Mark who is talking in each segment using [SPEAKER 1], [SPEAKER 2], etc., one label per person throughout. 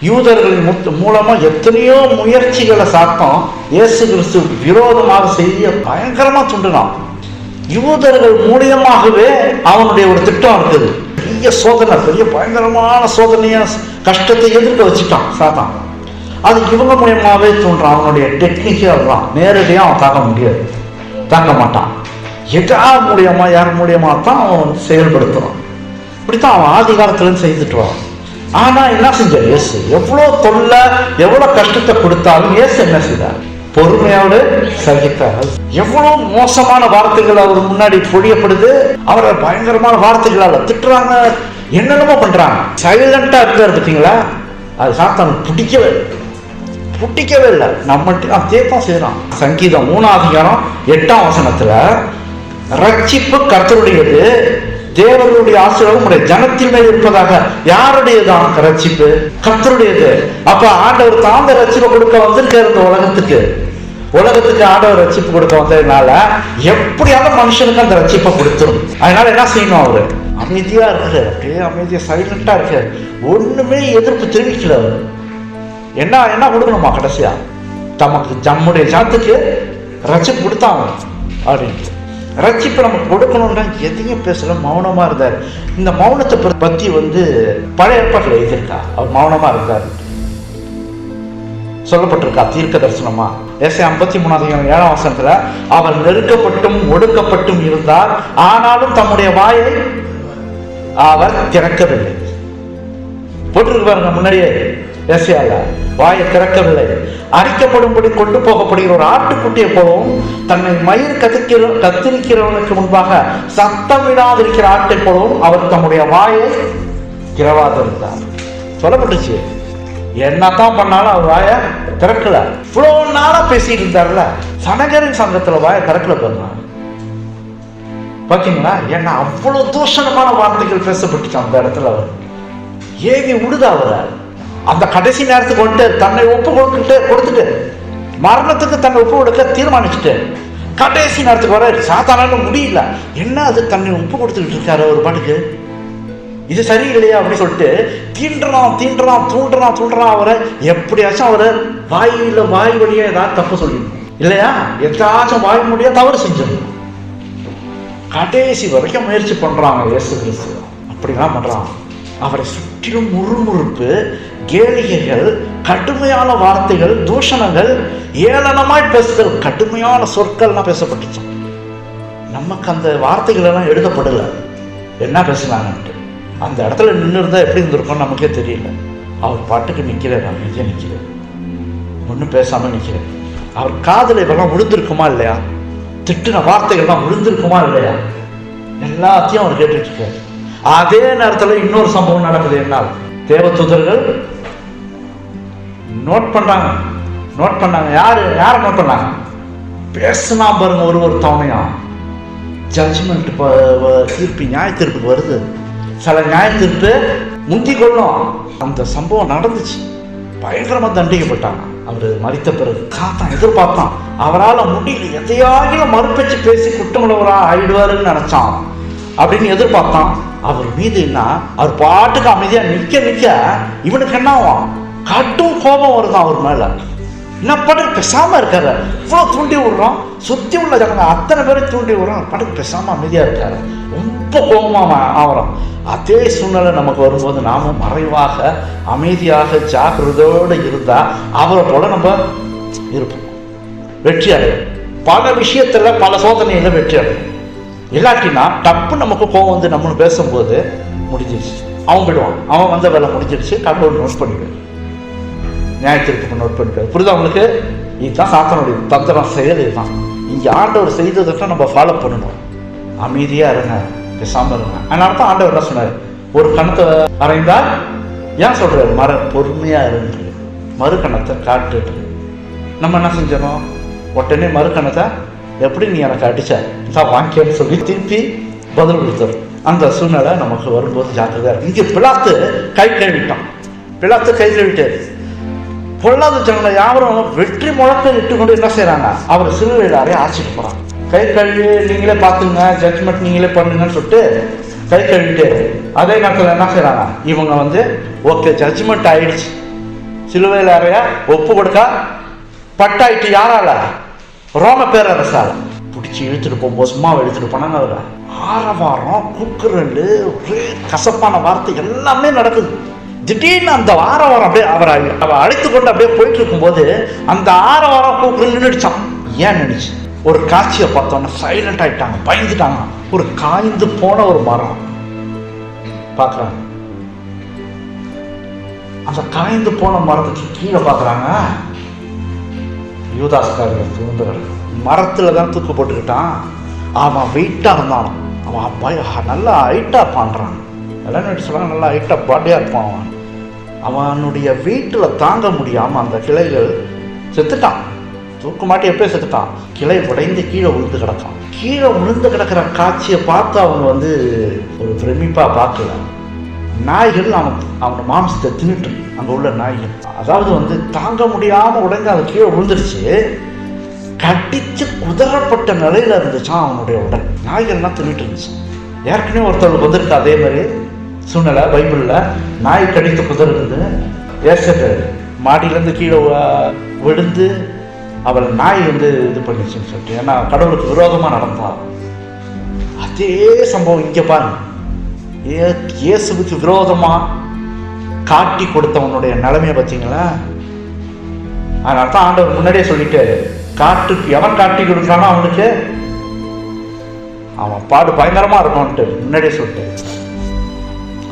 [SPEAKER 1] யூதர்களின் மூலமா எத்தனையோ முயற்சிகளை சாத்தம் இயேசு கிறிஸ்து விரோதமாக செய்ய பயங்கரமா தூண்டினான். யூதர்கள் மூலியமாகவே அவனுடைய ஒரு திட்டம் இருக்குது. பெரிய சோதனை, பெரிய பயங்கரமான சோதனைய கஷ்டத்தை எதிர்க்க வச்சுட்டான் சாத்தான். அது இவங்க மூலியமாவே தூண்டுறான். அவனுடைய டெக்னிக்கே அதுதான். நேரடியா அவன் தாக்க முடியாது, தாக்க மாட்டான். யார் மூலியமா யார் மூலியமா தான் அவன் செயல்படுத்துறான். இப்படித்தான் அவன் ஆதி காலத்துல செய்துட்டு வரான். ஆனா என்ன செஞ்சார் இயேசு? எவ்வளவு தொல்லை, எவ்வளவு கஷ்டத்தை கொடுத்தாலும் இயேசு என்ன செய்தார்? பொறுமையோடு சகித்தார். எவ்வளவு மோசமான வார்த்தைகள் அவர் முன்னாடி பொழியப்படுது. அவரை பயங்கரமான வார்த்தைகளால திட்டுறாங்க, என்னென்னமோ பண்றாங்க. சைலண்டா இருக்காரு பார்த்தீங்களா? அது சாத்தானுக்கு பிடிக்கவே இல்லை. நம்மள்ட்ட தேப்பம் செய்யறான். சங்கீதம் 3:8 ரட்சிப்பு கர்த்தருடையது, தேவர்களுடைய ஆசீர்வாதம் உடைய ஜனத்தின் மேல் இருப்பதாக. யாருடையதான் ரட்சிப்பு? கர்த்தருடையது. அப்ப ஆண்டவர் தாந்த ரட்சிப்பை கொடுக்க வந்திருக்காரு இந்த உலகத்துக்கு ஆண்டவர் ரட்சிப்பு கொடுக்க வந்ததுனால எப்படியாவது மனுஷனுக்கு அந்த ரட்சிப்பை கொடுத்துரும். அதனால என்ன செய்யணும்? அவரு அமைதியா இருக்காரு, அப்படியே அமைதியா சைலண்டா இருக்காரு, ஒண்ணுமே எதிர்ப்பு தெரிவிக்கல. அவரு என்ன கொடுக்கணுமா? கடைசியா தமக்கு நம்முடைய ஜனத்துக்கு ரட்சிப்பு கொடுத்தாங்க அப்படின்ட்டு. ரட்சிப்பை நமக்கு கொடுக்கணும்னா எதையும் பேசல, மௌனமா இருந்தார். இந்த மௌனத்தை பத்தி பழைய ஏற்பாட்டில் எழுதியிருக்கா. அவர் மௌனமா இருந்தார் சொல்லப்பட்டிருக்கா தீர்க்க தரிசனமா. ஏசாயா 53:7 அவர் நெருக்கப்பட்டும் ஒடுக்கப்பட்டும் இருந்தார், ஆனாலும் தம்முடைய வாயை அவர் திறக்கவில்லை. போட்டிருக்கு பாருங்க முன்னாடியே. ஏசாயால வாயை திறக்கவில்லை. அரிக்கப்படும்படி கொண்டு போகப்படுகிற ஒரு ஆட்டுக்குட்டியை போலவும், தன்னை மயிர் கத்திரிக்கிறவனுக்கு முன்பாக சத்தமிடாதிருக்கிற ஆட்டை போலவும் அவர் தம்முடைய வாயை திறவாதிருந்தார். சொல்லப்பட்டுச்சு. என்னத்தான் பண்ணாலும் அவர் வாயை திறக்கல. இவ்வளவு நாளா பேசிட்டு இருந்தார்ல, சனகரின் சங்கத்துல வாயை திறக்கல பாருங்க. பாத்தீங்களா? ஏன்னா அவ்வளவு தூஷணமான வார்த்தைகள் பேசப்பட்டுச்சு அந்த இடத்துல. அவர் ஏவி விடுதா அவரை. அந்த கடைசி நேரத்துக்கு தன்னை ஒப்பு கொடுத்துட்டு மரணத்துக்கு தன்னை ஒப்பு கொடுக்க தீர்மானிச்சுட்டு கடைசி நேரத்துக்கு வர சாத்தானால முடியல. என்ன அது தன்னை ஒப்பு கொடுத்துக்கிட்டு இருக்காரு ஒரு பாட்டுக்கு, இது சரியில்லையா அப்படின்னு சொல்லிட்டு தூண்டுறான் அவரை. எப்படியாச்சும் அவரை வாய் வழியா ஏதாவது தப்பு சொல்லிடணும் இல்லையா? எதாச்சும் வாய் முடியா தவறு செஞ்சிடணும். கடைசி வரைக்கும் முயற்சி பண்றாங்க இயேசு கிறிஸ்து. அப்படிலாம் பண்றாங்க. அவரை சுற்றிலும் முறுமுறுப்பு, கேளிகைகள், கடுமையான வார்த்தைகள், தூஷணங்கள், ஏளனமாய் பேசுதல், கடுமையான சொற்கள்லாம் பேசப்பட்டுச்சு. நமக்கு அந்த வார்த்தைகள் எல்லாம் எழுதப்படல. என்ன பேசினாங்கன்ட்டு அந்த இடத்துல நின்று இருந்தா எப்படி இருந்திருக்கும் நமக்கே தெரியல. அவர் பாட்டுக்கு நிற்கிறார், அமைதியா நிற்கிறார், ஒன்றும் பேசாம நிற்கிறார். அவர் காதல் இதெல்லாம் விழுந்திருக்குமா இல்லையா? திட்டின வார்த்தைகள்லாம் விழுந்திருக்குமா இல்லையா? எல்லாத்தையும் அவர் கேட்டுட்டு இருக்காரு. அதே நேரத்தில் இன்னொரு சம்பவம் நடக்குது. என்ன? தேவதூதர்கள் நோட் பண்ணாங்க. யாரை நோட் பண்ணாங்க? பேசினா பாருங்க ஒரு தவணையா. ஜட்ஜ்மெண்ட் தீர்ப்பு, நியாய தீர்ப்பு வருது. சில நியாய தீர்ப்பு முந்தி கொள்ளும். அந்த சம்பவம் நடந்துச்சு. பயங்கரமா தண்டிக்கப்பட்டாங்க. அவர் மரித்த பிறகு காத்தான் எதிர்பார்த்தான். அவரால் முடியல, எதையாகிலும் மறுப்பேச்சு பேசி குற்றமுள்ளவரா ஆயிடுவாருன்னு நினைச்சான். அப்படின்னு எதிர்பார்த்தான். அவர் மீது என்ன, அவர் பாட்டுக்கு அமைதியா நிக்க இவனுக்கு என்ன ஆகும்? கட்டும் கோபம் வருதான் அவர் மேல. என்ன பாட்டுக்கு பேசாம இருக்காரு. இவ்வளவு தூண்டி விடுறோம், சுத்தி உள்ள ஜனங்க அத்தனை பேரும் தூண்டி விடுறோம், பாட்டுக்கு பேசாம அமைதியா இருக்காரு. ரொம்ப கோபமா ஆகிறோம். அதே சூழ்நிலை நமக்கு வரும்போது நாம மறைவாக அமைதியாக ஜாக்கிரதையோடு இருந்தா அவரை போல நம்ம இருப்போம், வெற்றி அடையும். பல விஷயத்துல பல சோதனையில வெற்றி அடையும். இல்லாட்டினா டப்பு நமக்கு கோவம் நம்மளும் பேசும்போது முடிஞ்சிருச்சு, அவன் போயிடுவான், அவன் வந்த வேலை முடிஞ்சிருச்சு, கடவுள் நோட் பண்ணிடுவார், நியாயத்திற்கு நோட் பண்ணிடுவார். புரியுதா உங்களுக்கு? இதுதான் சாத்தானுடைய தந்திரம், செயல் இதுதான். இங்கே ஆண்டவர் செய்ததை நம்ம ஃபாலோ பண்ணணும். அமைதியா இருங்க, பேசாம இருங்க. அதனால தான் ஆண்டவர் என்ன சொன்னார்? ஒரு கணத்தை வரைந்தா ஏன் சொல்றாரு? பொறுமையா இருந்து மறு கணத்தை காட்டுட்டு. நம்ம என்ன செஞ்சோம்? உடனே மறு கணத்தை எப்படி நீ எனக்கு அடிச்ச தான் வாங்கிக்கன்னு சொல்லி திருப்பி பதில் கொடுத்தாரு. அந்த சூழ்நிலை நமக்கு வரும்போது ஜாக்கிரதையா இருக்கு. இங்கே பிலாத்து கை கழுவிட்டான். பிலாத்து கை கழுவிட்டாரு. பொல்லாத ஜனங்களை யாரும் வெற்றி முழக்க இட்டு கொண்டு என்ன செய்யறாங்க? அவர் சிலுவையில் அறைய ஆட்சிக்கு போறாங்க. கை கழுவி நீங்களே பார்த்துங்க, ஜட்ஜ்மெண்ட் நீங்களே பண்ணுங்கன்னு சொல்லிட்டு கை கழுவிட்டு அதே நேரத்தில் என்ன செய்யறாங்க? இவங்க ஓகே ஜட்ஜ்மெண்ட் ஆயிடுச்சு, சிலுவையில் அறைய ஒப்பு கொடுக்க பட்டாயிட்டு யாரால? ரோம பேரரசால. பிடிச்சி இழுத்துட்டு போகும்போது சும்மா எடுத்துட்டு போனாங்க. அவரை ஆரவாரம், கூக்குரல், ஒரே கசப்பான வார்த்தை எல்லாமே நடக்குது. திடீர்னு அந்த ஆரவாரம் அப்படியே அவரை அழைத்து கொண்டு அப்படியே போயிட்டு இருக்கும்போது அந்த ஆரவாரம் கூக்குரல் நின்றுச்சான். ஏன் நினைச்சு? ஒரு காட்சியை பார்த்தோன்னா சைலண்ட் ஆயிட்டாங்க, பயந்துட்டாங்க. ஒரு காய்ந்து போன ஒரு மரம் பார்க்குறாங்க. அந்த காய்ந்து போன மரத்துக்கு கீழே பார்க்குறாங்க யூதாஸ்காரர் தூண்டுவர். மரத்தில் தான் தூக்கு போட்டுக்கிட்டான். அவன் வெயிட்டாக இருந்தான். அவன் நல்லா ஹைட்டாக பண்ணுறான். எல்லாம் சொல்கிறாங்க நல்லா ஹைட்டாக பாடியாக இருப்பான். அவனுடைய வெயிட்டில் தாங்க முடியாமல் அந்த கிளைகள் செத்துட்டான். தூக்கு மாட்டி எப்போ செத்துட்டான்? கிளை உடைந்து கீழே விழுந்து கிடக்கான். கீழே விழுந்து கிடக்கிற காட்சியை பார்த்து அவங்க ஒரு பிரமிப்பாக பார்க்கல. நாய்கள் அவனோட மாம்சத்தை தின்னுட்டு அங்கே உள்ள நாய்கள், அதாவது தாங்க முடியாமல் உடைந்து அது கீழே விழுந்துருச்சு. கடிச்சு குதறப்பட்ட நிலையில இருந்துச்சான் அவனுடைய உடல். நாய்கள்லாம் தின்னுட்டு இருந்துச்சு. ஏற்கனவே ஒருத்தவங்களுக்கு வந்திருக்கு அதே மாதிரி சூழ்நிலை. பைபிளில் நாய் கடித்து குதறுது. ஏசட்டு மாடியிலேருந்து கீழே விழுந்து அவளை நாய் இது பண்ணிச்சுன்னு சொல்லிட்டு, ஏன்னா கடவுளுக்கு விரோதமாக நடந்தான். அதே சம்பவம் இங்கே பாருங்க. இயேசுவுக்கு விரோதமாக காட்டி கொடுத்தவனுடைய நிலைமையை பார்த்தீங்களா? அதனால தான் ஆண்டவர் முன்னாடியே சொல்லிட்டு, எவன் காட்டி கொடுக்குறானோ அவனுக்கு அவன் பாடு பயங்கரமாக இருக்கும்ன்ட்டு முன்னாடியே சொல்லிட்டு,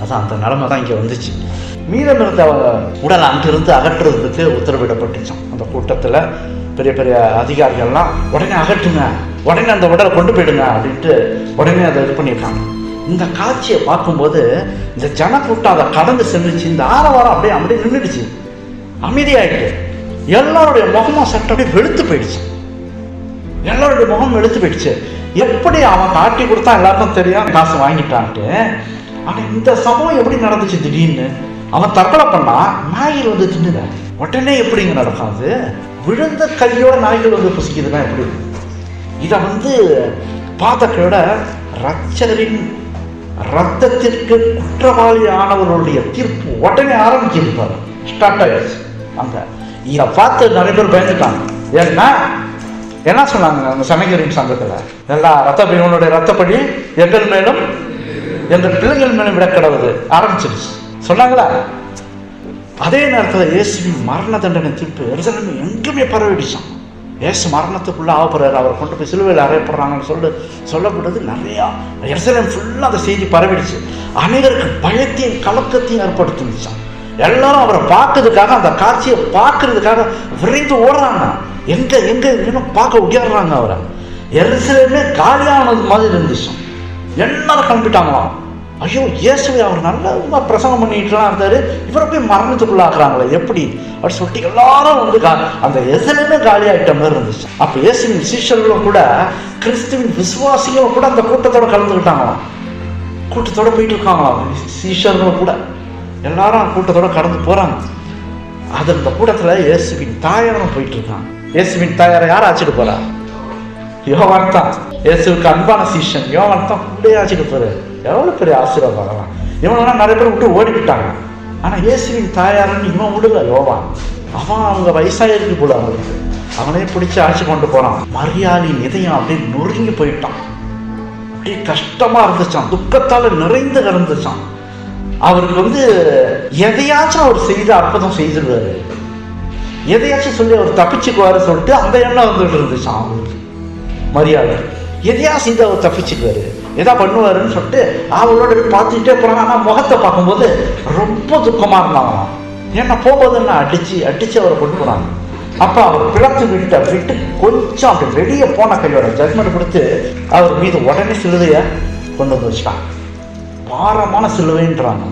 [SPEAKER 1] அதான் அந்த நிலைமை தான் இங்கே வந்துச்சு. மீதம் இருந்த உடலை அங்கிருந்து அகற்றுறதுக்கு உத்தரவிடப்பட்டுச்சான். அந்த கூட்டத்தில் பெரிய பெரிய அதிகாரிகள்லாம் உடனே அகற்றுங்க, உடனே அந்த உடலை கொண்டு போயிடுங்க அப்படின்ட்டு உடனே அதை இது பண்ணியிருக்காங்க. இந்த காட்சியை பார்க்கும்போது இந்த ஜனக்கூட்டம் அதை கடந்து சென்றுச்சு. இந்த ஆரவாரம் அப்படியே நின்றுடுச்சு, அமைதியாயிட்டு. எல்லாருடைய முகமும் சட்டை அப்படியே வெளுத்து போயிடுச்சு. எல்லாருடைய முகம் வெளுத்து போயிடுச்சு. எப்படி அவன் காட்டி கொடுத்தா எல்லாருக்கும் தெரியும் காசு வாங்கிட்டான்ட்டு. ஆனால் இந்த சம்பவம் எப்படி நடந்துச்சு? திடீர்னு அவன் தற்கொலை பண்ணா, நாய்கள் தின்னுத. உடனே எப்படிங்க நடக்காது? விழுந்த கையோட நாய்கள் புசிக்குதுன்னா எப்படி? இதை பாதக்கையோட ரட்சகரின் ரத்தத்திற்கு குற்றவாளி ஆனவர்களுடைய தீர்ப்பு உடனே ஆரம்பிச்சிருப்பாரு. ஸ்டார்ட் ஆயிடுச்சு. அந்த இதை பார்த்து நிறைய பேர் பயந்துட்டாங்க. ஏன்னா என்ன சொன்னாங்க அந்த சமயரின் சங்கத்தில்? எல்லா இவனுடைய ரத்தப்படி எங்கள் மேலும் எங்கள் பிள்ளைகள் மேலும் விட கிடவுது ஆரம்பிச்சிருச்சு சொன்னாங்களா? அதே நேரத்தில் இயேசுவின் மரண தண்டனை தீர்ப்பு எருசலேம் எங்குமே பரவிடுச்சான். இயேசு மரணத்துக்குள்ள ஆகப்படுறாரு, அவரை கொண்டு போய் சிலுவையில் அறையப்படுறாங்கன்னு சொல்லப்படுறது நிறையா. எருசலேம் ஃபுல்லாக அந்த செய்தி பரவிடுச்சு. அனைவருக்கு பயத்தையும் கலக்கத்தையும் ஏற்படுத்திச்சான். எல்லாரும் அவரை பார்க்கறதுக்காக, அந்த காட்சியை பார்க்கறதுக்காக விரைந்து ஓடுறாங்க. எங்க இன்னும் பார்க்க உயர்றாங்க அவரை. எருசலேமே காலியானது மாதிரி இருந்துச்சான். எல்லாரும் கிளம்பிட்டாங்களாம். ஐயோ, இயேசுவை அவர் நல்லா பிரசங்கம் பண்ணிட்டுலாம் இருந்தாரு, இவரை போய் மரணத்துக்குள்ள ஆக்குறாங்களே எப்படி அப்படி சொல்லிட்டு எல்லாரும் அந்த எருசலேமே காலியாயிட்ட மாதிரி இருந்துச்சு. அப்போ இயேசுவின் சீஷர்களும் கூட, கிறிஸ்துவின் விசுவாசிகளும் கூட அந்த கூட்டத்தோட கலந்துக்கிட்டாங்களாம். கூட்டத்தோட போயிட்டு இருக்காங்களாம். சீஷர்களும் கூட எல்லாரும் கூட்டத்தோட கடந்து போறாங்க. அது அந்த கூட்டத்தில் இயேசுவின் தாயாரும் போயிட்டு இருக்காங்க. இயேசுவின் தாயாரை யார் ஆச்சுட்டு போறா? யோவான் தான். இயேசுவுக்கு அன்பான சீஷன் யோவான் தான் கூட ஆச்சுட்டு போறாரு. எவ்வளோ பெரிய ஆசீர்வாதம். இவனெல்லாம் நிறைய பேர் விட்டு ஓடிக்கிட்டாங்க. ஆனால் இயேசுவின் தாயாருன்னு இவன் விடல யோவான். அவன் அவங்க வயசாயிருக்கு போல, அவனுக்கு அவனே பிடிச்சி ஆட்சி கொண்டு போறான். மரியாளின் இதயம் அப்படியே நொறுங்கி போயிட்டான். அப்படியே கஷ்டமா இருந்துச்சான், துக்கத்தால நிறைந்து கிடந்துச்சான். அவருக்கு எதையாச்சும் அவர் செய்து அற்புதம் செய்திருவாரு, எதையாச்சும் சொல்லி அவர் தப்பிச்சுக்குவாரு சொல்லிட்டு அந்த எண்ணம் வந்துட்டு இருந்துச்சான் அவங்களுக்கு. மரியாதை எதையா செய்து அவர் தப்பிச்சுக்குவாரு, எதா பண்ணுவாருன்னு சொல்லிட்டு அவளோட பார்த்துக்கிட்டே போறாங்க. ஆனால் முகத்தை பார்க்கும்போது ரொம்ப துக்கமா இருந்தாங்களாம். ஏன்னா போகும்போதுன்னா அடிச்சு அவரை கொண்டு போனாங்க. அப்போ அவர் பிளத்து விட்டு கொஞ்சம் அப்படி வெளியே போன கையோட ஜட்மெண்ட் கொடுத்து அவர் மீது உடனே சிலுவையை கொண்டு வச்சுட்டாங்க. பாரமான சிலுவைன்றாங்க.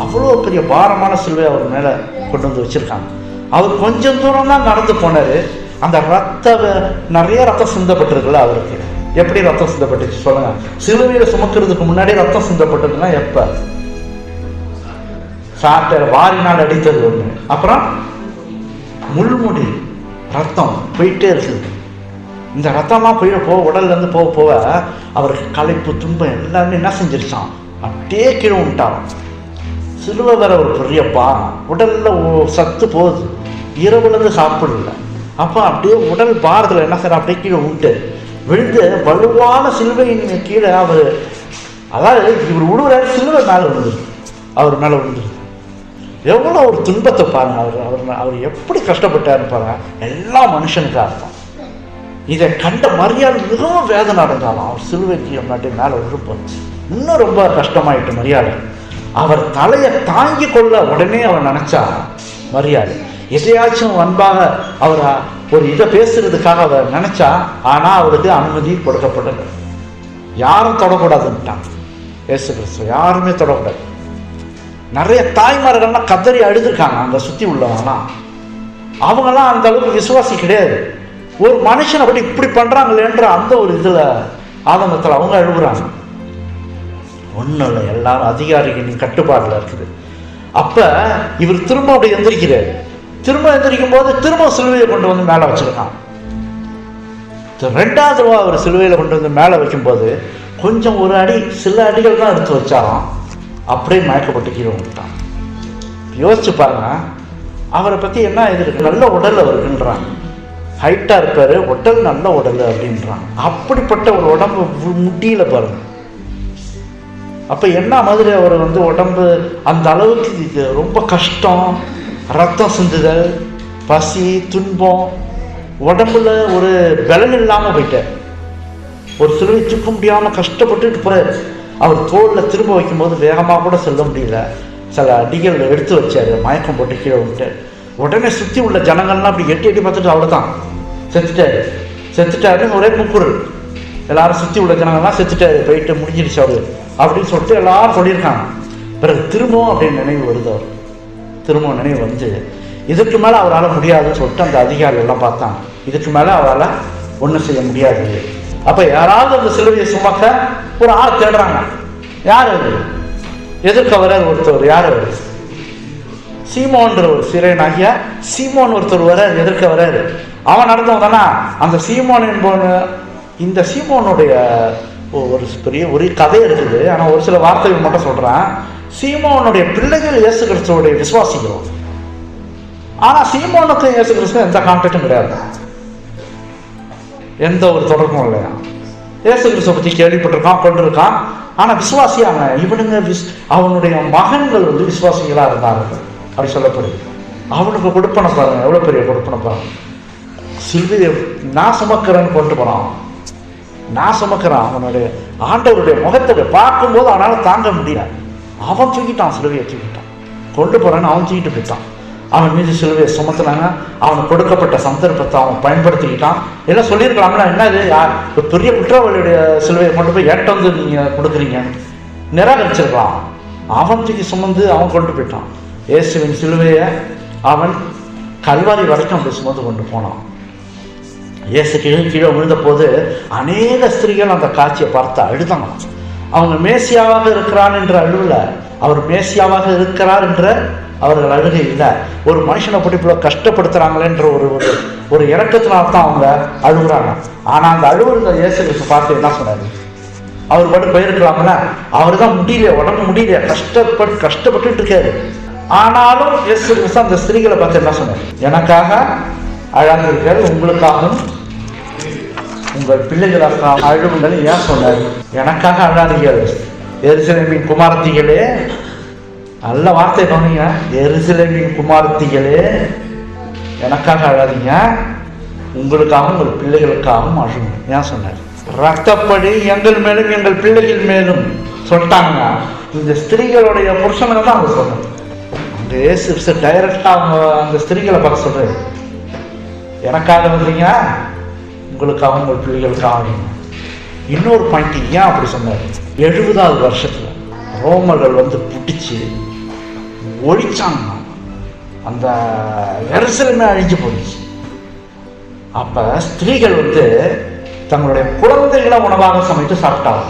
[SPEAKER 1] அவ்வளோ பெரிய பாரமான சிலுவை அவர் மேலே கொண்டு வச்சிருக்காங்க. அவர் கொஞ்சம் தூரம் தான் நடந்து போனார். அந்த நிறைய ரத்தம் சிந்தப்பட்டிருக்குல்ல அவருக்கு. எப்படி ரத்தம் சிந்தப்பட்டுச்சு சொல்லுங்க? சிலுவையில சுமக்கிறதுக்கு முன்னாடி ரத்தம் சிந்தப்பட்டதுன்னா எப்ப? சாட்டை வாரினால் அடித்தது ஒண்ணு, அப்புறம் முள்முடி ரத்தம் போயிட்டே இருக்குது. இந்த ரத்தம்லாம் உடல்ல இருந்து போக அவருக்கு களைப்பு துன்பம் எல்லாமே என்ன செஞ்சிருச்சான், அப்படியே கீழே விட்டாராம். சிலுவை வேற ஒரு பெரிய பாரம், உடல்ல சத்து போகுது, இரவுலேருந்து சாப்பிடல. அப்போ அப்படியே உடல் பாரத்தில் என்ன சார் அப்படியே கீழே விழுந்து வலுவான சிலுவையின் கீழே அவர், அதாவது இவர் விழுவுறாரு, சிலுவை மேலே விழுந்துரு, அவர் மேலே விழுந்துரு. எவ்வளோ ஒரு துன்பத்தை பாருங்க. அவர் எப்படி கஷ்டப்பட்டாருன்னு பாருங்க. எல்லா மனுஷனுக்கு அர்த்தம். இதை கண்ட மரியாதை மிகவும் வேதனை அடைஞ்சாலும் அவர் சிலுவைக்கு முன்னாடி மேலே விழுப்பார். இன்னும் ரொம்ப கஷ்டமாயிட்டு மரியாதை. அவர் தலையை தாங்கி கொள்ள உடனே அவர் நினைச்சா மரியாதை எதையாச்சும் அன்பாக அவர் ஒரு இதை பேசுறதுக்காக அவர் நினைச்சா, ஆனால் அவருக்கு அனுமதி கொடுக்கப்படலை. யாரும் தொடக்கூடாதுன்ட்டான் இயேசு கிறிஸ்துவ, யாருமே தொடக்கூடாது. நிறைய தாய்மார்கள்லாம் கதறி அழுதுருக்காங்க அங்கே சுற்றி உள்ளவங்கலாம். அவங்கெல்லாம் அந்த அளவுக்கு விசுவாசி கிடையாது. ஒரு மனுஷனை அப்படி இப்படி பண்ணுறாங்களேன்ற அந்த ஒரு இதில் ஆதங்கத்தில் அவங்க அழுகுறாங்க. ஒன்றும் இல்லை, எல்லாரும் அதிகாரிகளின் கட்டுப்பாடில் இருக்குது. அப்போ இவர் திரும்ப அப்படி எந்திரிக்கிறார். திரும்ப எந்திரிக்கும் போது திரும்ப சிலுவையை கொண்டு வந்து மேலே வச்சிருக்கான். ரெண்டாவது ரூபா அவர் சிலுவையில் கொண்டு வந்து மேலே வைக்கும்போது கொஞ்சம் ஒரு அடி, சில அடிகள் தான் எடுத்து வச்சாலும் அப்படியே மயக்கப்பட்டு கீழே விட்டான். யோசிச்சு பாருங்க, அவரை பற்றி என்ன இது இருக்கு, நல்ல உடல் அவருக்குன்றாங்க, ஹைட்டாக இருப்பார், உடல் நல்ல உடல் அப்படின்றாங்க. அப்படிப்பட்ட ஒரு உடம்பு முடியல பாருங்க. அப்போ என்ன மாதிரி அவர் உடம்பு அந்த அளவுக்கு இது ரொம்ப கஷ்டம், ரத்தம் சிந்துதல், பசி, துன்பம், உடம்புல ஒரு பலன் இல்லாமல் போயிட்டார். ஒரு சிலுவை தூக்க முடியாமல் கஷ்டப்பட்டுட்டு போகிறார். அவர் தோளில் திரும்ப வைக்கும்போது வேகமாக கூட செல்ல முடியல, சில அடிகள் எடுத்து வச்சார், மயக்கம் போட்டு கீழே விட்டார். உடனே சுற்றி உள்ள ஜனங்கள்லாம் அப்படி எட்டி எட்டி பார்த்துட்டு அவ்வளோதான் செத்துட்டாருன்னு ஒரே முக்குறல். எல்லாரும் சுற்றி உள்ள ஜனங்கள்லாம் செத்துட்டாரு, போயிட்டு முடிஞ்சிருச்சு அவர் அப்படின்னு சொல்லிட்டு எல்லாரும் சொல்லியிருக்காங்க. பிறகு திரும்பவும் அப்படின்னு நினைவு வருது. அவர் திரும்பவும் நினைவு வந்து இதுக்கு மேலே அவரால் முடியாதுன்னு சொல்லிட்டு அந்த அதிகாரிகள் எல்லாம் பார்த்தாங்க. இதுக்கு மேலே அவரால் ஒன்றும் செய்ய முடியாது. அப்போ யாராவது அந்த சிலுவையை சுமக்க ஒரு ஆள் தேடுறாங்க. யார் அது? எதிர்க்க வர்றார் ஒருத்தர். யார் அவர்? சீமோன்ற ஒரு சிறையனாகிய சீமோன் ஒருத்தர் வர்றார், எதிர்க்க வர்றாரு. அவன் நடந்தவன் தானே அந்த சீமோன் என்பவன். இந்த சீமோனுடைய ஒரு பெரிய ஒரு கதை இருக்குது. ஆனால் ஒரு சில வார்த்தைகள் மட்டும் சொல்கிறேன். சீமோனுடைய பிள்ளைகள் இயேசு கிறிஸ்துவோடைய விசுவாசிக்கிறோம். ஆனால் சீமோனுக்கு இயேசு கிறிஸ்துவ எந்த கான்டாக்டும் கிடையாது, எந்த ஒரு தொடர்பும் இல்லையா. இயேசு கிறிஸ்துவ பற்றி கேள்விப்பட்டிருக்கான், கொண்டிருக்கான். ஆனால் விசுவாசியாங்க இவனுங்க அவனுடைய மகன்கள் விசுவாசிகளாக இருந்தார்கள் அப்படி சொல்லப்படுது. அவனுக்கு கொடுப்பனை பாருங்க, எவ்வளோ பெரிய கொடுப்பனை பாருங்க. சிலுவையை நான் சுமக்கிறேன்னு கொண்டு போனான், நான் சுமக்கிறேன். அவனுடைய ஆண்டவருடைய முகத்தை பார்க்கும்போது அவனால் தாங்க முடியல. அவன் தூக்கிட்டான், சிலுவையை தூக்கிட்டான், கொண்டு போறான்னு அவன் தூக்கிட்டு போயிட்டான். அவன் மீது சிலுவையை சுமத்துனாங்க. அவனுக்கு கொடுக்கப்பட்ட சந்தர்ப்பத்தை அவன் பயன்படுத்திக்கிட்டான். எல்லாம் சொல்லியிருக்கலாம்னா, என்னது யார் பெரிய குற்றவாளியுடைய சிலுவையை கொண்டு போய் ஏட்ட நீங்கள் கொடுக்குறீங்க, நிராகரிச்சிருக்கலாம். அவன் தூக்கி சுமந்து அவன் கொண்டு போயிட்டான். இயேசுவின் சிலுவையை அவன் கல்வாரி வரைக்கும் அப்படி சுமந்து கொண்டு போனான். இயேசு கீழே விழுந்த போது அநேக ஸ்திரீகள் அந்த காட்சியை பார்த்து அழுதாங்க. அவங்க மேசியாவாக இருக்கிறான் என்ற அழுவில், அவர் மேசியாவாக இருக்கிறார் என்ற அவர்கள் அழுகை இல்லை. ஒரு மனுஷனை போட்டு கஷ்டப்படுத்துறாங்களேன்ற ஒரு இறக்கத்தினால்தான் அவங்க அழுகுறாங்க. ஆனால் அந்த அழுவுறத இயேசு கிறிஸ்து பார்த்து என்ன சொன்னார்? அவர் பாட்டு போயிருக்கலாம்ல, அவர் தான் முடியல, உடம்பு முடியல, கஷ்டப்பட்டு இருக்காரு. ஆனாலும் இயேசு கிறிஸ்து அந்த ஸ்திரீகளை பார்த்து என்ன சொன்னார்? எனக்காக அழாதிருக்காரு, உங்களுக்காகவும் உங்கள் பிள்ளைகளுக்காக அழுவுங்கள் ஏன் சொன்னார்? எனக்காக அழாதீர்கள் எருசலேமின் குமாரத்திகளே, நல்ல வார்த்தை கவனிங்க, எருசலேமின் குமாரத்திகளே எனக்காக அழாதீங்க, உங்களுக்காகவும் உங்கள் பிள்ளைகளுக்காகவும் அழுவுங்க ஏன் சொன்னார்? ரத்தப்படி எங்கள் மேலும் எங்கள் பிள்ளைகள் மேலும் சொல்லிட்டாங்க. இந்த ஸ்திரீகளுடைய புருஷனுக்கு தான் அவங்க சொல்றாங்க. அந்த இயேசு டைரக்டா அவங்க அந்த ஸ்திரீகளை பார்க்க சொல்றாரு, எனக்காக வந்தீங்க, உங்களுக்காக உங்கள் பிள்ளைகளுக்காக. இன்னொரு பாயிண்ட் ஏன் அப்படி சொன்னார்? 70வது வருஷத்துல ரோமர்கள் பிடிச்சி ஒழிச்சாங்க, அந்த எருசலேமே அழிஞ்சு போயிடுச்சு. அப்ப ஸ்திரீகள் தங்களுடைய குழந்தைகளை உணவாக சமைத்து சாப்பிட்டாங்க.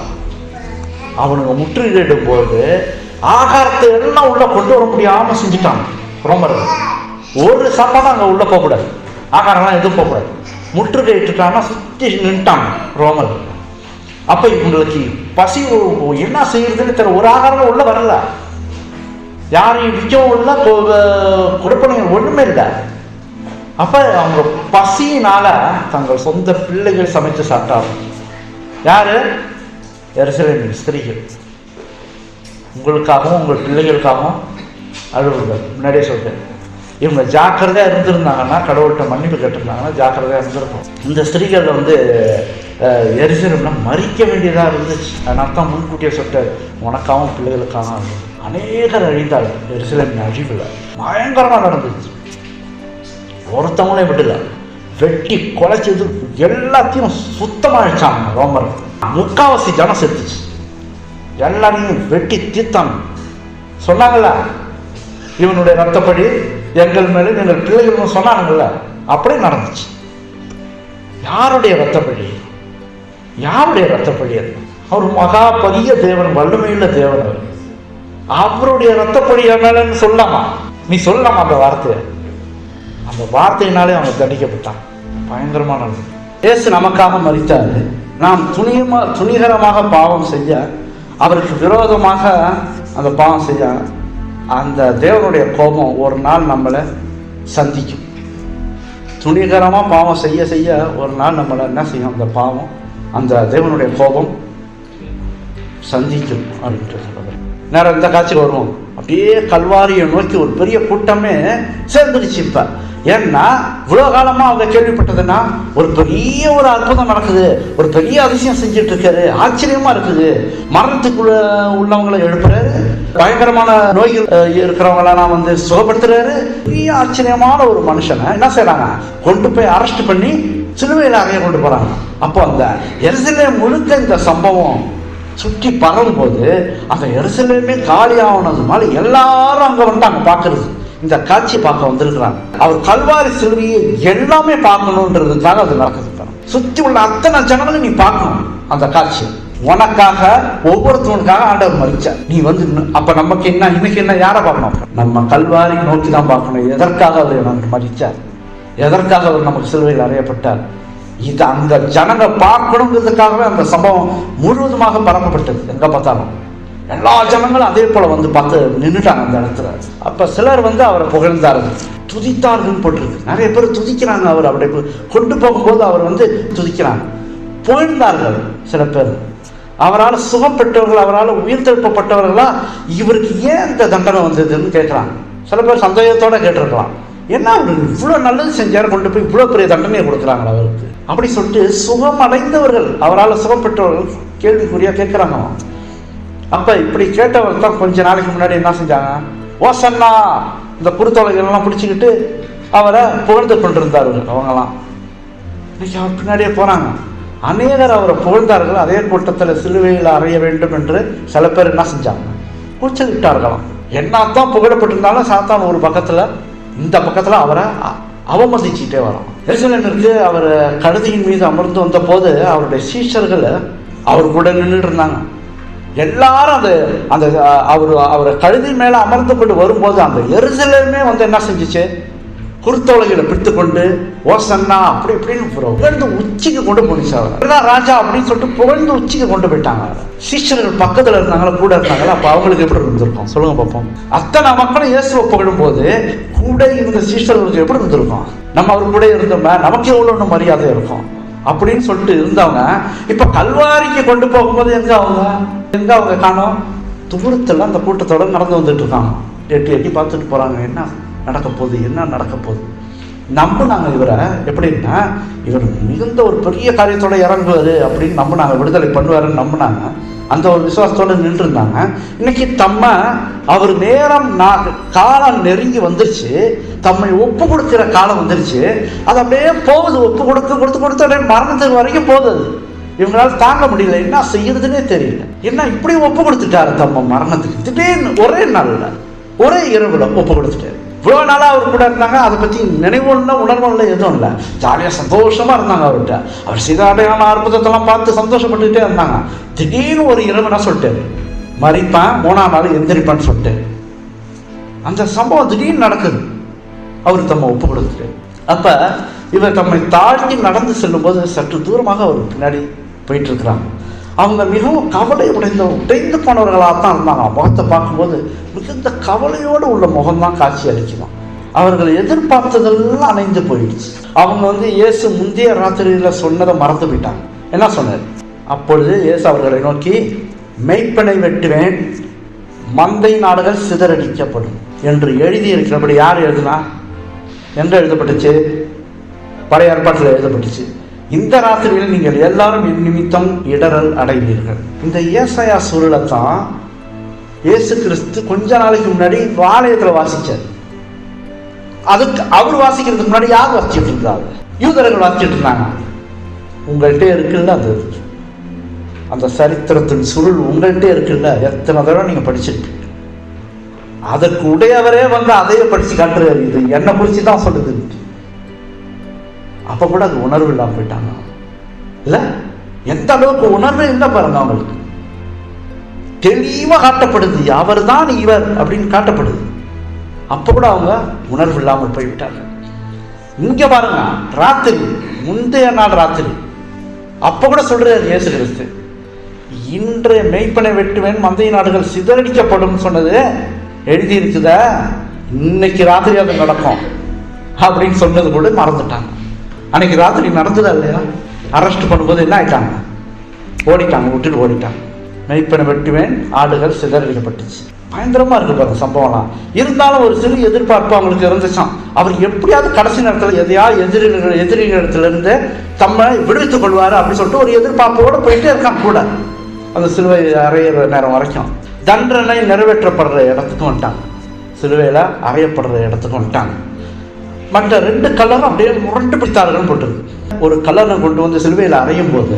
[SPEAKER 1] அவனுங்க முற்றுகையிடும் போது ஆகாரத்தை எல்லாம் உள்ள கொண்டு வர முடியாம செஞ்சுட்டாங்க ரோமர்கள். ஒரு சம்பளம் அங்க உள்ள போகக்கூடாது, ஆகாரம்லாம் எதுவும் போகக்கூடாது. முற்றுகையிட்டுட்டாங்கன்னா சுற்றி நின்ட்டாங்க ரோமர்கள். அப்ப இவங்களுக்கு பசி என்ன செய்யறதுன்னு தெரியல, ஒரு ஆகாரமும் உள்ள வரல. யாரையும் விற்கவும் இல்லை, கொடுப்பனையும் ஒன்றுமே இல்லை. அப்போ அவங்க பசியினால தங்கள் சொந்த பிள்ளைகள் சமைத்து சாப்பிட்டாங்க. யாரு? எருசலேமின் ஸ்திரீகள். உங்களுக்காகவும் உங்கள் பிள்ளைகளுக்காகவும் அழுவுகள். முன்னாடியே சொல்லிட்டேன். இவங்க ஜாக்கிரதையாக இருந்திருந்தாங்கன்னா, கடவுள்கிட்ட மன்னிப்பு கேட்டிருந்தாங்கன்னா ஜாக்கிரதையாக இருந்திருக்கும். இந்த ஸ்திரீகள் எருசலேம்ல மறிக்க வேண்டியதாக இருந்துச்சு. அதனால தான் முன்கூட்டியே சொல்லிட்டாரு, உனக்காகவும் பிள்ளைகளுக்காகவும் இருந்தது. அநேகர் அழிந்தார்கள். எருசலேமின் அழிவில் பயங்கரமாக நடந்துச்சு. ஒருத்தவங்களே விடல, வெட்டி கொலைச்சது எல்லாத்தையும் சுத்தமாக அழிச்சாங்க ரோமர். 3/4 ஜனம் செத்துச்சு. எல்லாரையும் வெட்டி தீர்த்தாங்க. சொன்னாங்கல்ல, இவனுடைய ரத்தப்படி எங்கள் மேலே எங்கள் பிள்ளைகள் சொன்னாங்கல்ல, அப்படியே நடந்துச்சு. யாருடைய ரத்தப்படி? யாருடைய ரத்தப்படி? அது அவர் மகா பெரிய தேவன், வல்லமையுள்ள தேவன். அவருடைய ரத்தப்படி என் மேலன்னு சொல்லலாமா? நீ சொல்லலாமா அந்த வார்த்தையை? அந்த வார்த்தையினாலே அவங்க தண்டிக்கப்பட்டான். பயங்கரமான இயேசு நமக்காக மரித்தாரு. நாம் துணிகரமாக பாவம் செய்ய, அவருக்கு விரோதமாக அந்த பாவம் செய்ய, அந்த தேவனுடைய கோபம் ஒரு நாள் நம்மளை சந்திக்கும். துணிகரமாக பாவம் செய்ய செய்ய ஒரு நாள் நம்மளை என்ன செய்யும்? அந்த பாவம், அந்த தேவனுடைய கோபம் சந்திக்கும் அப்படின்ட்டு சொல்லுவாங்க. நேரம் இந்த காட்சிக்கு வருவோம். அப்படியே கல்வாரியை நோக்கி ஒரு பெரிய கூட்டமே சேர்ந்துருச்சு. இப்போ ஏன்னா இவ்வளோ காலமாக அவங்க கேள்விப்பட்டதுன்னா, ஒரு பெரிய ஒரு அற்புதம் நடக்குது, ஒரு பெரிய அதிசயம் செஞ்சுட்டு இருக்காரு, ஆச்சரியமா இருக்குது, மரணத்துக்குள்ள உள்ளவங்களை எழுப்புறாரு, பயங்கரமான நோய்கள் இருக்கிறவங்களெல்லாம் சுகப்படுத்துறாரு. பெரிய ஆச்சரியமான ஒரு மனுஷனை என்ன செய்யறாங்க? கொண்டு போய் அரெஸ்ட் பண்ணி சிலுவையில் அறைய கொண்டு போறாங்க. அப்போ அந்த எருசலேம் முழுக்க இந்த சம்பவம் சுற்றி பரவும் போது அந்த எருசலேமே காலி ஆனது மாதிரி எல்லாரும் அங்கே வந்தாங்க பார்க்கறது. இந்த காட்சி பார்க்க வந்திருக்கிறாங்க. அவர் கல்வாரி சிலுவையை எல்லாமே பார்க்கணுன்றதுக்காக அது நடக்குது. சுற்றி உள்ள அத்தனை ஜனங்களும் நீ பார்க்கணும் அந்த காட்சி. உனக்காக ஒவ்வொருத்தவனுக்காக ஆண்டவர் மரிச்சார். நீ அப்ப நமக்கு என்ன, இன்னைக்கு என்ன, யாரை பார்க்கணும்? நம்ம கல்வாரி நோக்கி தான் பார்க்கணும். எதற்காக அவர் நமக்கு மரிச்சார்? எதற்காக அவர் நமக்கு சிலுவையில் அறையப்பட்டார்? இது அந்த ஜனங்க பார்க்கணுங்கிறதுக்காகவே அந்த சம்பவம் முழுவதுமாக பரப்பப்பட்டது. எங்க பார்த்தாலும் எல்லா ஜனங்களும் அதே போல பார்த்து நின்றுட்டாங்க அந்த இடத்துல. அப்ப சிலர் அவரை புகழ்ந்தார்கள், துதித்தார்கள் போட்டிருக்கு. நிறைய பேர் துதிக்கிறாங்க. அவர் அப்படி கொண்டு போகும்போது அவர் துதிக்கிறாங்க, புகழ்ந்தார்கள். சில பேர் அவரால் சுகம் பெற்றவர்கள், அவரால் உயிர் தெழுப்பப்பட்டவர்களா, இவருக்கு ஏன் இந்த தண்டனை வந்ததுன்னு கேட்கிறாங்க. சில பேர் சந்தேகத்தோட கேட்டிருக்கலாம், என்ன அவர் இவ்வளோ நல்லது செஞ்சார், கொண்டு போய் இவ்வளோ பெரிய தண்டனையை கொடுக்குறாங்களா அவருக்கு அப்படி சொல்லிட்டு. சுகம் அடைந்தவர்கள், அவரால் சுகம் பெற்றவர்கள் கேள்விக்குறியா கேட்குறாங்க. அப்ப இப்படி கேட்டவர் தான் கொஞ்ச நாளைக்கு முன்னாடி என்ன செஞ்சாங்க? ஓசன்னா இந்த குருத்தோலைகள்லாம் பிடிச்சிக்கிட்டு அவரை புகழ்ந்து கொண்டிருந்தார்கள். அவங்கெல்லாம் இன்னைக்கு அவர் பின்னாடியே போறாங்க. அநேகர் அவரை புகழ்ந்தார்கள். அதே கூட்டத்தில் சிலுவையில் அறைய வேண்டும் என்று சில பேர் என்ன செஞ்சாங்க? கூச்சலிட்டார்களாம். என்னத்தான் புகழப்பட்டிருந்தாலும் சாத்தான் ஒரு பக்கத்துல, இந்த பக்கத்துல அவரை அவமதிச்சுட்டே வரோம். எருசலேமிற்கு அவர் கழுதையின் மீது அமர்ந்து வந்த போது அவருடைய சீஷர்கள் அவர் கூட நின்றுட்டு இருந்தாங்க. எல்லாரும் அந்த அவரை கழுதி மேல அமர்ந்து கொண்டு வரும்போது அந்த எருசலேமே என்ன செஞ்சிச்சு? குருத்தோலைகளை பிடித்து கொண்டு ஓசன்னா அப்படி இப்படின்னு புகழ்ந்து உச்சிக்கு கொண்டு போனிச்சு. அவர் ராஜா அப்படின்னு சொல்லிட்டு புகழ்ந்து உச்சிக்கு கொண்டு போயிட்டாங்க. சீஷர்கள் பக்கத்துல இருந்தாங்களா, கூட இருந்தாங்களா, அப்ப அவங்களுக்கு எப்படி இருந்திருக்கும் சொல்லுங்க பார்ப்போம். அத்தனை மக்களும் இயேசுவை புகழும் போது கூட இருந்த சீஷர்களுக்கு எப்படி இருந்திருக்கும்? நம்ம அவர் கூட இருந்தோம்னா நமக்கு எவ்வளவு மரியாதை இருக்கும் அப்படின்னு சொல்லிட்டு இருந்தவங்க இப்ப கல்வாரிக்கு கொண்டு போகும்போது எங்க அவங்க காணோம்? தூரத்துல அந்த கூட்டத்தோட நடந்து வந்துட்டு இருக்காங்க. எட்டி பார்த்துட்டு போறாங்க. என்ன நடக்க போகுது? நம்பினாங்க இவரை. எப்படின்னா இவர் மிகுந்த ஒரு பெரிய காரியத்தோட இறங்குவாரு அப்படின்னு நம்பினாங்க, விடுதலை பண்ணுவாருன்னு நம்பினாங்க. அந்த ஒரு விசுவாசத்தோட நின்று இருந்தாங்க. இன்னைக்கு அவர் நேரம் காலம் நெருங்கி வந்துருச்சு, தம்மை ஒப்பு கொடுக்கிற காலம் வந்துருச்சு. அது அப்படியே போகுது, ஒப்பு கொடுத்து அப்படியே மரணத்துக்கு வரைக்கும் போகுது. இவங்களால தாங்க முடியல, என்ன செய்யறதுன்னே தெரியல. என்ன இப்படி ஒப்பு கொடுத்துட்டாரு தம்ம மரணத்துக்கு? திடீர்னு ஒரே நாள்ல, ஒரே இரவுல ஒப்பு கொடுத்துட்டாரு. இவ்வளவு நாளா அவர் கூட இருந்தாங்க, அதை பத்தி நினைவுள்ள உணர்வுள்ள எதுவும் இல்லை, ஜாலியா சந்தோஷமா இருந்தாங்க. அவர்கிட்ட அவர் செய்த அடையாள அற்புதத்தெல்லாம் பார்த்து சந்தோஷப்பட்டுட்டே இருந்தாங்க. திடீர்னு ஒரு இரவு என்ன சொல்லிட்டாரு? மரிப்பான், 3ஆம் நாள் எந்திரிப்பான்னு சொல்லிட்டு அந்த சம்பவம் திடீர்னு நடக்குது. அவர் தம்மை ஒப்பு கொடுத்துட்டாரு. அப்ப இவர் தம்மை தாழ்த்தி நடந்து செல்லும் போது சற்று தூரமாக அவர் பின்னாடி போயிட்டு இருக்கிறாங்க. அவங்க மிகவும் கவலை உடைந்து போனவர்களாக தான் இருந்தாங்க. முகத்தை பார்க்கும்போது மிகுந்த கவலையோடு உள்ள முகம்தான் காட்சி அளிக்குமா. அவர்கள் எதிர்பார்த்ததெல்லாம் அணைந்து போயிடுச்சு. அவங்க இயேசு முந்தைய ராத்திரியில் சொன்னதை மறந்து போயிட்டாங்க. என்ன சொன்னார்? அப்பொழுது இயேசு அவர்களை நோக்கி, மெய்ப்பனை வெட்டுவேன், மந்தை நாடுகள் சிதறடிக்கப்படும் என்று எழுதியிருக்கிறபடி யார் எழுதுனா? எங்கே எழுதப்பட்டுச்சு? பழைய ஏற்பாட்டில் எழுதப்பட்டுச்சு. இந்த ராத்திரியில் நீங்கள் எல்லாரும் என் நிமித்தம் இடரல் அடைவீர்கள். இந்த ஏசாயா சூழலை தான் இயேசு கிறிஸ்து கொஞ்ச நாளைக்கு முன்னாடி ஆலயத்தில் வாசிச்சார். அதுக்கு அவர் வாசிக்கிறதுக்கு முன்னாடி யார் வாசிச்சுட்டு இருந்தாங்க? யூதர்கள் வாசிச்சுட்டு இருந்தாங்க. உங்கள்கிட்ட இருக்குல்ல அந்த சரித்திரத்தின் சுருள் உங்கள்கிட்ட இருக்குல்ல, எத்தனை தடவை நீங்க படிச்சிருக்கீங்க. அதற்கு உடையவரே அதையே படிச்சு காட்டுறாரு. இது என்னை குறிச்சு தான் சொல்லுது. அப்ப கூட அது உணர்வு இல்லாம போயிட்டாங்க. இல்ல, எந்த அளவுக்கு உணர்வு இல்லை பாருங்க. அவங்களுக்கு தெளிவா காட்டப்படுது, அவர் தான் இவர் அப்படின்னு காட்டப்படுது. அப்ப கூட அவங்க உணர்வு இல்லாமல் போய்விட்டாங்க. இங்க பாருங்க, ராத்திரி, முந்தைய நாள் ராத்திரி, அப்ப கூட சொல்றாரு இயேசு கிறிஸ்து, இன்று மெய்ப்பனை வெட்டுவேன், மந்தை நாடுகள் சிதறடிக்கப்படும் சொன்னது எழுதி இருக்குதா, இன்னைக்கு ராத்திரி அது நடக்கும் அப்படின்னு சொன்னது கூட மறந்துட்டாங்க. அன்னைக்கு ராத்திரி நடந்ததா இல்லையா? அரெஸ்ட் பண்ணும்போது என்ன ஆயிட்டாங்க? ஓடிட்டாங்க, விட்டுட்டு ஓடிட்டாங்க. மெய்ப்பனை வெட்டுவேன், ஆடுகள் சிதறடிக்கப்பட்டுச்சு. பயங்கரமா இருக்கு பாருங்க சம்பவம்லாம். இருந்தாலும் ஒரு சிறு எதிர்பார்ப்பு அவங்களுக்கு இருந்துச்சான். அவர் எப்படியாவது கடைசி நேரத்தில் எதையாவது எதிரிகளிடத்திலிருந்து தம்மை விடுவித்துக் கொள்வாரு அப்படின்னு சொல்லிட்டு ஒரு எதிர்பார்ப்போடு போயிட்டே இருக்கான் கூட. அந்த சிலுவை அறையிற நேரம் வரைக்கும் தண்டனை நிறைவேற்றப்படுற இடத்துக்கும் வந்துட்டாங்க. சிலுவையில அறையப்படுற இடத்துக்கும் வந்துட்டாங்க. மற்ற 2 கல்லரும் அப்படியே முரண்டு பிடித்தார்கள் போட்டிருக்கு. ஒரு கல்லனை கொண்டு சிலுவையில் அறையும் போது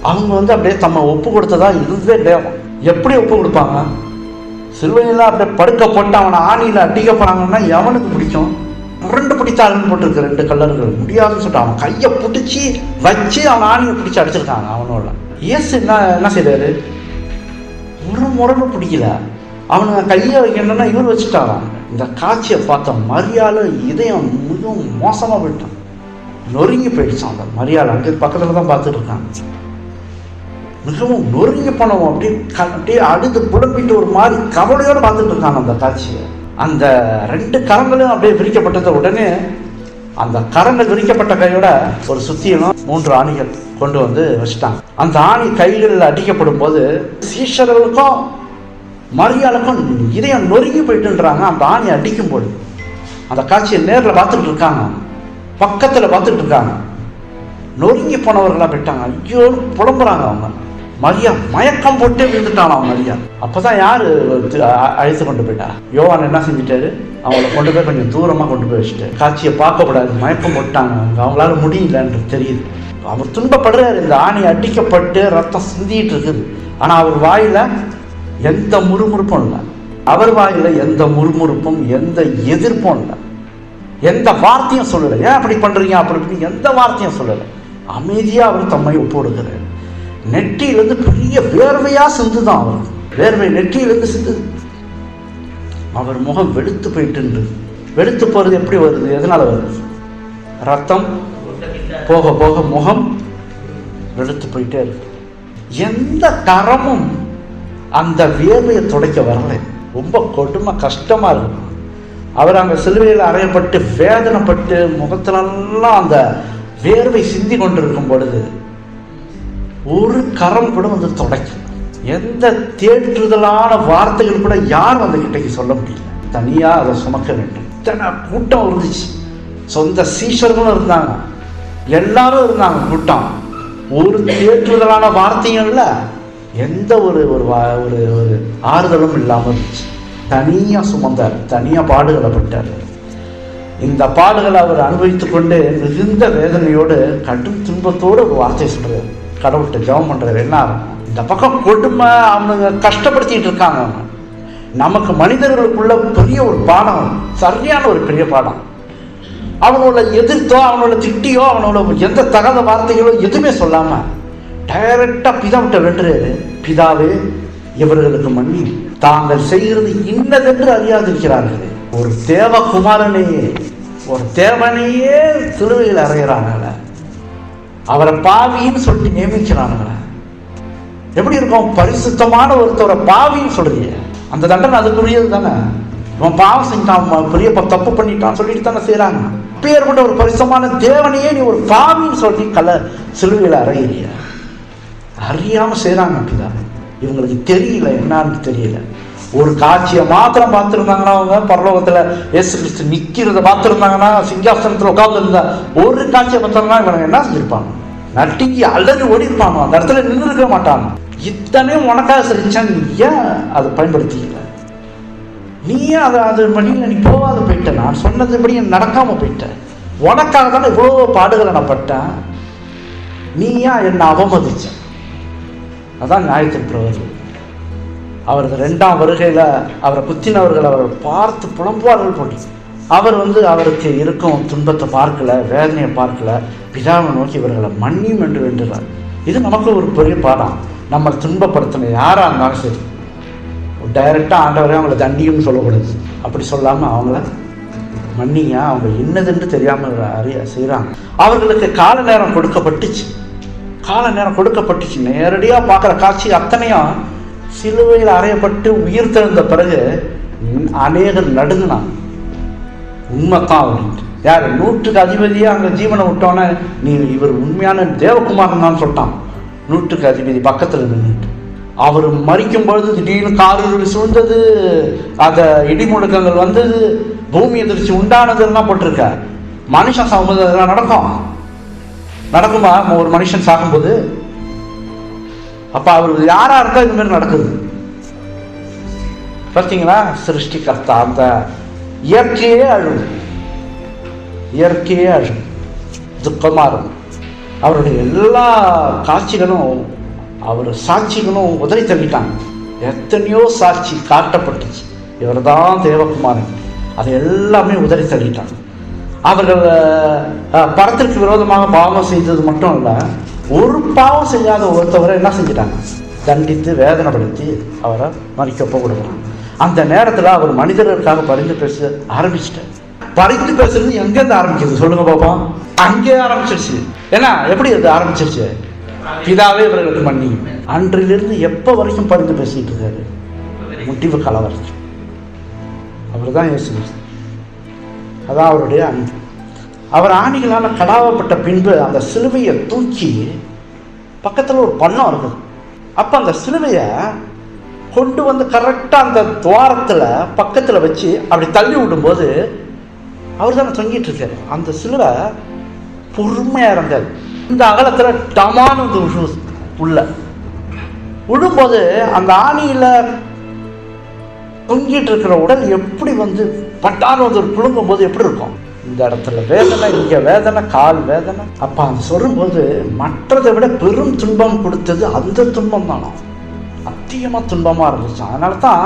[SPEAKER 1] அவங்க அப்படியே தம்மை ஒப்பு கொடுத்ததா இருந்தே இல்லையா? எப்படி ஒப்பு கொடுப்பாங்க? சிலுவையில் அப்படியே படுக்க போட்டு அவனை ஆணியில் அடிக்க போறாங்கன்னா எவனுக்கு பிடிக்கும்? முரண்டு பிடித்தார்கள் போட்டிருக்கு 2 கல்லர்கள். முடியாதுன்னு சொல்லிட்டு அவன் கையை பிடிச்சி வச்சு அவன் ஆணியை பிடிச்சி அடிச்சிருக்காங்க அவனோட. இயேசு என்ன செய்றாரு? ஒரு முரண்டு பிடிக்கல, அவனுங்க கையை வைக்கணும்னா இவர் வச்சுட்டாரான். இந்த காட்சியை பார்த்த மரியாதை இதயம் மிகவும் மோசமா போயிட்டான், நொறுங்கி போயிடுச்சான். அந்த மரியாதை அங்கே பக்கத்துல தான் பார்த்துட்டு இருக்காங்க. மிகவும் நொறுங்கி போனவன் அப்படியே அழுது புலம்பிட்டு ஒரு மாதிரி கவலையோடு பார்த்துட்டு இருக்காங்க அந்த காட்சியை. அந்த 2 கரங்களும் அப்படியே விரிக்கப்பட்டத உடனே அந்த கரங்கள் விரிக்கப்பட்ட கையோட ஒரு சுத்தியிலும் 3 ஆணிகள் கொண்டு வச்சுட்டாங்க. அந்த ஆணி கைகளில் அடிக்கப்படும் போது சீஷர்களுக்கும் மரியாளுக்கும் இதயம் நொறுங்கி போயிட்டுன்றாங்க. அந்த ஆணி அடிக்கும் போது அந்த காட்சியை நேரில் பார்த்துட்டு இருக்காங்க, பக்கத்தில் பார்த்துட்டு இருக்காங்க. நொறுங்கி போனவர்களாக போயிட்டாங்க. ஐயோ புலம்புறாங்க அவங்க. மரியா மயக்கம் போட்டே விழுந்துட்டான் அவன் மரியா. அப்பதான் யாரு அழைத்து கொண்டு போயிட்டா? யோவான் என்ன செஞ்சிட்டாரு? அவங்கள கொண்டு போய் கொஞ்சம் தூரமா கொண்டு போய் வச்சுட்டு, காட்சியை பார்க்கக்கூடாது, மயக்கம் போட்டாங்க, அவங்களால முடியலன்று தெரியுது. அவர் துன்பப்படுறாரு. இந்த ஆணி அடிக்கப்பட்டு ரத்தம் சிந்திட்டு இருக்குது. ஆனா அவர் வாயில எந்த முறுமுறுப்பும் இல்லை. அவர் வாயில எந்த முறுமுறுப்பும் எந்த எதிர்ப்பும் இல்லை. எந்த வார்த்தையும் சொல்லலை. ஏன் அப்படி பண்றீங்க அப்படி எந்த வார்த்தையும் சொல்லலை. அமைதியா அவர் தம்மை ஒப்பு கொடுக்கிறார். நெற்றியிலிருந்து பெரிய வேர்வையா சிந்துதான் அவர். வேர்வை நெற்றியிலிருந்து சிந்து. அவர் முகம் வெளுத்து போயிட்டு. வெளுத்து போறது எப்படி வருது? எதனால வருது? ரத்தம் போக போக முகம் வெளுத்து போயிட்டே இருக்கு. எந்த கரமும் அந்த வேர்வையை துடைக்க வரல. ரொம்ப கொடுமை, கஷ்டமா இருக்கு. அவர் அங்க சிலுவையில் அறையப்பட்டு வேதனைப்பட்டு முகத்திலெல்லாம் அந்த வேர்வை சிந்தி கொண்டிருக்கும் பொழுது ஒரு கரம் கூட துடைக்கும். எந்த தேற்றுதலான வார்த்தைகள் கூட யாரும் அந்த கிட்டைக்கு சொல்ல முடியல. தனியா அதை சுமக்க வேண்டும். இத்தனை கூட்டம் இருந்துச்சு. சொந்த சீஷர்களும் இருந்தாங்க, எல்லாரும் இருந்தாங்க கூட்டம். ஒரு தேற்றுதலான வார்த்தையும் இல்லை, எந்த ஒரு ஆறுதலும் இல்லாமல் இருந்துச்சு. தனியா சுமந்தார், தனியா பாடுகளை பட்டார். இந்த பாடுகளை அவர் அனுபவித்துக் கொண்டு மிகுந்த வேதனையோடு கடும் துன்பத்தோடு ஒரு வார்த்தை சொல்றாரு. கடவுள்கிட்ட ஜெபம் பண்றாரு. என்ன இந்த பக்கம் கொடுமை, அவனுங்க கஷ்டப்படுத்திட்டு இருக்காங்க. நமக்கு மனிதர்களுக்குள்ள பெரிய ஒரு பாடம், சரியான ஒரு பெரிய பாடம். அவனோட எதிர்த்தோ அவனோட திட்டியோ அவனோட எந்த தகாத வார்த்தைகளோ எதுவுமே சொல்லாம டைரக்டா பிதாவிட்ட வென்றாரு. பிதாவே, இவர்களுக்கு மன்னி, தாங்கள் செய்கிறது இன்னதென்று அறியாதிருக்கிறார்களே. ஒரு தேவகுமாரனையே, ஒரு தேவனையே சிலுவையில் அறையிறாங்கள, அவரை பாவின்னு சொல்லிட்டு நியமிக்கிறானுங்கள. எப்படி இருக்கும்? பரிசுத்தமான ஒருத்தரை பாவின்னு சொல்றீங்க, அந்த தண்டனை அதுக்குரியது தானே. இவன் பாவம் செஞ்சான், பெரிய தப்பு பண்ணிட்டான் சொல்லிட்டு தானே செய்யறாங்க. பேர்பட்ட ஒரு பரிசுத்தமான தேவனையே நீ ஒரு பாவின்னு சொல்லி சிலுவையில் அறையிறிய. அறியாம செய்யறாங்க. அப்படிதான் இவங்களுக்கு தெரியல, என்னன்னு தெரியல. ஒரு காட்சியை மாத்திரம் பார்த்துருந்தாங்கன்னா, அவங்க பரலோகத்துல இயேசு கிறிஸ்து நிக்கிறத பார்த்துருந்தாங்கன்னா, சிங்காசனத்துல உட்கார்ந்து இருந்தா ஒரு காட்சியை பார்த்தோம்னா இவங்க என்ன செஞ்சிருப்பாங்க? நட்டிக்கு அல்லது ஓடி இருப்பாங்க, அந்த இடத்துல நின்று இருக்க மாட்டாங்க. இத்தனையும் உனக்காக செஞ்சா நீ ஏன் அதை பயன்படுத்திக்கல? நீ ஏன் அது வழியில் நீ போகாத போயிட்ட? நான் சொன்னதுபடி நடக்காம போயிட்ட. உனக்காக தானே இவ்வளோ பாடுகளை நான் பட்டேன். நீ ஏன் என்னை அவமதிச்ச? அதான் நியாயத்திற்பவர். அவரது 2ஆம் வருகையில அவரை குத்தினவர்கள் அவரை பார்த்து புலம்புவார்கள் போட்டி. அவர் அவருக்கு இருக்கும் துன்பத்தை பார்க்கல, வேதனையை பார்க்கல, பிதாவை நோக்கி இவர்களை மன்னியும் என்று வேண்டுகிறார். இது நமக்கு ஒரு பெரிய பாடம். நம்ம துன்பப்படுத்தின யாரா இருந்தாலும் சரி, டைரக்டா ஆண்டவரே அவங்களை தண்டியும் சொல்லக்கூடாது. அப்படி சொல்லாம அவங்கள மன்னிங்க, அவங்க என்னதுன்னு தெரியாம செய்யறாங்க. அவர்களுக்கு கால நேரம் கொடுக்கப்பட்டுச்சு. நேரடியா பார்க்குற காட்சி அத்தனையும் சிலுவையில் அறையப்பட்டு உயிர் தெழுந்த பிறகு அநேகர் நடுங்கினாங்க. உண்மைத்தான் அப்படின்ட்டு. யார்? 100க்கு அதிபதியா அங்கே ஜீவனை விட்டோன்னே நீ இவர் உண்மையான தேவகுமாரன் தான் சொல்லிட்டான். 100க்கு அதிபதி பக்கத்தில் நின்றுட்டு அவர் மறிக்கும் பொழுது திடீர்னு காரில் சூழ்ந்தது, அதை இடி முழக்கங்கள் வந்தது, பூமி எதிர்ச்சி உண்டானதுலாம் போட்டிருக்க. மனுஷன் சாகும்போது அதெல்லாம் நடக்குமா? ஒரு மனுஷன் சாகும்போது அப்ப அவருக்கு யாரா இருக்கா இது மாதிரி நடக்குது பார்த்தீங்களா? சிருஷ்டிகர்த்தா அந்த இயற்கையே அழும், துக்கமா இருக்கும். அவருடைய எல்லா காட்சிகளும் அவர் சாட்சிகளும் உதறி தள்ளிட்டாங்க. எத்தனையோ சாட்சி காட்டப்பட்டுச்சு, இவர் தான் தேவகுமாரன், அதை எல்லாமே உதறி தள்ளிட்டாங்க. அவர்கள் பரத்திற்கு விரோதமாக பாவம் செய்தது மட்டும் இல்லை, ஒரு பாவம் செய்யாத ஒருத்தவரை என்ன செஞ்சிட்டாங்க? தண்டித்து வேதனைப்படுத்தி அவரை மறிக்கப்ப கொடுக்குறாங்க. அந்த நேரத்தில் அவர் மனிதர்களுக்காக பரிந்து பேச ஆரம்பிச்சிட்டார். பரிந்து பேசுறது எங்கேருந்து ஆரம்பிச்சது சொல்லுங்க பாப்போம்? அங்கே ஆரம்பிச்சிருச்சு. ஏன்னா எப்படி அது ஆரம்பிச்சிருச்சு? பிதாவே இவர்களுக்கு மன்னி. அன்றிலிருந்து எப்போ வரைக்கும் பரிந்து பேசிட்டு இருக்காரு? முடிவு காலம் வரைக்கும். அவர் தான் இயேசு. அதான் அவருடைய அன்பு. அவர் ஆணிகளால் கடாவப்பட்ட பின்பு அந்த சிலுவையை தூக்கி பக்கத்தில் ஒரு பள்ளம் இருக்குது. அப்போ அந்த சிலுவையை கொண்டு வந்து கரெக்டாக அந்த துவாரத்தில் பக்கத்தில் வச்சு அப்படி தள்ளி விடும்போது அவர் தானே தொங்கிட்டு இருக்காரு. அந்த சிலுவை பொறுமையாக இருந்தார். இந்த அகலத்தில் டமானு உள்ள விடும்போது அந்த ஆணியில் தொங்கிட்டு இருக்கிற உடல் எப்படி பட்டான்னு குலுங்கும் போது எப்படி இருக்கும்? இந்த இடத்துல வேதனை, இங்கே வேதனை, கால் வேதனை. அப்போ அது சொல்லும்போது மற்றதை விட பெரும் துன்பம் கொடுத்தது அந்த துன்பம் தானோ, அதிகமாக துன்பமாக இருந்துச்சு. அதனால தான்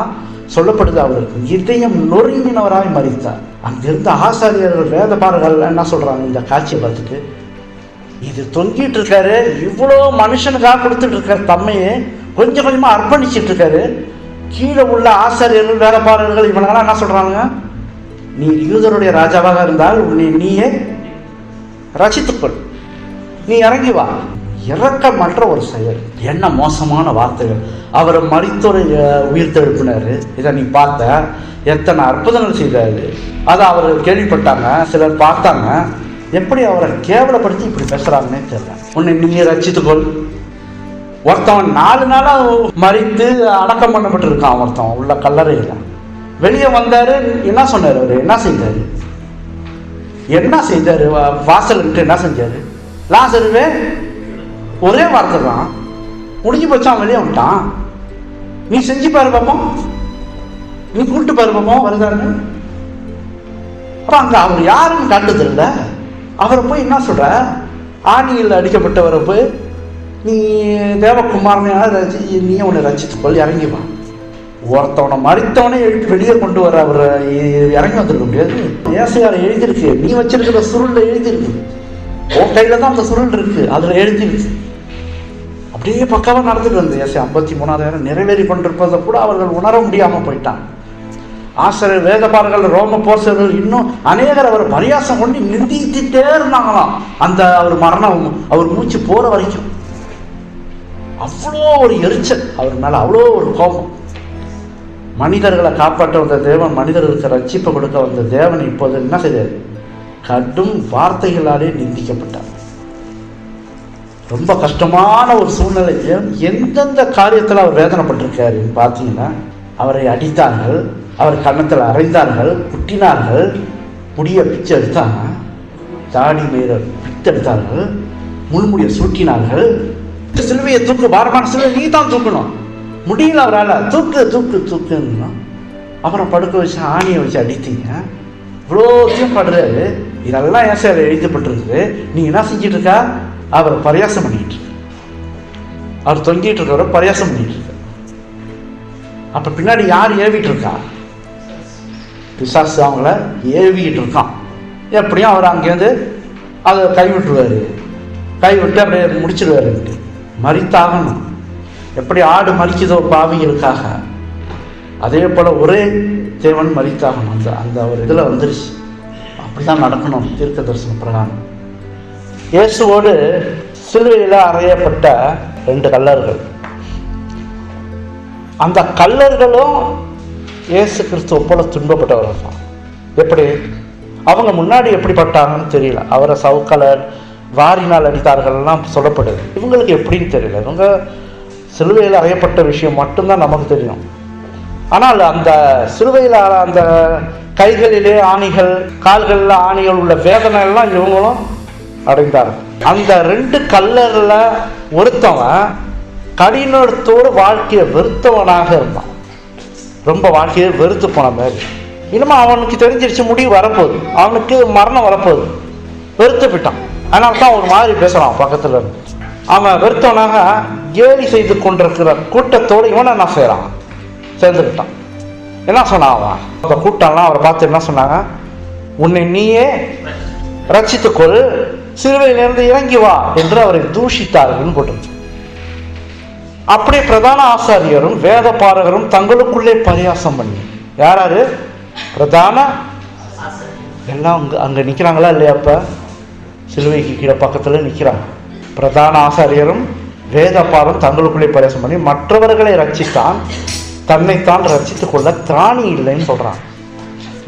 [SPEAKER 1] சொல்லப்படுது அவருக்கு இதயம் நொறுங்கினவராய் மரித்தார். அங்கிருந்த ஆசாரியர்கள் வேதபாரர்கள் என்ன சொல்றாங்க? இந்த காட்சியை பார்த்துட்டு, இது தொங்கிட்டு இருக்காரு, இவ்வளோ மனுஷனுக்காக கொடுத்துட்டு இருக்காரு, தம்மையே கொஞ்சம் கொஞ்சமாக அர்ப்பணிச்சுட்டு இருக்காரு. கீழே உள்ள ஆசாரியர்கள் வேதபாரர்கள் இவங்களாம் என்ன சொல்றாங்க? நீ யூதருடைய ராஜாவாக இருந்தால் நீயே ரசித்துக்கொள், நீ இறங்கி வா. இறக்கமற்ற ஒரு செயல், என்ன மோசமான வார்த்தைகள். அவரை மரித்தோரை உயிர்த்தெழுப்பினாரு. இதை நீ பார்த்த, எத்தனை அற்புதங்கள் செய்தாரு, அதை அவர்கள் கேள்விப்பட்டாங்க, சிலர் பார்த்தாங்க. எப்படி அவரை கேவலப்படுத்தி இப்படி பேசுறாங்கன்னே தெரியல. உன்னை நீ ரசித்துக்கொள். ஒருத்தவன் 4 நாளாக மறித்து அடக்கம் பண்ணப்பட்டு இருக்கான். ஒருத்தவன் உள்ள கல்லறையில் வெளியே வந்தாரு. என்ன சொன்னார்? அவரு என்ன செய்தாரு? வாசல்கிட்ட என்ன செஞ்சாரு? லாசருவே ஒரே வார்த்தை தான், முடிஞ்சு போச்சான், வெளியே வந்துட்டான். நீ செஞ்சு பாரு பாப்போம், நீ கூப்பிட்டு பாரு பாப்போம் வருதாருன்னு. அப்ப அங்க அவர் யாருன்னு காட்டுது இல்ல. அவரை போய் என்ன சொல்ற? ஆணியில் அடிக்கப்பட்டவரை போய் நீ தேவகுமாரனை நீ உன்னை ரசித்துக்கொள், இறங்கி வா. ஒருத்தவனை மறித்தவனே எழுப்பி வெளியே கொண்டு வர அவர் இறங்கி வந்துருக்க முடியாது. ஏசையார் எழுதியிருக்கு, நீ வச்சிருக்கிற சுருள்ல எழுதியிருக்கு, உன் கையில தான் அந்த சுருள் இருக்கு, அதுல எழுதியிருக்கு. அப்படியே பக்காவா நடந்துட்டு வந்து ஏசை 53,000 நிறைவேறி கொண்டிருப்பதை கூட அவர்கள் உணர முடியாம போயிட்டாங்க. ஆசிரியர் வேதபாரர்கள் ரோம போசர்கள் இன்னும் அநேகர் அவர் பரியாசம் கொண்டு நிந்தித்துட்டே இருந்தாங்களாம். அந்த அவர் மரணம் அவர் மூச்சு போற வரைக்கும் அவ்வளோ ஒரு எரிச்சல் அவர் மேலே, அவ்வளோ ஒரு கோபம். மனிதர்களை காப்பாற்ற வந்த தேவன், மனிதர்களுக்கு ரட்சிப்பை கொடுக்க வந்த தேவன் இப்போது என்ன செய்தார்? கடும் வார்த்தைகளாலே நிந்திக்கப்பட்டார். ரொம்ப கஷ்டமான ஒரு சூழ்நிலை. எந்தெந்த காரியத்தில் அவர் வேதனைப்பட்டிருக்காருன்னு பார்த்தீங்கன்னா, அவரை அடித்தார்கள், அவர் கன்னத்தில் அறைந்தார்கள், குட்டினார்கள், முடிய பிச்சை எடுத்தாங்க, தாடி மேல பித்தெடுத்தார்கள், முள்முடியை சுட்டினார்கள். சிலுவையை தூக்கு, பாரமான சிலுவை நீ தான் தூக்கணும், முடியல அவரால், தூக்கு தூக்கு தூக்குன்னா அப்புறம் படுக்க வச்சு ஆணியை வச்சு அடித்தீங்க. இவ்வளோத்தையும் படுறாரு. இதெல்லாம் ஏன் சார் எழுதப்பட்டிருக்குது? நீ என்ன செஞ்சிட்டு இருக்கா? அவரை பரியாசம் பண்ணிட்டு இருக்க, அவர் தொங்கிட்டு இருக்கிறவரை பரியாசம் பண்ணிட்டு இருக்க. அப்ப பின்னாடி யார் ஏவிட்டு இருக்கா? பிசாசு அவங்கள ஏவிட்டு இருக்கான். எப்படியும் அவர் அங்கேருந்து அதை கைவிட்டுருவாரு, கைவிட்டு அப்படியே முடிச்சிருவாரு. மரித்தாகணும். எப்படி ஆடு மரிக்குதோ பாவிகளுக்காக, அதே போல ஒரே தேவன் மரித்தாகணும். அந்த அந்த ஒரு இதில் வந்துருச்சு. அப்படிதான் நடக்கணும் தீர்க்க தரிசன பிரகாரம். இயேசுவோடு சிலுவையில் அறையப்பட்ட 2 கல்லர்கள். அந்த கல்லர்களும் இயேசு கிறிஸ்துவ போல துன்பப்பட்டவர்கள் தான். எப்படி அவங்க முன்னாடி எப்படிப்பட்டாங்கன்னு தெரியல. அவரை சவுக்கலர் வாரினால் அடித்தார்கள்லாம் சொல்லப்படுது. இவங்களுக்கு எப்படின்னு தெரியல. இவங்க சிலுவையில் அறையப்பட்ட விஷயம் மட்டும்தான் நமக்கு தெரியும். ஆனால் அந்த சிலுவையில் அந்த கைகளிலே ஆணிகள், கால்களில் ஆணிகள் உள்ள வேதனை எல்லாம் இவங்களும் அடைந்தார்கள். அந்த 2 கல்லர்ல ஒருத்தவன் கடினத்தோடு வாழ்க்கையை வெறுத்தவனாக இருந்தான். ரொம்ப வாழ்க்கையை வெறுத்து போன மாதிரி. இனிமே அவனுக்கு தெரிஞ்சிருச்சு முடிவு வரப்போகுது, அவனுக்கு மரணம் வரப்போகுது. வெறுத்து போயிட்டான். அதனால தான் ஒரு மாதிரி பேசுறான் பக்கத்துல இருந்து. அவன் வெறுத்தவனாக கேலி செய்து கொண்டிருக்கிற கூட்டத்தோடு இவனை என்ன செய்யறான்? சேர்ந்துக்கிட்டான். என்ன சொன்னான் அவன்? அந்த கூட்டம்லாம் அவரை பார்த்து என்ன சொன்னாங்க? உன்னை நீயே ரட்சித்துக்கொள், சிலுவையிலிருந்து இறங்கி வா என்று அவரை தூஷித்தார்கள் போட்டு. அப்படியே பிரதான ஆசாரியரும் வேத பாரகரும் தங்களுக்குள்ளே பரியாசம் பண்ணி, யாராரு? பிரதான எல்லாம் அங்க நிக்கிறாங்களா இல்லையா? அப்ப சிலுவைக்கு கீழே பக்கத்துல நிக்கிறாங்க. பிரதான ஆசாரியரும் வேத பாரம் தங்களுக்குள்ளே பரியாசம் பண்ணி மற்றவர்களை ரட்சித்தான், தன்னைத்தான் ரட்சித்துக் கொள்ள திராணி இல்லைன்னு சொல்றான்.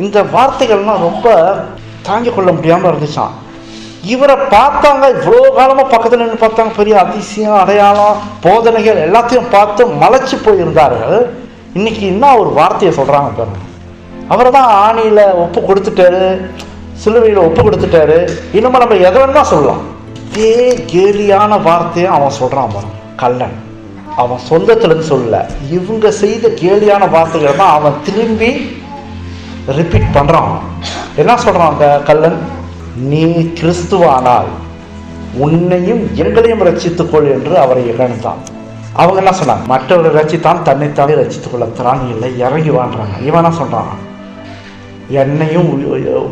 [SPEAKER 1] இந்த வார்த்தைகள்லாம் ரொம்ப தாங்கிக் கொள்ள முடியாம இருந்துச்சான். இவரை பார்த்தாங்க, இவ்வளோ காலமா பக்கத்துல நின்று பார்த்தாங்க, பெரிய அதிசயம், அடையாளம், போதனைகள் எல்லாத்தையும் பார்த்து மலைச்சு போயிருந்தார்கள். இன்னைக்கு என்ன ஒரு வார்த்தையை சொல்றாங்க பாருங்க. அவரை தான் ஆணியில ஒப்பு கொடுத்துட்டாரு, சிலுவையில ஒப்பு கொடுத்துட்டாரு. இன்னும் நம்ம எதை வேணா சொல்லலாம். இதே கேலியான வார்த்தையை அவன் சொல்றான் பாருங்க. கல்லன் அவன் சொந்தத்துல சொல்லல, இவங்க செய்த கேலியான வார்த்தைகளை தான் அவன் திரும்பி ரிப்பீட் பண்றான். என்ன சொல்றான் அந்த கல்லன்? நீ கிறிஸ்துவானால் உன்னையும் எங்களையும் ரட்சித்துக்கொள் என்று அவரை இகழ்ந்தான். அவங்க என்ன சொன்னாங்க? மற்றவரை ரட்சித்தான், தன்னைத்தானே ரட்சித்துக்கொள்ள திராணி இல்லை, இறங்கி வாழ்றாங்க. இவன் என்ன சொல்றான்? என்னையும்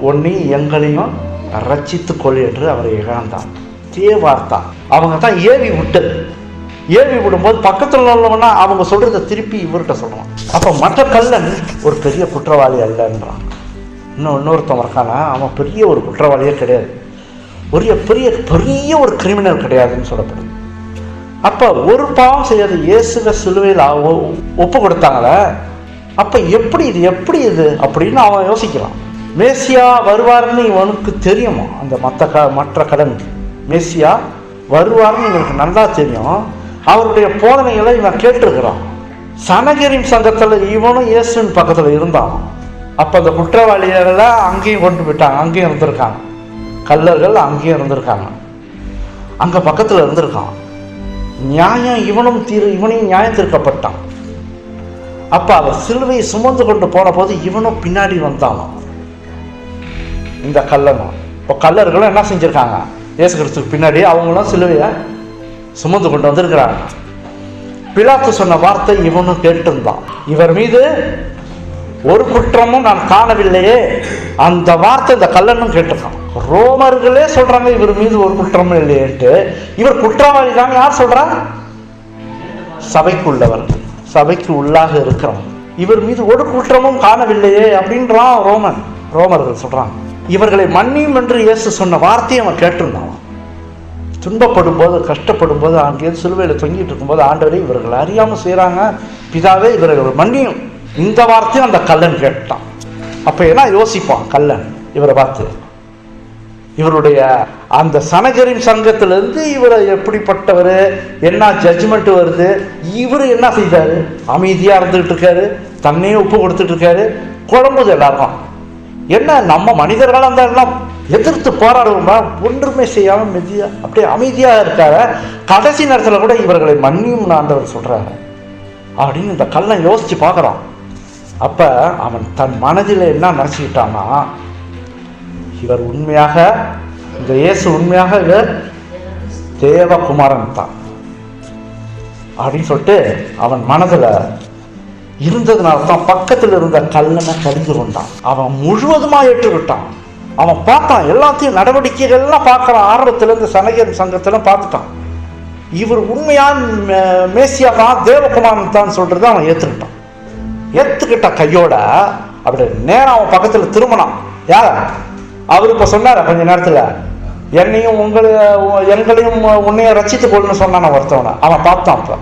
[SPEAKER 1] உன்னையும் எங்களையும் ரட்சித்துக்கொள் என்று அவரை இகழ்ந்தான். தேவார்த்தா அவங்க தான் ஏவி விட்டது. ஏவி விடும்போது பக்கத்தில் உள்ளவனா அவங்க சொல்றதை திருப்பி இவர்கிட்ட சொல்றான். அப்ப மற்ற கல்லன் ஒரு பெரிய குற்றவாளி அல்லன்றான். இன்னொருத்தவன் இருக்கானா, அவன் பெரிய ஒரு குற்றவாளியே கிடையாது, ஒரு பெரிய பெரிய ஒரு கிரிமினல் கிடையாதுன்னு சொல்லப்படுது. அப்ப ஒரு பாவம் செய்யாது இயேசுவ சிலுவையில் ஒப்பு கொடுத்தாங்களே, அப்ப எப்படி இது அப்படின்னு அவன் யோசிக்கிறான். மேசியா வருவார்னு இவனுக்கு தெரியுமா? அந்த மற்ற கடன் மேசியா வருவார்னு இவனுக்கு நல்லா தெரியும். அவருடைய போதனைகளை இவன் கேட்டிருக்கிறான். சனகரின் சங்கத்துல இவனும் இயேசுவின் பக்கத்துல இருந்தான். அப்ப அந்த குற்றவாளிகளை அங்கேயும் கொண்டு போயிட்டாங்க, அங்கேயும் இருந்திருக்காங்க. கல்லர்கள் அங்கேயும் இருந்திருக்காங்க, அங்க பக்கத்துல இருந்திருக்கான். நியாயம் இவனையும் நியாயம் தீர்க்கப்பட்டான். அப்ப அவர் சிலுவையை சுமந்து கொண்டு போன போது இவனும் பின்னாடி வந்தானோ இந்த கல்லனும். இப்போ கல்லர்களும் என்ன செஞ்சிருக்காங்க? இயேசு கிறிஸ்துக்கு பின்னாடி அவங்களும் சிலுவையை சுமந்து கொண்டு வந்திருக்கிறாங்க. பிலாத்து சொன்ன வார்த்தை இவனும் கேட்டிருந்தான். இவர் மீது ஒரு குற்றமும் நான் காணவில்லையே, அந்த வார்த்தை இந்த கல்லனும் கேட்டிருக்கான். ரோமர்களே சொல்றாங்க இவர் மீது ஒரு குற்றமும் இல்லையேட்டு. இவர் குற்றவாளி தான் யார் சொல்றா? சபைக்கு உள்ளவர்கள், சபைக்கு உள்ளாக இருக்கிறவங்க. இவர் மீது ஒரு குற்றமும் காணவில்லையே அப்படின்றான் ரோமர்கள் சொல்றாங்க. இவர்களை மன்னியும் என்று இயேசு சொன்ன வார்த்தையை அவன் கேட்டிருந்தான். துன்பப்படும் போது, கஷ்டப்படும் போது, அங்கேயிருந்து சிலுவையில் தொங்கிட்டு இருக்கும்போது, ஆண்டவரே இவர்கள் அறியாமல் செய்கிறாங்க, பிதாவே இவர்கள் மன்னியும். இந்த வார்த்தையும் அந்த கல்லன் கேட்டான். அப்போ என்ன யோசிப்பான் கல்லன் இவரை பார்த்து? இவருடைய அந்த சனகரின் சங்கத்திலிருந்து இவரை எப்படிப்பட்டவர், என்ன ஜட்ஜ்மெண்ட் வருது, இவர் என்ன செய்தாரு? அமைதியாக இருந்துகிட்டு இருக்காரு, தன்னையும் உப்பு கொடுத்துட்டு இருக்காரு. குழம்புது எல்லாருக்கும். என்ன நம்ம மனிதர்களாக இருந்தால் எல்லாம் எதிர்த்து போராடுவோமா? ஒன்றுமே செய்யாமல் மெதியா அப்படியே அமைதியாக இருக்காரு. கடைசி நேரத்தில் கூட இவர்களை மன்னியும் ஆண்டவர் சொல்கிறாரு அப்படின்னு இந்த கல்லன் யோசித்து பார்க்குறான். அப்போ அவன் தன் மனதில் என்ன நினச்சிக்கிட்டான்னா, இவர் உண்மையாக, இந்த இயேசு உண்மையாக இவர் தேவகுமாரன் தான் அப்படின்னு சொல்லிட்டு அவன் மனதில் இருந்ததுனால தான் பக்கத்தில் இருந்த கல்லனை கடிந்து கொண்டான். அவன் முழுவதுமாக ஏற்றுக்கிட்டான். அவன் பார்த்தான், எல்லாத்தையும் நடவடிக்கைகள்லாம் பார்க்குறான். ஆரம்பத்தில் சனகரின் சங்கத்திலும் பார்த்துட்டான். இவர் உண்மையான மேசியா தான், தேவகுமாரன் தான் சொல்கிறத அவன் ஏற்றுக்கிட்ட கையோட அப்படி நேரம் அவன் பக்கத்தில் திரும்பினான். யார்? அவர் இப்போ சொன்னார் கொஞ்ச நேரத்தில், என்னையும் எங்களையும் உன்னைய ரசித்து கொள்ளுன்னு சொன்னான் ஒருத்தவனை. அவன் பார்த்தான். இப்போ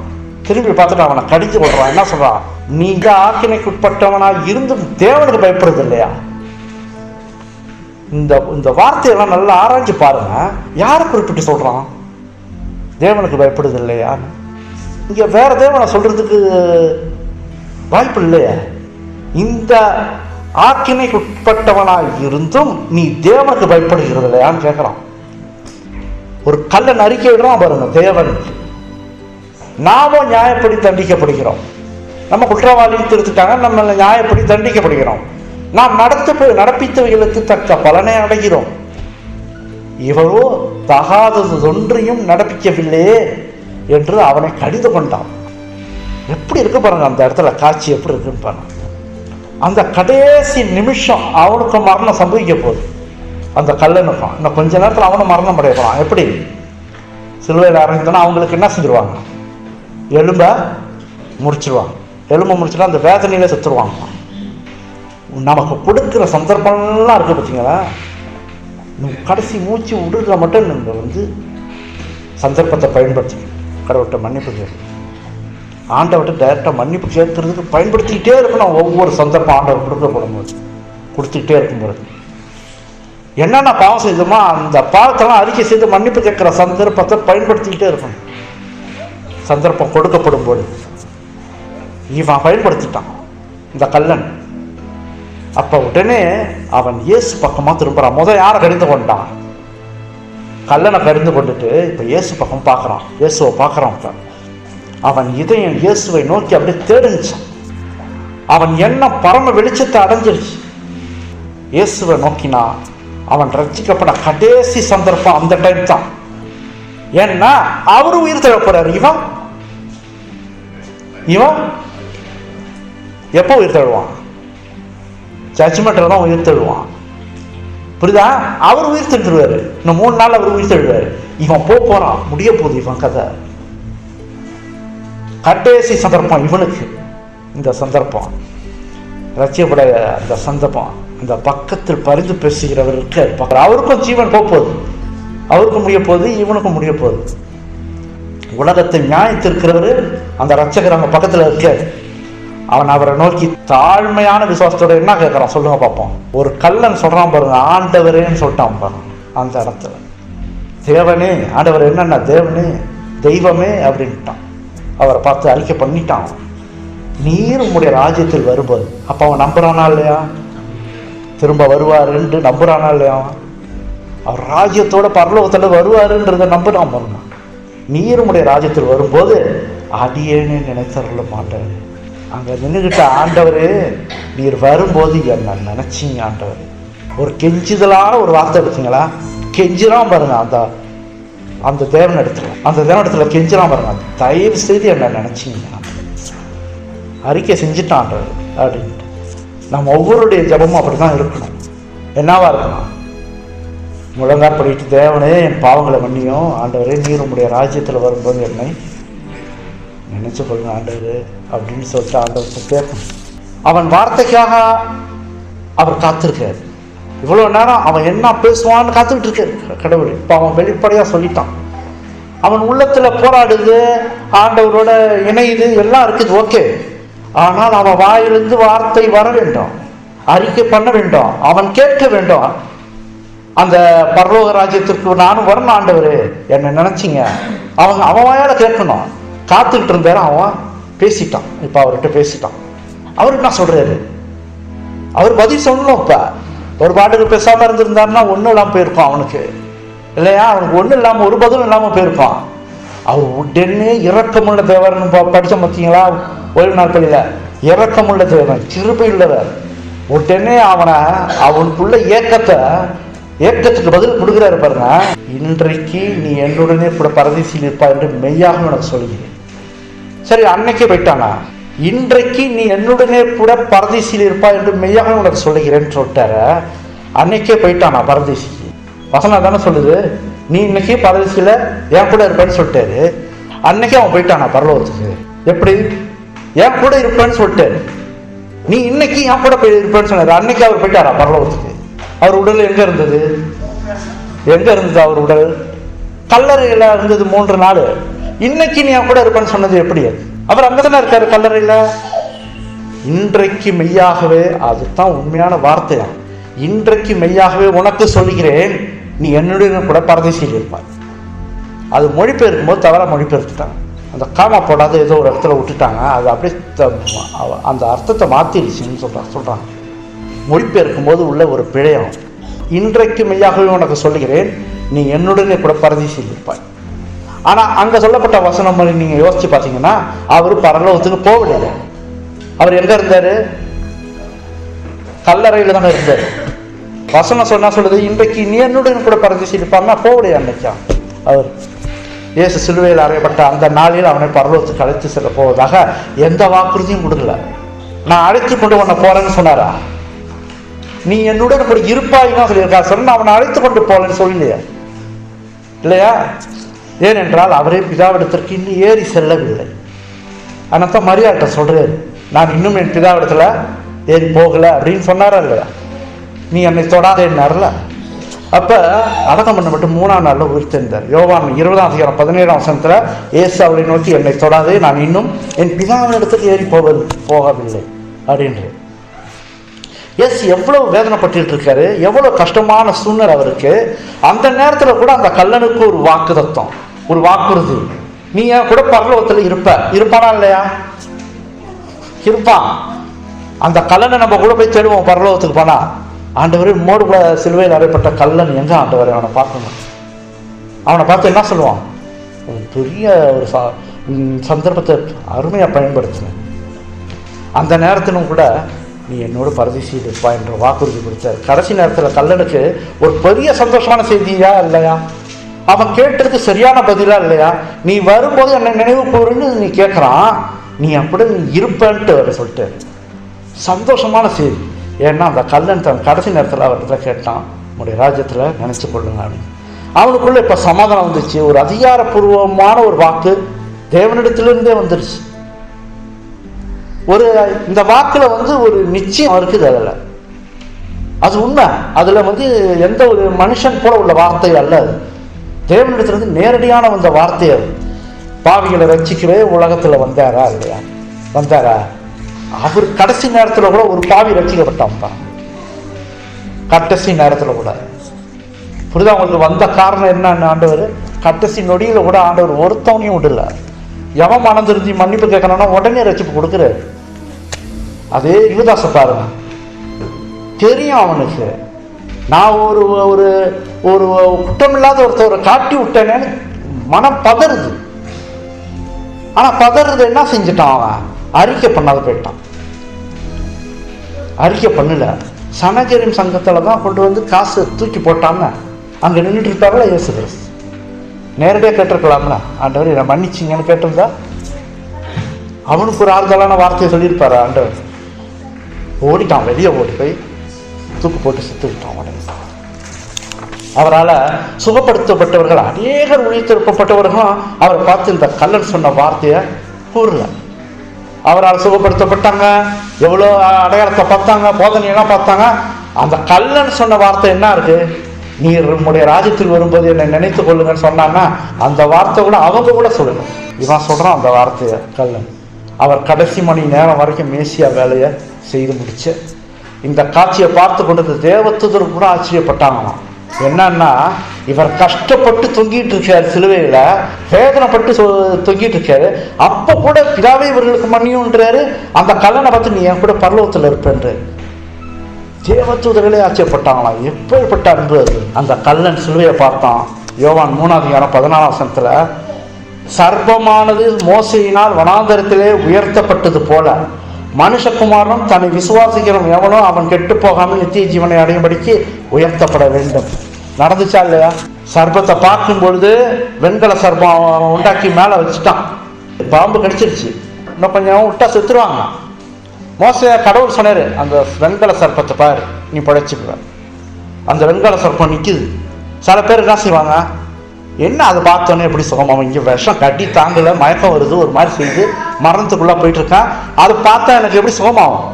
[SPEAKER 1] திரும்பி பார்த்துட்டு அவனை கடித்து கொள்றான். என்ன சொல்றான்? நீங்க ஆக்கினைக்குட்பட்டவனா இருந்தும் தேவனுக்கு பயப்படுறது இல்லையா? இந்த வார்த்தையெல்லாம் நல்லா ஆராய்ச்சி பாருங்க. யாரை குறிப்பிட்டு சொல்றான்? தேவனுக்கு பயப்படுது இல்லையா? இங்க வேற தேவனை சொல்றதுக்கு வாய்ப்பு இல்லையா? இந்த ஆக்கினைக்கு உட்பட்டவனாய் இருந்தும் நீ தேவனுக்கு பயப்படுகிறது இல்லையான்னு கேட்கிறான். ஒரு கல்லன் அறிக்கை விடுறான் பாருங்க தேவனுக்கு. நாமும் நியாயப்படி தண்டிக்கப்படுகிறோம். நம்ம குற்றவாளி திருத்துட்டாங்க, நம்ம நியாயப்படி தண்டிக்கப்படுகிறோம். நாம் நடப்பித்தவைகளுக்கு தக்க பலனை அடைகிறோம். இவரோ தகாதது ஒன்றையும் நடப்பிக்கவில்லையே என்று அவனை கடிந்து கொண்டான். எப்படி இருக்கு பாருங்க அந்த இடத்துல காட்சி, எப்படி இருக்குன்னு பாருங்க. அந்த கடைசி நிமிஷம் அவனுக்கு மரணம் சம்பவிக்க போகுது. அந்த கல்லனுக்கும் இன்னும் கொஞ்ச நேரத்தில் அவனும் மரணம் அடைய போறான். எப்படி? சிலுவையில் ஆரம்பித்தோன்னா அவங்களுக்கு என்ன செஞ்சிருவாங்க? எலும்ப முடிச்சிருவாங்க. எலும்பை முடிச்சுட்டா அந்த வேதனையில செத்துருவாங்க. நமக்கு கொடுக்குற சந்தர்ப்பம்லாம் இருக்கு பார்த்தீங்களா? கடைசி மூச்சு விடுற மட்டும் நீங்கள் சந்தர்ப்பத்தை பயன்படுத்தி கடவுள்கிட்ட மன்னிப்பு கேட்கணும். ஆண்டவர்கிட்ட டைரெக்டாக மன்னிப்பு கேட்கறதுக்கு பயன்படுத்திக்கிட்டே இருக்கணும். ஒவ்வொரு சந்தர்ப்பம் ஆண்டவர் கொடுக்கப்படும்போது கொடுத்துக்கிட்டே இருக்கும்போது என்னென்ன பாவம் செய்தோமோ அந்த பாவத்தெல்லாம் அறிக்கை செய்து மன்னிப்பு கேட்குற சந்தர்ப்பத்தை பயன்படுத்திக்கிட்டே இருக்கணும். சந்தர்ப்பம் கொடுக்கப்படும் போது இவன் பயன்படுத்திட்டான் இந்த கல்லன். அப்போ உடனே அவன் இயேசு பக்கமாக திரும்புகிறான். முதல் யாரை கடிந்து கொண்டான்? கல்லனை கடிந்து கொண்டுட்டு இப்போ இயேசு பக்கம் பார்க்குறான். இயேசுவை பார்க்குறான். இப்போ அவன் இதயம் இயேசுவை நோக்கி அப்படியே தேடிச்சான். அவன் எண்ணம் பரம வெளிச்சத்தை அடைஞ்சிருச்சு. இயேசுவை நோக்கினா அவன் ரட்சிக்கப்பட கடைசி சந்தர்ப்பம் அந்த டைம் தான். ஏன்னா அவரு உயிர் தழுவப்படுறாரு. இவன் எப்போ உயிர் தழுவான்? ஜட்ஜ்மெண்ட்ல தான் உயிர் தழுவான். புரியுதா? அவர் உயிர் தழுவாரு. இன்னும் 3 நாள் அவர் உயிர் தழுவாரு. இவன் போறான். முடிய போகுது இவன் கதை. கடைசி சந்தர்ப்பம் இவனுக்கு. இந்த சந்தர்ப்பம் ரட்சிக்கப்பட அந்த சந்தர்ப்பம் அந்த பக்கத்தில் பரிந்து பேசுகிறவருக்கு அவருக்கும் ஜீவன் போகுது. அவருக்கும் முடிய போகுது, இவனுக்கும் முடிய போகுது. உலகத்தை நியாயத்திருக்கிறவர் அந்த ரட்சகர் அங்க பக்கத்துல இருக்க. அவன் அவரை நோக்கி தாழ்மையான விசுவாசத்தோட என்ன கேட்கறான் சொல்லுங்க பார்ப்போம். ஒரு கல்லன் சொல்றான் பாருங்க, ஆண்டவரேன்னு சொல்லிட்டான் பாருங்க. அந்த இடத்துல தேவனே, ஆண்டவர் என்னன்னா தேவனே, தெய்வமே அப்படின்ட்டான். அவரை பார்த்து அறிக்கை பண்ணிட்டான். நீர் உம்முடைய ராஜ்யத்தில் வரும்போது. அப்ப அவன் நம்புறானா இல்லையா? திரும்ப வருவாருன்னு நம்புறானா இல்லையா? அவர் ராஜ்யத்தோட பரலோகத்துல வருவாருன்றத நம்புறான் பாருங்க. நீர் உம்முடைய ராஜ்யத்தில் வரும்போது அடியேன்னு நினைத்தருள மாட்டாரு. அங்க நின்றுகிட்ட ஆண்டவரே நீர் வரும்போது என்ன நினைச்சிங்க ஆண்டவர். ஒரு கெஞ்சுதலான ஒரு வார்த்தை எடுத்தீங்களா? கெஞ்சுறான் பாருங்க. அந்த தேவனிடத்துல கெஞ்சுறான் பாருங்க. தயவு செய்து என்ன நினைச்சிங்க அறிக்கை செஞ்சுட்டான் ஆண்டவர் அப்படின்ட்டு. நம்ம ஒவ்வொருடைய ஜபமும் அப்படிதான் இருக்கணும். என்னவா இருக்கணும்? முழங்கார் படிட்டு தேவனே என் பாவங்களை மன்னியும், ஆண்டவரே நீர் உம்முடைய ராஜ்யத்தில் வரும்போது என்னை நினைச்சு கொள்ளுங்க ஆண்டவர் அப்படின்னு சொல்லிட்டு ஆண்டவர்கிட்ட கேட்கணும். அவன் வார்த்தைக்காக அவர் காத்திருக்காரு. இவ்வளவு நேரம் அவன் என்ன பேசுவான்னு காத்துக்கிட்டு இருக்காரு கடவுள். இப்போ அவன் வெளிப்படையா சொல்லிட்டான். அவன் உள்ளத்துல போராடுது, ஆண்டவரோட இணையுது, எல்லாம் இருக்குது, ஓகே. ஆனால் அவன் வாயிலிருந்து வார்த்தை வர வேண்டும், அறிக்கை பண்ண வேண்டும், அவன் கேட்க வேண்டும். அந்த பரலோக ராஜ்யத்திற்கு நானும் வரணும் ஆண்டவரே, என்ன நினைச்சிங்க, அவன் வாயால கேட்கணும். காத்துக்கிட்டு இருந்தாரு, அவன் பேசிட்டான். இப்ப அவர்கிட்ட பேசிட்டான். அவருக்கு என்ன சொல்றாரு? அவர் பதில் சொல்லணும். இப்ப ஒரு பாட்டுக்கு பேசாம இருந்திருந்தாருன்னா ஒன்றும் இல்லாமல் போயிருப்பான் அவனுக்கு, இல்லையா? அவனுக்கு ஒன்றும் இல்லாமல் ஒரு பதிலும் இல்லாமல் போயிருப்பான். அவர் உடனே இரக்கமுள்ள தேவர்னு படித்த பார்த்தீங்களா ஓய்வு நாட்களில்? இரக்கமுள்ள தேவன், கிருபை உள்ளவர். உடனே அவனுக்குள்ள ஏக்கத்துக்கு பதில் கொடுக்குறாரு பாருங்க. இன்றைக்கு நீ என்னுடனே கூட பரதேசியில் இருப்பா என்று மெய்யாக உனக்கு சொல்கிறேன். சரி, அன்னைக்கே போயிட்டானா? இன்றைக்கு நீ என்னுடனே கூட பரதேசியில் இருப்பா என்று மெய்யாக உனக்கு சொல்லுகிறேன்னு சொல்லிட்டார. அன்னைக்கே போயிட்டானா பரதேசிக்கு? வசனம் தானே சொல்லுது, நீ இன்னைக்கு பரதேசியில என் கூட இருப்பேன்னு சொல்லிட்டாரு. அன்னைக்கே அவன் போயிட்டானா பரலோகத்துக்கு? எப்படி? என் கூட இருப்பேன்னு சொல்லிட்டாரு. நீ இன்னைக்கு என் கூட இருப்பேன்னு சொன்னாரு. அன்னைக்கு அவர் போயிட்டாரா பரலோகத்துக்கு? அவர் உடல் எங்க இருந்தது? அவர் உடல் கல்லறையில இருந்தது 3 நாள். இன்னைக்கு நீ என் கூட இருப்பேன்னு சொன்னது எப்படி? அவர் அங்கதானே இருக்காரு கல்லறையில. இன்றைக்கு மெய்யாகவே, அதுதான் உண்மையான வார்த்தை. இன்றைக்கு மெய்யாகவே உனக்கு சொல்லுகிறேன், நீ என்னுடைய கூட பரதேசியில் இருப்பாய். அது மொழிபெயர்க்கும் போது தவறா மொழிபெயர்த்துட்டாங்க. அந்த காமா போடாத ஏதோ ஒரு இடத்துல விட்டுட்டாங்க. அது அப்படியே அந்த அர்த்தத்தை மாத்திடுச்சுன்னு சொல்றாங்க. மொழிபெயர்க்கும் போது உள்ள ஒரு பிழையம். இன்றைக்கு மெய்யாகவே உனக்கு சொல்லுகிறேன், நீ என்னுடனே கூட பரதேசியில் இருப்பாய். ஆனா அங்க சொல்லப்பட்ட வசனம் மாதிரி நீங்க யோசிச்சு பார்த்தீங்கன்னா, அவர் பரலோகத்துக்கு போகவில்லை. அவர் எங்க இருந்தாரு? கல்லறையில தானே இருந்தாரு. வசனம் சொல்லுது, இன்றைக்கு நீ என்னுடன் கூட பரதேசியில் இருப்பாங்கன்னா போகலையா? அன்னைக்கா அவர் இயேசு சிலுவையில் அறையப்பட்ட அந்த நாளில் அவனை பரலோகத்துக்கு அழைத்து செல்ல போவதாக எந்த வாக்குறுதியும் கொடுக்கல. நான் அழைத்து கொண்டு உன்னை போறேன்னு சொன்னாரா? நீ என்னுடன் கூட இருப்பாயின்னு சொல்லியிருக்கா. சொன்ன அவனை அழைத்து கொண்டு போகலன்னு சொல்லலையா? இல்லையா? ஏனென்றால் அவரே பிதாவிடத்திற்கு இன்னும் ஏறி செல்லவில்லை. ஆனால் மரியாதை சொல்றாரு, நான் இன்னும் என் பிதாவிடத்துல ஏறி போகல அப்படின்னு சொன்னாரா இல்லையா? நீ என்னை தொடாதேன்னார்ல. அப்ப அடக்கம் பண்ண மட்டும் 3ஆம் நாள்ல உயிர்த்தெழுந்தார். யோவான் 20:17 இயேசு அவளை நோக்கி, என்னை தொடாதே, நான் இன்னும் என் பிதாவினிடத்துக்கு ஏறி போகவில்லை அப்படின்ற. இயேசு எவ்வளவு வேதனைப்பட்டு இருக்காரு, எவ்வளவு கஷ்டமான சூழ்நிலை அவருக்கு. அந்த நேரத்துல கூட அந்த கல்லனுக்கு ஒரு வாக்குத்தத்தம், ஒரு வாக்குறுதி, நீ என் கூட பரலோகத்துல இருப்பானா இல்லையா? இருப்பான். அந்த கல்லனை நம்ம கூட போய் தேடுவோம் பரலோகத்துக்கு போனா. ஆண்டவரே, மோடு கூட சிலுவையில் அறையப்பட்ட கல்லன் எங்க ஆண்டவரே? அவனை பார்க்கணும். அவனை பார்த்து என்ன சொல்லுவான்? பெரிய ஒரு சந்தர்ப்பத்தை அருமையா பயன்படுத்தினேன். அந்த நேரத்திலும் கூட நீ என்னோட பரதேசியில் இருப்பா என்ற வாக்குறுதி கொடுத்தார். கடைசி நேரத்தில் கல்லனுக்கு ஒரு பெரிய சந்தோஷமான செய்தியா இல்லையா? அவன் கேட்டதுக்கு சரியான பதிலா இல்லையா? நீ வரும்போது என்னை நினைவு கூறுன்னு நீ கேட்குறான், நீ அப்படி நீ இருப்பேன்ட்டு வர சொல்லிட்டு சந்தோஷமான செய்தி. ஏன்னா அந்த கல்லன் தன் கடைசி நேரத்தில் அவர்கிட்ட கேட்டான், உங்களுடைய ராஜ்யத்தில் நினைச்சு கொள்ளுங்க அப்படின்னு. அவனுக்குள்ள இப்போ சமாதானம் வந்துச்சு. ஒரு அதிகாரப்பூர்வமான ஒரு வாக்கு தேவனிடத்திலிருந்தே வந்துருச்சு. இந்த வாக்குல ஒரு நிச்சயம் இருக்குது. அது உண்மை. அதுல எந்த ஒரு மனுஷன் போல உள்ள வார்த்தை அல்ல. அது தேவனிடத்திலிருந்து நேரடியான வந்த வார்த்தை. அது பாவிகளை ரட்சிக்கவே உலகத்துல வந்தாரா இல்லையா? வந்தாரா? அவர் கடைசி நேரத்துல கூட ஒரு பாவி ரட்சிக்கப்பட்டான் தான். கடைசி நேரத்துல கூட புரிதா உங்களுக்கு? வந்த காரணம் என்னன்னு ஆண்டவர் கடைசி நொடியில கூட ஆண்டவர் ஒருத்தவனையும் விடல. எவன் மனம் திருந்தி மன்னிப்பு கேட்கணும்னா உடனே ரட்சிப்பு கொடுக்குறாரு. அதே யூதாசை பாருங்க, தெரியும் அவனுக்கு நான் ஒரு ஒரு ஒரு குற்றமில்லாத ஒருத்தவரை காட்டி விட்டேன்னு மனம் பதறுது. ஆனா பதறது என்ன செஞ்சுட்டான்? அவன் அறிக்கை பண்ணாத போயிட்டான். அறிக்கை பண்ணல. சனகரின் சங்கத்துல தான் கொண்டு காசு தூக்கி போட்டான்னு அங்க நின்றுட்டு இருப்பாங்களா? இயேசு கிறிஸ்து நேரடியாக கேட்டிருக்கலாம்ல, ஆண்டவர் என்னை மன்னிச்சிங்கன்னு கேட்டிருந்தா அவனுக்கு ஒரு ஆறுதலான வார்த்தையை சொல்லியிருப்பாரு. ஆண்டவர் ஓடிட்டான், வெளியே ஓடி போய் தூக்கு போட்டு செத்துக்கிட்டான். உடனே அவரால் சுகப்படுத்தப்பட்டவர்கள் அநேகர் உயிர்த்தெழுப்பப்பட்டவர்களும் அவரை பார்த்து இந்த கல்லன் சொன்ன வார்த்தையை கூறல. அவரால் சுகப்படுத்தப்பட்டாங்க, எவ்வளோ அடையாளத்தை பார்த்தாங்க, போதனையெல்லாம் பார்த்தாங்க. அந்த கல்லன் சொன்ன வார்த்தை என்ன இருக்கு? நீர் நம்முடைய ராஜ்யத்தில் வரும்போது என்னை நினைத்து கொள்ளுங்கன்னு சொன்னான்னா அந்த வார்த்தை கூட அவங்க கூட சொல்லணும். இவன் சொல்றான் அந்த வார்த்தையை கல்லன். அவர் கடைசி மணி நேரம் வரைக்கும் மேசியா வேலையை செய்து முடிச்சு இந்த காட்சியை பார்த்து கொண்டது தேவதூதர் கூட ஆச்சரியப்பட்டாங்களாம். என்னன்னா இவர் கஷ்டப்பட்டு தொங்கிட்டு இருக்காரு, சிலுவையில வேதனைப்பட்டு தொங்கிட்டு இருக்காரு. அப்ப கூட பிதாவே இவர்களுக்கு மன்னியுன்றாரு. அந்த கல்லனை பார்த்து நீ என் கூட பரலோகத்தில் இருப்பேன்று தேவதூதர்களே ஆச்சரியப்பட்டாங்களாம். எப்பேற்பட்ட அன்பு அது. அந்த கல்லன் சிலுவையை பார்த்தான். யோவான் 3:14 சர்ப்பமானது மோசையினால் வனாந்தரத்திலே உயர்த்தப்பட்டது போல மனுஷகுமாரனும் தன்னை விசுவாசிக்கிறவன் எவனோ அவன் கெட்டு போகாமல் நித்திய ஜீவனை அடையும்படிக்கு உயர்த்தப்பட வேண்டும். நடந்துச்சா இல்லையா? சர்ப்பத்தை பார்க்கும் பொழுது வெண்கல சர்ப்பம் உண்டாக்கி மேலே வச்சுட்டான். பாம்பு கடிச்சிருச்சு. இன்னும் கொஞ்சம் விட்டா செத்துருவாங்க. மோசைய கடவுள் சொன்னாரு, அந்த வெண்கல சர்ப்பத்தை பாரு, நீ படைச்சுக்குவ. அந்த வெண்கல சர்ப்பம் நிற்குது. சில பேர் என்ன செய்வாங்க, என்ன அதை பார்த்தோன்னே எப்படி சுகமாகும், இங்கே விஷம் கட்டி தாங்கலை, மயக்கம் வருது, ஒரு மாதிரி செய்து மரணத்துக்குள்ளே போயிட்டு இருக்கான், அதை பார்த்தா எனக்கு எப்படி சுகமாகும்.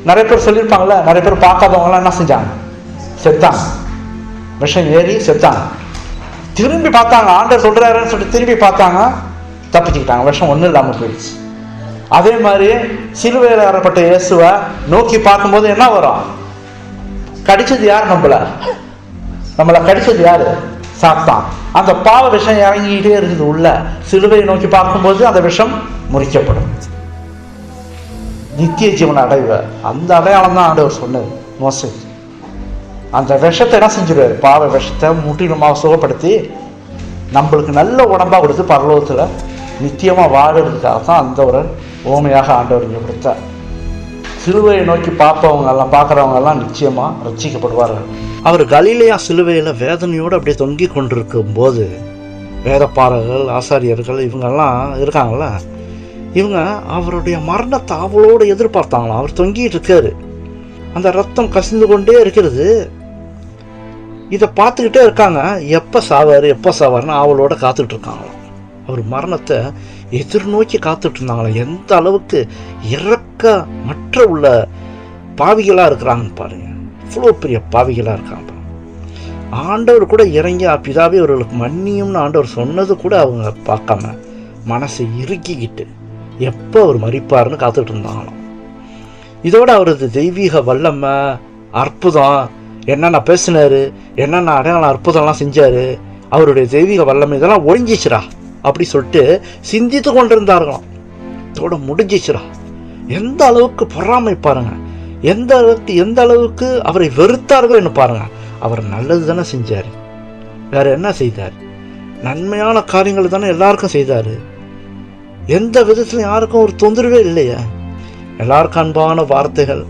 [SPEAKER 1] நிறைய பேர் சொல்லியிருப்பாங்கள்ல, நிறைய பேர் பார்க்காதவங்களாம் என்ன செஞ்சாங்க, செத்தாங்க. விஷம் ஏறி செத்தாங்க. திரும்பி பார்த்தாங்க, ஆண்டவர் சொல்கிறாருன்னு சொல்லிட்டு திரும்பி பார்த்தாங்க, தப்பிச்சுக்கிட்டாங்க, விஷம் ஒன்றும் இல்லாமல் போயிடுச்சு. அதே மாதிரி சிலுவையில் ஏறப்பட்ட இயேசுவை நோக்கி பார்க்கும்போது என்ன வரும், கடிச்சது யார், நம்மளை கடிச்சது யாரு, சாத்தான். அந்த பாவ விஷம் இறங்கிக்கிட்டே இருக்குது உள்ள. சிலுவையை நோக்கி பார்க்கும்போது அந்த விஷம் முறிக்கப்படும், நித்திய ஜீவனை அடைவ. அந்த அடையாளம் தான் ஆண்டவர் சொன்னது மோசே. அந்த விஷத்தை என்ன செஞ்சிருவாரு, பாவ விஷத்தை முற்றிலுமாக சுகப்படுத்தி நம்மளுக்கு நல்ல உடம்பா கொடுத்து பரலோகத்தில் நித்தியமாக வாழறதுக்காக தான் அந்த ஒரு ஓமையாக ஆண்டவர் இங்கே கொடுத்தார். சிலுவையை நோக்கி பார்க்குறவங்க எல்லாம் நிச்சயமாக ரட்சிக்கப்படுவார்கள். அவர் கலிலேயா சிலுவையில் வேதனையோடு அப்படியே தொங்கி கொண்டிருக்கும் போது வேதப்பாரர்கள், ஆசாரியர்கள் இவங்கெல்லாம் இருக்காங்கள, இவங்க அவருடைய மரணத்தை அவளோடு எதிர்பார்த்தாங்களாம். அவர் தொங்கிட்டு இருக்காரு, அந்த ரத்தம் கசிந்து கொண்டே இருக்கிறது. இதை பார்த்துக்கிட்டே இருக்காங்க. எப்போ சாவார்னு அவளோட காத்துட்டு இருக்காங்களாம். அவர் மரணத்தை எதிர்நோக்கி காத்துட்டு இருந்தாங்களாம். எந்த அளவுக்கு இரக்கமற்ற உள்ள பாவிகளாக இருக்கிறாங்கன்னு பாருங்க. இவ்வளோ பெரிய பாவிகளாக இருக்காங்க. ஆண்டவர் கூட இறங்கி பிதாவே அவர்களுக்கு மன்னியும்னு ஆண்டவர் சொன்னது கூட அவங்க பார்க்காம மனசை இறுக்கிக்கிட்டு எப்போ அவர் மரிப்பாருன்னு காத்துட்டு இருந்தாங்களாம். இதோட அவரது தெய்வீக வல்லமை, அற்புதம், என்னென்ன பேசினாரு, என்னென்ன அடையாளம் அற்புதம்லாம் செஞ்சாரு, அவருடைய தெய்வீக வல்லமை இதெல்லாம் ஒழிஞ்சிச்சுரா அப்படி சொல்லிட்டு சிந்தித்து கொண்டிருந்தார்களாம். இதோட முடிஞ்சிச்சுரா. எந்த அளவுக்கு பொறாமை பாருங்க, எந்த அளவுக்கு அவரை வெறுத்தார்கள் என்று பாருங்க. அவர் நல்லது தானே செஞ்சார், வேற என்ன செய்தார்? நன்மையான காரியங்கள் தானே எல்லாருக்கும் செய்தார். எந்த விதத்திலும் யாருக்கும் ஒரு தொந்தரவே இல்லையா? எல்லாருக்கும் அன்பான வார்த்தைகள்,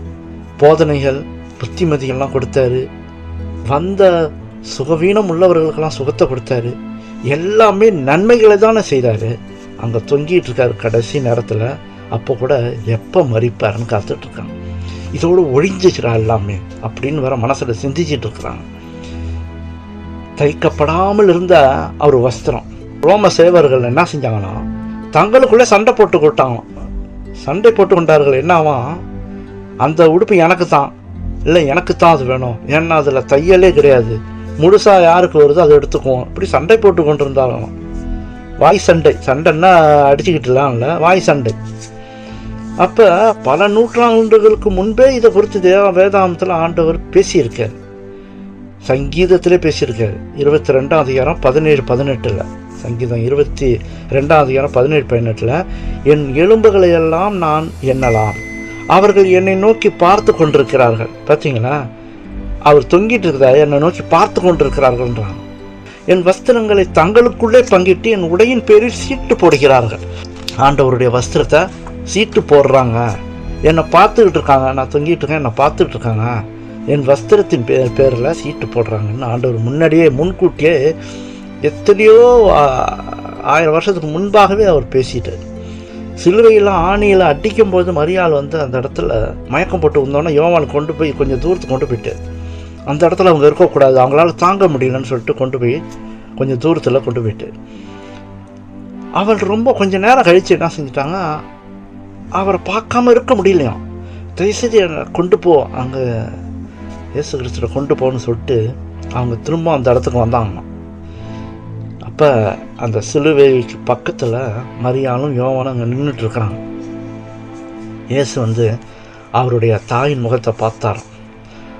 [SPEAKER 1] போதனைகள், புத்திமதிகள்லாம் கொடுத்தாரு. வந்த சுகவீனம் உள்ளவர்களுக்கெல்லாம் சுகத்தை கொடுத்தாரு. எல்லாமே நன்மைகளை தானே செய்தாரு. அங்கே தொங்கிட்டு இருக்காரு கடைசி நேரத்தில். அப்போ கூட எப்போ மறிப்பாருன்னு காத்துட்டு இருக்காங்க. இதோடு ஒழிஞ்சிச்சிரா எல்லாமே அப்படின்னு வேற மனசில் சிந்திச்சுட்டு இருக்கிறாங்க. தைக்கப்படாமல் இருந்த அவர் வஸ்திரம், ரோம சேவர்கள் என்ன செஞ்சாங்கன்னா தங்களுக்குள்ளே சண்டை போட்டு கொண்டார்கள். என்னவா, அந்த உடுப்பு எனக்கு தான், இல்லை எனக்கு தான் அது வேணும், ஏன்னா அதில் தையலே கிடையாது, முழுசாக யாருக்கு வருதோ அதை எடுத்துக்குவோம், இப்படி சண்டை போட்டு கொண்டு இருந்தாலும். வாய் சண்டைன்னா அடிச்சுக்கிட்டுலாம் இல்லை, வாய் சண்டை. அப்போ பல நூற்றாண்டுகளுக்கு முன்பே இதை குறித்து வேதாந்தத்தில் ஆண்டவர் பேசியிருக்கார், சங்கீதத்திலே பேசியிருக்கார். 22:17-18 சங்கீதம் 22:17-18 என் எலும்புகளை எல்லாம் நான் எண்ணலாம், அவர்கள் என்னை நோக்கி பார்த்து கொண்டிருக்கிறார்கள். பார்த்தீங்களா, அவர் தொங்கிட்டு இருக்கிறார், என்னை நோக்கி பார்த்து கொண்டிருக்கிறார்கள்ன்றாங்க. என் வஸ்திரங்களை தங்களுக்குள்ளே பங்கிட்டு என் உடையின் பேரில் சீட்டு போடுகிறார்கள். ஆண்டவருடைய வஸ்திரத்தை சீட்டு போடுறாங்க, என்னை பார்த்துக்கிட்டு இருக்காங்க, நான் தொங்கிட்டு இருக்கேன், என்னை பார்த்துட்டு இருக்காங்க, என் வஸ்திரத்தின் பேரில் சீட்டு போடுறாங்கன்னு ஆண்டவர் முன்கூட்டியே எத்தனையோ 1000 வருஷத்துக்கு முன்பாகவே அவர் பேசிட்டார். சிலுவையில் ஆணியில் அடிக்கும்போது மரியாள் அந்த இடத்துல மயக்கம் போட்டு வந்தோன்னா யோவான் கொண்டு போய் கொஞ்சம் தூரத்துக்கு கொண்டு போயிட்டார். அந்த இடத்துல அவங்க இருக்கக்கூடாது, அவங்களால தாங்க முடியலன்னு சொல்லிட்டு கொண்டு போய் கொஞ்சம் தூரத்தில் கொண்டு போயிட்டு அவள் ரொம்ப கொஞ்சம் நேரம் கழித்து என்ன செஞ்சிட்டாங்க, அவரை பார்க்காம இருக்க முடியலையாம். தயவுசெய்து கொண்டு போ, அங்கே இயேசு கிறிஸ்துவை கொண்டு போன்னு சொல்லிட்டு அவங்க திரும்ப அந்த இடத்துக்கு வந்தாங்களாம். அப்போ அந்த சிலுவைக்கு பக்கத்தில் மரியாளும் யோவானும் அங்கே நின்றுட்டுருக்குறாங்க. இயேசு அவருடைய தாயின் முகத்தை பார்த்தாராம்.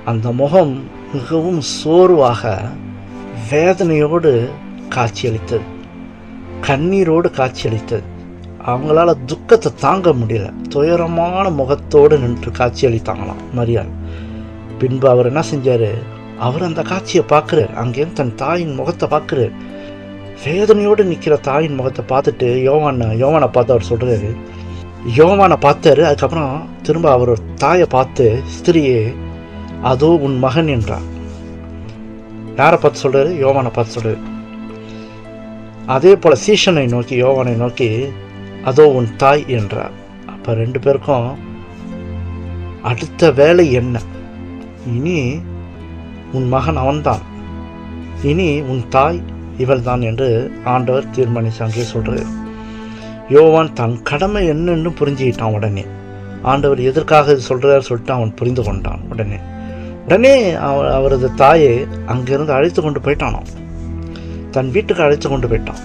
[SPEAKER 1] அந்த முகம் மிகவும் சோர்வாக வேதனையோடு காட்சியளித்தது, கண்ணீரோடு காட்சியளித்தது. அவங்களால துக்கத்தை தாங்க முடியல, துயரமான முகத்தோடு நின்று காட்சியளித்தாங்களாம் மரியாள். பின்பு அவர் என்ன செஞ்சார், அவர் அந்த காட்சியை பார்க்குறாரு, அங்கேயும் தன் தாயின் முகத்தை பார்க்குறாரு. வேதனையோடு நிற்கிற தாயின் முகத்தை பார்த்துட்டு யோவானை பார்த்து அவர் சொல்கிறாரு, யோவானை பார்த்தாரு. அதுக்கப்புறம் திரும்ப அவர் தாயை பார்த்து, ஸ்திரியே அதோ உன் மகன் என்றார். யாரை பார்த்து சொல்கிறாரு? யோவானை பார்த்து சொல்கிறாரு. அதே போல் சீஷனை நோக்கி, யோவானை நோக்கி அதோ உன் தாய் என்றார். அப்போ 2 பேருக்கும் அடுத்த வேலை என்ன? இனி உன் மகன் அவன்தான், இனி உன் தாய் இவள் தான் என்று ஆண்டவர் தீர்மானிச்சாங்க சொல்கிறார். யோவான் தன் கடமை என்னன்னு புரிஞ்சுக்கிட்டான். உடனே ஆண்டவர் எதற்காக இது சொல்கிறார் சொல்லிட்டு அவன் புரிந்து கொண்டான். உடனே அவரது தாயை அங்கிருந்து அழைத்து கொண்டு போயிட்டானான், தன் வீட்டுக்கு அழைத்து கொண்டு போயிட்டான்.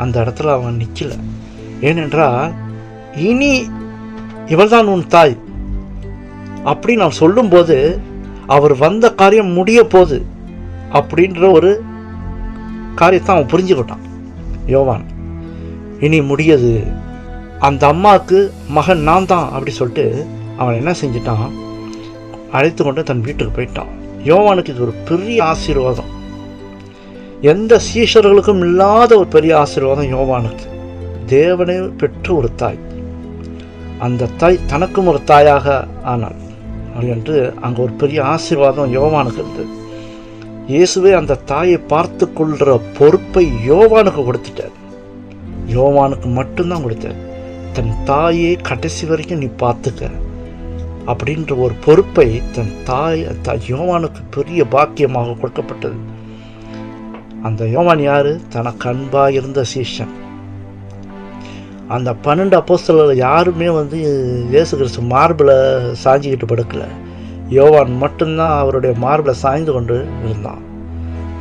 [SPEAKER 1] அந்த இடத்துல அவன் நிற்கல. ஏனென்றால் இனி இவள்தான் உன் தாய் அப்படின்னு அவன் சொல்லும்போது அவர் வந்த காரியம் முடிய போகுது அப்படின்ற ஒரு காரியத்தை அவன் புரிஞ்சுக்கிட்டான். யோவான் இனி முடியாது, அந்த அம்மாவுக்கு மகன் நான் தான் அப்படி சொல்லிட்டு அவன் என்ன செஞ்சிட்டான், அழைத்து கொண்டு தன் வீட்டுக்கு போயிட்டான். யோவானுக்கு இது ஒரு பெரிய ஆசீர்வாதம், எந்த சீஷர்களுக்கும் இல்லாத ஒரு பெரிய ஆசீர்வாதம் யோவானுக்கு. தேவனை பெற்ற ஒரு தாய், அந்த தாய் தனக்கும் ஒரு தாயாக ஆனாள் என்று அங்கே ஒரு பெரிய ஆசீர்வாதம் யோவானுக்கு இருந்தது. இயேசுவே அந்த தாயை பார்த்து கொள்கிற பொறுப்பை யோவானுக்கு கொடுத்துட்டார். யோவானுக்கு மட்டும்தான் கொடுத்தார். தன் தாயை கடைசி வரைக்கும் நீ பார்த்துக்க அப்படின்ற ஒரு பொறுப்பை தன் யோவானுக்கு பெரிய பாக்கியமாக கொடுக்கப்பட்டது. அந்த யோவான் யாரு? தனக்கு அன்பாக இருந்த சீஷன். அந்த 12 அப்போஸ்தலர்கள் யாருமே இயேசு கிறிஸ்து மார்பில் சாஞ்சிக்கிட்டு படுக்கலை. யோவான் மட்டும்தான் அவருடைய மார்பில் சாய்ந்து கொண்டு இருந்தான்.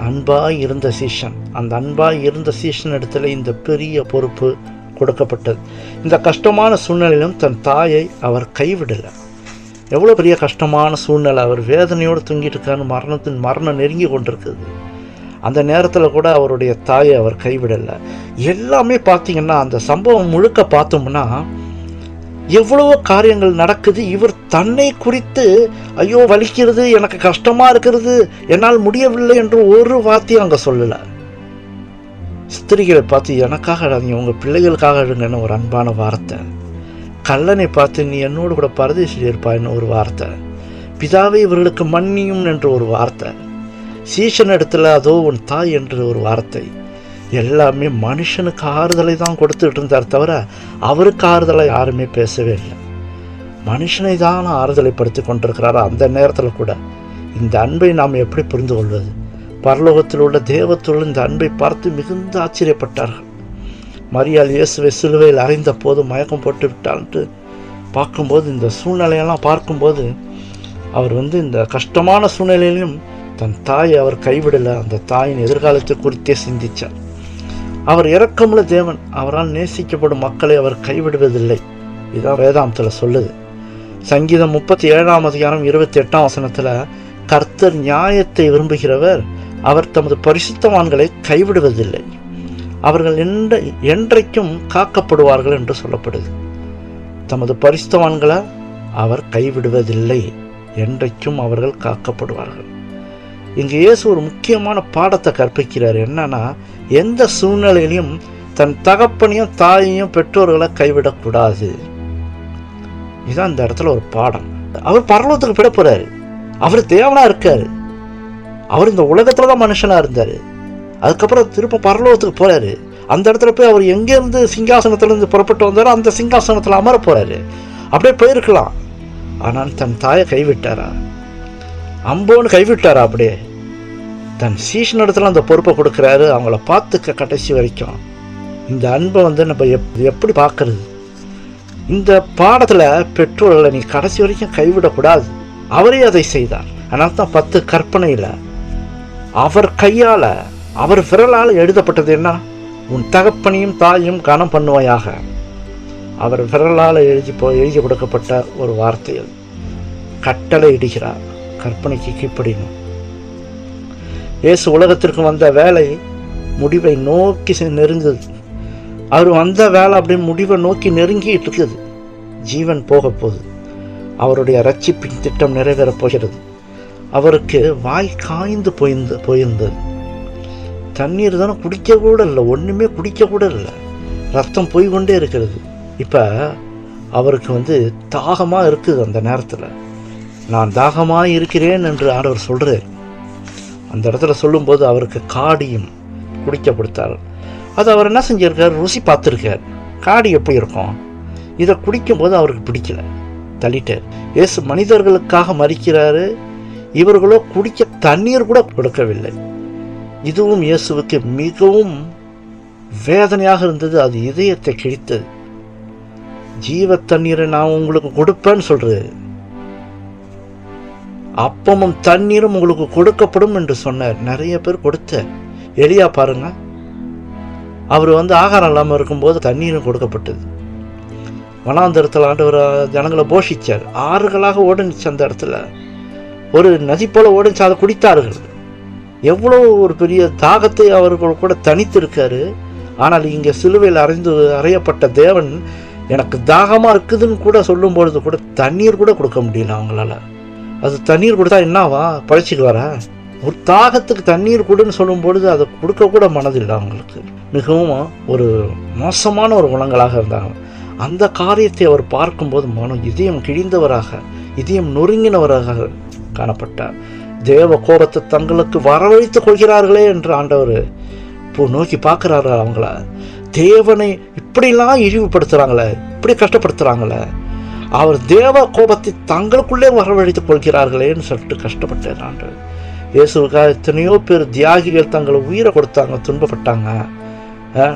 [SPEAKER 1] அன்பாய் இருந்த சீஷன். அந்த அன்பாய் இருந்த சீஷன் இடத்துல இந்த பெரிய பொறுப்பு கொடுக்கப்பட்டது. இந்த கஷ்டமான சூழ்நிலையிலும் தன் தாயை அவர் கைவிடலை. எவ்வளோ பெரிய கஷ்டமான சூழ்நிலை, அவர் வேதனையோடு தூங்கிட்டு இருக்காரு, மரணம் நெருங்கி கொண்டிருக்குது. அந்த நேரத்தில் கூட அவருடைய தாயை அவர் கைவிடலை. எல்லாமே பார்த்தீங்கன்னா அந்த சம்பவம் முழுக்க பார்த்தோம்னா எவ்வளவோ காரியங்கள் நடக்குது. இவர் தன்னை குறித்து ஐயோ வலிக்கிறது, எனக்கு கஷ்டமாக இருக்கிறது, என்னால் முடியவில்லை என்று ஒரு வார்த்தையும் அங்கே சொல்லலை. ஸ்திரீகளை பார்த்து எனக்காக அழாதீங்க, உங்கள் பிள்ளைகளுக்காக அழுங்கன்னு ஒரு அன்பான வார்த்தை. கல்லனை பார்த்து நீ என்னோடு கூட பரதேசில் இருப்பாயின்னு ஒரு வார்த்தை. பிதாவை இவர்களுக்கு மன்னியும் என்று ஒரு வார்த்தை. சீஷன் இடத்துல அதோ உன் தாய் என்று ஒரு வார்த்தை. எல்லாமே மனுஷனுக்கு ஆறுதலை தான் கொடுத்துட்டு இருந்தார் தவிர அவருக்கு ஆறுதலை யாருமே பேசவே இல்லை. மனுஷனை தான் ஆறுதலைப்படுத்தி கொண்டிருக்கிறார். அந்த நேரத்தில் கூட இந்த அன்பை நாம் எப்படி புரிந்து கொள்வது? பரலோகத்தில் உள்ள தேவத்துள்ள இந்த அன்பை பார்த்து மிகுந்த ஆச்சரியப்பட்டார்கள். மரியாள் இயேசுவை சிலுவையில் அறைந்த போது மயக்கம் போட்டு விட்டான்ட்டு பார்க்கும்போது, இந்த சூழ்நிலையெல்லாம் பார்க்கும்போது அவர் இந்த கஷ்டமான சூழ்நிலையிலும் தன் தாயை அவர் கைவிடலை. அந்த தாயின் எதிர்காலத்தை குறித்தே சிந்தித்தார். அவர் இரக்கமுள்ள தேவன், அவரால் நேசிக்கப்படும் மக்களை அவர் கைவிடுவதில்லை. இதுதான் வேதாந்தத்தில் சொல்லுது. சங்கீதம் 37ஆம் அதிகாரம் 28ஆம் வசனத்தில் கர்த்தர் நியாயத்தை விரும்புகிறவர், அவர் தமது பரிசுத்தவான்களை கைவிடுவதில்லை, அவர்கள் என்றைக்கும் காக்கப்படுவார்கள் என்று சொல்லப்படுது. தமது பரிசுத்தவான்களை அவர் கைவிடுவதில்லை, என்றைக்கும் அவர்கள் காக்கப்படுவார்கள். இங்கு இயேசு ஒரு முக்கியமான பாடத்தை கற்பிக்கிறார். என்னன்னா, எந்த சூழ்நிலையிலையும் தன் தகப்பனையும் தாயையும் பெற்றோர்களை கைவிடக்கூடாது. இதுதான் இந்த இடத்துல ஒரு பாடம். அவர் பரலோகத்துக்கு போயிட போறாரு. அவர் தேவனா இருக்காரு. அவர் இந்த உலகத்துல தான் மனுஷனா இருந்தாரு. அதுக்கப்புறம் திரும்ப பரலோகத்துக்கு போறாரு. அந்த இடத்துல போய் அவர் எங்கேருந்து சிங்காசனத்திலிருந்து புறப்பட்டு வந்தாரோ அந்த சிங்காசனத்தில் அமர போறாரு. அப்படியே போயிருக்கலாம். ஆனால் தன் தாயை கைவிட்டாரா? அம்போன்னு கைவிட்டாரா? அப்படியே தன் சீஷன் இடத்துல அந்த பொறுப்பை கொடுக்குறாரு, அவங்கள பார்த்துக்க கடைசி வரைக்கும். இந்த அன்பை நம்ம எப்படி பார்க்கறது? இந்த பாடத்தில் பெற்றோர்களை நீ கடைசி வரைக்கும் கைவிடக்கூடாது. அவரே அதை செய்தார். அதனால தான் 10 கற்பனையில் அவர் கையால், அவர் விரலால் எழுதப்பட்டது என்ன? உன் தகப்பனையும் தாயும் கனம் பண்ணுவாயாக. அவர் விரலால் எழுதி கொடுக்கப்பட்ட ஒரு வார்த்தைகள். கட்டளை இடுகிறார், கற்பனைக்கு கீழ்ப்படியணும். இயேசு உலகத்திற்கு வந்த வேலை முடிவை நோக்கி நெருங்குது. அவர் வந்த வேலை அப்படி முடிவை நோக்கி நெருங்கிட்டு இருக்குது. ஜீவன் போக போகுது. அவருடைய ரட்சிப்பின் திட்டம் நிறைவேறப் போகிறது. அவருக்கு வாய் காய்ந்து போயிருந்தது. தண்ணீர் தானே குடிக்க கூட இல்லை, ஒன்றுமே குடிக்க கூட இல்லை, ரத்தம் போய்கொண்டே இருக்கிறது. இப்போ அவருக்கு தாகமாக இருக்குது. அந்த நேரத்தில் நான் தாகமாக இருக்கிறேன் என்று ஆண்டவர் சொல்கிறார். அந்த இடத்துல சொல்லும்போது அவருக்கு காடியும் குடிக்க கொடுத்தார். அது அவர் என்ன செஞ்சிருக்கார்? ருசி பார்த்துருக்கார். காடி எப்படி இருக்கும்? இதை குடிக்கும்போது அவருக்கு பிடிக்கல, தள்ளிட்டார். இயேசு மனிதர்களுக்காக மரிக்கிறாரு, இவர்களோ குடிக்க தண்ணீர் கூட கொடுக்கவில்லை. இதுவும் இயேசுவுக்கு மிகவும் வேதனையாக இருந்தது. அது இதயத்தை கிழித்தது. ஜீவ தண்ணீரை நான் உங்களுக்கு கொடுப்பேன்னு சொல்றாரு. அப்பமும் தண்ணீரும் உங்களுக்கு கொடுக்கப்படும் என்று சொன்னார். நிறைய பேர் கொடுத்த. எலியா பாருங்க, அவர் ஆகாரம் இல்லாமல் இருக்கும்போது தண்ணீரும் கொடுக்கப்பட்டது. வனாந்தரத்தில் ஆண்டவர் ஜனங்களை போஷிச்சார். ஆறுகளாக ஓடுச்சு. அந்த இடத்துல ஒரு நதி போல ஓடுச்சு. அதை குடித்தார்கள். எவ்வளோ ஒரு பெரிய தாகத்தை அவர்கள் கூட தனித்திருக்காரு. ஆனால் இங்கே சிலுவையில் அறையப்பட்ட தேவன் எனக்கு தாகமாக இருக்குதுன்னு கூட சொல்லும் பொழுது கூட தண்ணீர் கூட கொடுக்க முடியல அவங்களால. அது தண்ணீர் கொடுத்தா என்னவா? பழச்சிக்கு வர ஒரு தாகத்துக்கு தண்ணீர் கொடுன்னு சொல்லும் பொழுது அதை கொடுக்க கூட மனதில்லை அவங்களுக்கு. மிகவும் ஒரு மோசமான ஒரு குணங்களாக இருந்தாங்க. அந்த காரியத்தை அவர் பார்க்கும்போது மனம் இதயம் கிழிந்தவராக, இதயம் நொறுங்கினவராக காணப்பட்டார். தேவ கோபத்தை தங்களுக்கு வரவழைத்துக் கொள்கிறார்களே என்று ஆண்டவர் இப்போ நோக்கி பார்க்குறாரு. அவங்கள தேவனை இப்படிலாம் இழிவுபடுத்துகிறாங்களே, இப்படி கஷ்டப்படுத்துகிறாங்களே, அவர் தேவ கோபத்தை தங்களுக்குள்ளே வரவழைத்துக் கொள்கிறார்களேன்னு சொல்லிட்டு கஷ்டப்பட்டார் ஆண்டவர். இயேசுக்காக எத்தனையோ பேர் தியாகிகள் தங்களை உயிரை கொடுத்தாங்க, துன்பப்பட்டாங்க.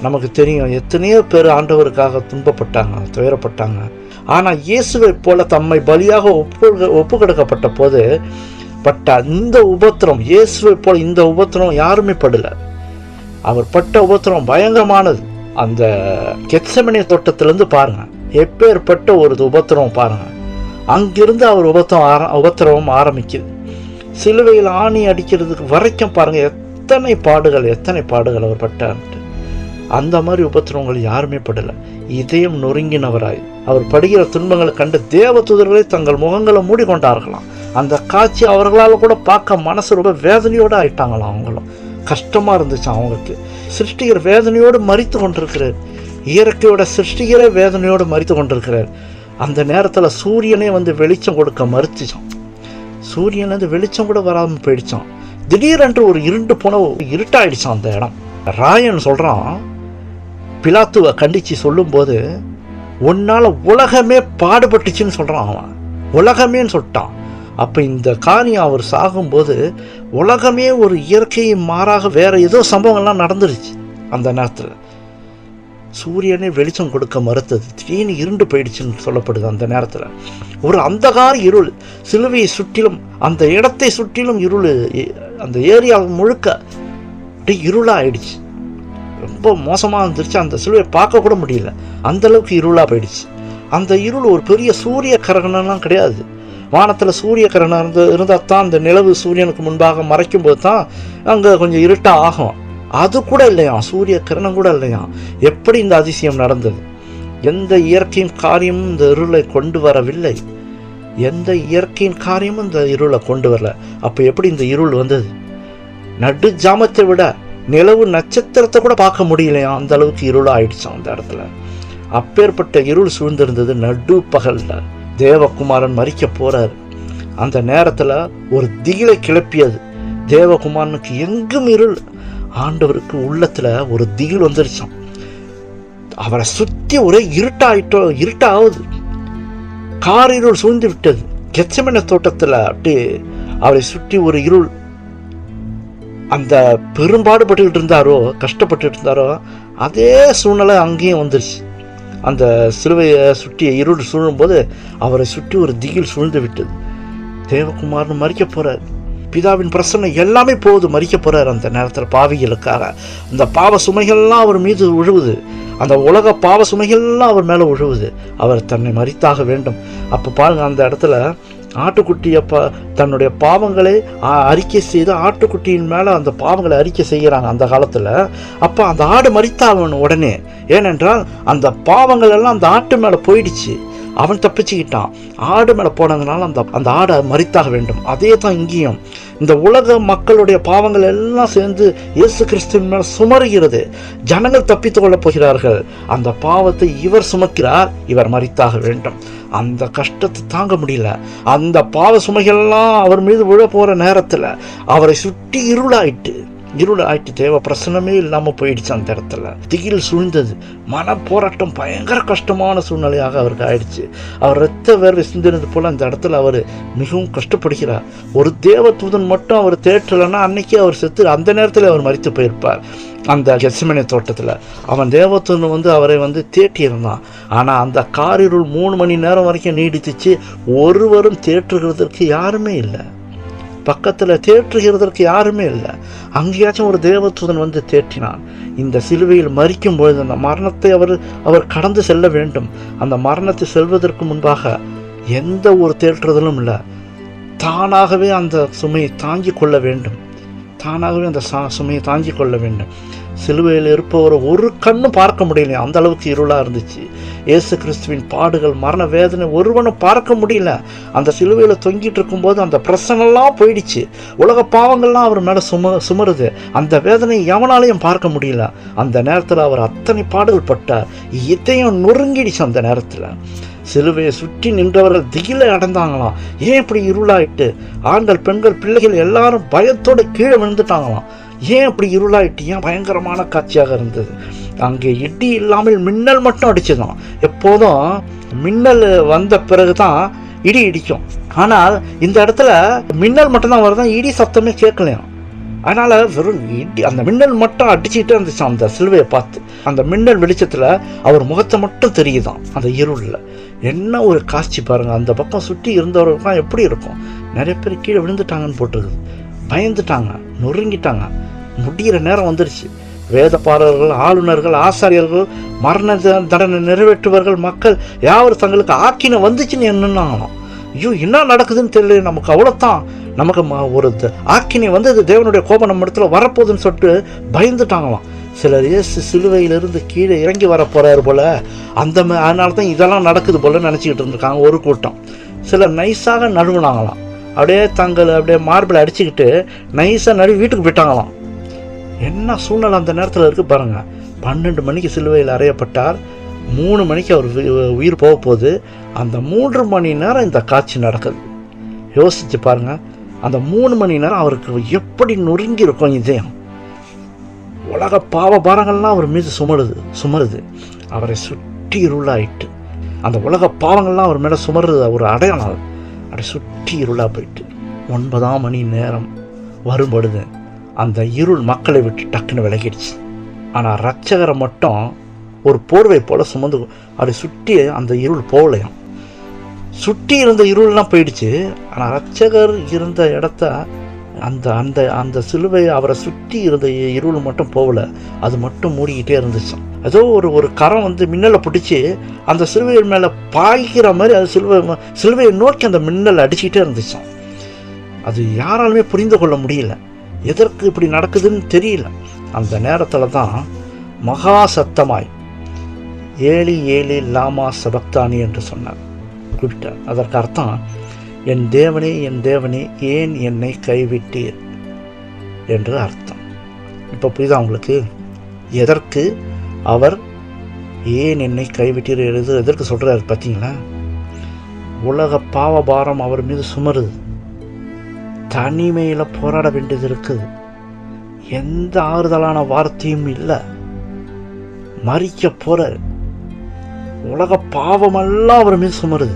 [SPEAKER 1] நமக்கு தெரியும் எத்தனையோ பேர் ஆண்டவருக்காக துன்பப்பட்டாங்க, துயரப்பட்டாங்க. ஆனால் இயேசுவை போல தம்மை பலியாக ஒப்பு கொடுக்கப்பட்ட போது பட்ட இந்த உபத்திரம், இயேசுவை போல இந்த உபத்திரம் யாருமே படல. அவர் பட்ட உபத்திரம் பயங்கரமானது. அந்த கெத்செமனே தோட்டத்திலிருந்து பாருங்க, எப்பேற்பட்ட ஒரு உபத்திரம் பாருங்க. அங்கிருந்து அவர் உபத்திரவம் ஆரம்பிக்குது. சிலுவையில் ஆணி அடிக்கிறதுக்கு வரைக்கும் பாருங்க எத்தனை பாடுகள் அவர் பட்டார்ன்ட்டு. அந்த மாதிரி உபத்திரவங்கள் யாருமே படலை. இதயம் நொறுங்கினவராய் அவர் படுகிற துன்பங்களை கண்டு தேவ தூதர்களை தங்கள் முகங்களை மூடிக்கொண்டார்களாம். அந்த காட்சி அவர்களால் கூட பார்க்க மனசு ரொம்ப வேதனையோடு ஆயிட்டாங்களாம். அவங்களும் கஷ்டமாக இருந்துச்சு அவங்களுக்கு. சிருஷ்டிகர் வேதனையோடு மரித்து கொண்டிருக்கிறார். இயற்கையோட சிருஷ்டிகரே வேதனையோடு மரித்து கொண்டிருக்கிறார். அந்த நேரத்தில் சூரியனே வெளிச்சம் கொடுக்க மறுத்துச்சான். சூரியன் வெளிச்சம் கூட வராமல் போயிடுச்சான். திடீரென்று ஒரு இருண்டு போன இருட்டாயிடுச்சான் அந்த இடம். ராயன் சொல்கிறான், பிலாத்துவை கண்டித்து சொல்லும்போது உன்னால் உலகமே பாடுபட்டுச்சுன்னு சொல்கிறான். அவன் உலகமேன்னு சொல்லிட்டான். அப்போ இந்த காரியம் அவர் சாகும்போது உலகமே ஒரு இயற்கையை மாறாக வேற ஏதோ சம்பவங்கள்லாம் நடந்துருச்சு. அந்த நேரத்தில் சூரியனே வெளிச்சம் கொடுக்க மறுத்தது. திடீர்னு இருண்டு போயிடுச்சுன்னு சொல்லப்படுது. அந்த நேரத்தில் ஒரு அந்தகார இருள் சிலுவையை சுற்றிலும், அந்த இடத்தை சுற்றிலும் இருள், அந்த ஏரியா முழுக்க அப்படியே இருளாக ஆயிடுச்சு. ரொம்ப மோசமாக இருந்துருச்சு. அந்த சிலுவையை பார்க்க கூட முடியல, அந்தளவுக்கு இருளாக போயிடுச்சு. அந்த இருள் ஒரு பெரிய சூரிய கிரகணம்லாம் கிடையாது. வானத்தில் சூரிய கிரகணம் இருந்தால் தான் அந்த நிலவு சூரியனுக்கு முன்பாக மறைக்கும் போது தான் அங்கே கொஞ்சம் இருட்டாக ஆகும். அது கூட இல்லையா, சூரிய கிரணம் கூட இல்லையா. எப்படி இந்த அதிசயம் நடந்தது? எந்த இயற்கையின் காரியமும் இந்த இருளை கொண்டு வரவில்லை. எந்த இயற்கையின் காரியமும் இந்த இருளை கொண்டு வரல. அப்போ எப்படி இந்த இருள் வந்தது? நடு ஜாமத்தை விட நிலவு நட்சத்திரத்தை கூட பார்க்க முடியலையா, அந்த அளவுக்கு இருளாக ஆயிடுச்சான் அந்த இடத்துல. அப்பேற்பட்ட இருள் சூழ்ந்திருந்தது. நடு பகலில் தேவகுமாரன் மரிக்க போறாரு. அந்த நேரத்தில் ஒரு திகிலை கிளப்பியது. தேவகுமாரனுக்கு எங்கும் இருள். ஆண்டவருக்கு உள்ளத்துல ஒரு திகில் வந்துருச்சான். அவரை சுற்றி ஒரே இருட்டாகுது. காரிருள் சூழ்ந்து விட்டது. கெத்செமனே தோட்டத்தில் அப்படியே அவரை சுற்றி ஒரு இருள். அந்த பெரும்பாடுபட்டு இருந்தாரோ, கஷ்டப்பட்டு இருந்தாரோ, அதே சூழ்நிலை அங்கேயும் வந்துருச்சு. அந்த சிலுவையை சுற்றி இருள் சூழும்போது அவரை சுற்றி ஒரு திகில் சூழ்ந்து விட்டது. தேவகுமாரன் மரிக்க போறார். பிதாவின் பிரசன்னம் எல்லாமே போகுது. மறிக்க போறார் அந்த நேரத்தில் பாவிகளுக்காக. அந்த பாவ சுமைகள்லாம் அவர் மீது விழுவுது. அந்த உலக பாவ சுமைகள்லாம் அவர் மேலே விழுவுது. அவர் தன்னை மறித்தாக வேண்டும். அப்போ பாருங்க, அந்த இடத்துல ஆட்டுக்குட்டியை தன்னுடைய பாவங்களை அறிக்கை செய்து ஆட்டுக்குட்டியின் மேலே அந்த பாவங்களை அறிக்கை செய்கிறாங்க அந்த காலத்தில். அப்போ அந்த ஆடு மறித்தாகணும் உடனே. ஏனென்றால் அந்த பாவங்கள் எல்லாம் அந்த ஆட்டு மேலே போயிடுச்சு. அவன் தப்பிச்சுக்கிட்டான். ஆடு மேலே போனதுனால அந்த ஆடை மறித்தாக வேண்டும். அதே தான் இங்கேயும் இந்த உலக மக்களுடைய பாவங்கள் எல்லாம் சேர்ந்து இயேசு கிறிஸ்துவின் மேலே சுமருகிறது. ஜனங்கள் தப்பித்து கொள்ளப் போகிறார்கள். அந்த பாவத்தை இவர் சுமக்கிறார். இவர் மறித்தாக வேண்டும். அந்த கஷ்டத்தை தாங்க முடியல. அந்த பாவ சுமைகள்லாம் அவர் மீது விழ போகிற நேரத்தில் அவரை சுற்றி இருளாயிட்டு தேவ பிரசனமே இல்லாமல் போயிடுச்சு. அந்த இடத்துல திகில் சூழ்ந்தது. மன போராட்டம், பயங்கர கஷ்டமான சூழ்நிலையாக அவருக்கு ஆயிடுச்சு. அவர் இரத்த வேர்வை சிந்தினது போல அந்த இடத்துல அவர் மிகவும் கஷ்டப்படுகிறார். ஒரு தேவ தூதன் மட்டும் அவர் தேற்றலைன்னா அன்னைக்கு அவர் செத்து அந்த நேரத்தில் அவர் மரித்து போயிருப்பார். அந்த கெத்செமனே தோட்டத்தில் அவன் தேவதூதன் அவரை தேற்றியிருந்தான். ஆனால் அந்த காரிருள் 3 மணி நேரம் வரைக்கும் நீடித்துச்சு. ஒருவரும் தேற்றுகிறதற்கு யாருமே இல்லை. பக்கத்தில் தேற்றுகிறதற்கு யாருமே இல்லை. அங்கேயாச்சும் ஒரு தேவதூதன் தேற்றினான். இந்த சிலுவையில் மரிக்கும் பொழுது அந்த மரணத்தை அவர் கடந்து செல்ல வேண்டும். அந்த மரணத்தை செல்வதற்கு முன்பாக எந்த ஒரு தேற்றுதலும் இல்லை. தானாகவே அந்த சுமையை தாங்கிக் கொள்ள வேண்டும். சுமையை தாங்கிக் கொள்ள வேண்டும். சிலுவையில் இருப்பவரை ஒரு கண்ணும் பார்க்க முடியல. அந்த அளவுக்கு இருளாக இருந்துச்சு. இயேசு கிறிஸ்துவின் பாடுகள், மரண வேதனை ஒருவனும் பார்க்க முடியல. அந்த சிலுவையில் தொங்கிட்டு இருக்கும்போது அந்த பிரசனெல்லாம் போயிடுச்சு. உலக பாவங்கள்லாம் அவர் மேலே சுமருது. அந்த வேதனை எவனாலையும் பார்க்க முடியல. அந்த நேரத்தில் அவர் அத்தனை பாடுகள் பட்டார். இதயம் நொறுங்கிடுச்சு. அந்த நேரத்தில் சிலுவையை சுற்றி நின்றவர்கள் திகிலை அடைந்தாங்களாம். ஏன் இப்படி இருளாயிட்டு? ஆண்கள், பெண்கள், பிள்ளைகள் எல்லாரும் பயத்தோடு கீழே விழுந்துட்டாங்களாம். ஏன் அப்படி இருளாயிட்டு? ஏன்? பயங்கரமான காட்சியாக இருந்தது. அங்கே இடி இல்லாமல் மின்னல் மட்டும் அடிச்சுதான். எப்போதும் மின்னல் வந்த பிறகுதான் இடி இடிக்கும். ஆனால் இந்த இடத்துல மின்னல் மட்டும்தான் வருதான், இடி சத்தமே கேட்கலையாம். அதனால வெறும் இடி, அந்த மின்னல் மட்டும் அடிச்சுக்கிட்டே இருந்துச்சு. அந்த சிலுவையை பார்த்து அந்த மின்னல் வெளிச்சத்தில் அவர் முகத்தை மட்டும் தெரியுதான் அந்த இருளில். என்ன ஒரு காட்சி பாருங்க. அந்த பக்கம் சுற்றி இருந்தவர்களுக்கெல்லாம் எப்படி இருக்கும்? நிறைய பேர் கீழே விழுந்துட்டாங்கன்னு போட்டிருக்குது. பயந்துட்டாங்க, நொறுங்கிட்டாங்க. முடிகிற நேரம் வந்துருச்சு. வேதபாரர்கள், ஆளுநர்கள், ஆசாரியர்கள், மரண தண்டனை நிறைவேற்றுவர்கள், மக்கள் யாரும் தங்களுக்கு ஆக்கின வந்துச்சுன்னு என்னன்னாங்களாம். ஐயோ, என்ன நடக்குதுன்னு தெரியல, நமக்கு அவ்வளோத்தான், நமக்கு ஒரு ஆக்கினை தேவனுடைய கோபம் நம்ம இடத்துல வரப்போகுதுன்னு சொல்லிட்டு பயந்துட்டாங்களாம். சிலர் இயேசு சிலுவையிலிருந்து கீழே இறங்கி வர போறாரு போல, அதனால தான் இதெல்லாம் நடக்குது போல நினச்சிக்கிட்டு இருந்திருக்காங்க ஒரு கூட்டம். சிலர் நைஸாக நழுவுனாங்களாம். அப்படியே மார்பிள் அடிச்சுக்கிட்டு நைஸாக நடுவி வீட்டுக்கு போயிட்டாங்களாம். என்ன சூழ்நிலை அந்த நேரத்தில் இருக்குது பாருங்க. 12 மணிக்கு சிலுவையில் அறையப்பட்டார். 3 மணிக்கு அவர் உயிர் போக போகுது. அந்த 3 மணி நேரம் இந்த காட்சி நடக்குது. யோசிச்சு பாருங்க. அந்த 3 மணி நேரம் அவருக்கு எப்படி நொறுங்கி இருக்கும் இதயம். உலக பாவ பாரங்கள்லாம் அவர் மீது சுமருது. அவரை சுற்றி இருளாயிட்டு அந்த உலக பாவங்கள்லாம் அவர் மேலே சுமருது. ஒரு அடையாளம். அப்படி சுற்றி இருளாக போயிட்டு 9ஆம் மணி நேரம் வரும்பொழுது அந்த இருள் மக்களை விட்டு டக்குன்னு விலகிடுச்சு. ஆனால் ரட்சகரை மட்டும் ஒரு போர்வை போல சுமந்து அப்படி சுற்றி அந்த இருள் போகலையாம். சுற்றி இருந்த இருள்லாம் போயிடுச்சு. ஆனால் ரட்சகர் இருந்த இடத்த அந்த அந்த அந்த சிலுவை அவரை சுற்றி இருந்த இருள் மட்டும் போகல. அது மட்டும் மூடிக்கிட்டே இருந்துச்சு. ஏதோ ஒரு கரம் மின்னலை பிடிச்சி அந்த சிலுவையின் மேலே பாய்கிற மாதிரி அது சிலுவையை நோக்கி அந்த மின்னல் அடிச்சுக்கிட்டே இருந்துச்சான். அது யாராலுமே புரிந்து கொள்ள முடியல. எதற்கு இப்படி நடக்குதுன்னு தெரியல. அந்த நேரத்தில் தான் மகா சத்தமாய் ஏலி ஏலி லாமா சபக்தானி என்று சொன்னார், குறிப்பிட்டார். அதற்கு அர்த்தம், என் தேவனே, என் தேவனே, ஏன் என்னை கைவிட்டீர் என்று அர்த்தம். இப்போ புரியுதா உங்களுக்கு? எதற்கு அவர் ஏன் என்னை கைவிட்டீர் எதற்கு சொல்கிறாரு பார்த்தீங்களா? உலக பாவபாரம் அவர் மீது சுமருது. தனிமையில் போராட வேண்டியது இருக்குது. எந்த ஆறுதலான வார்த்தையும் இல்லை. மறிக்க போற உலக பாவமெல்லாம் அவர் மீது சுமருது.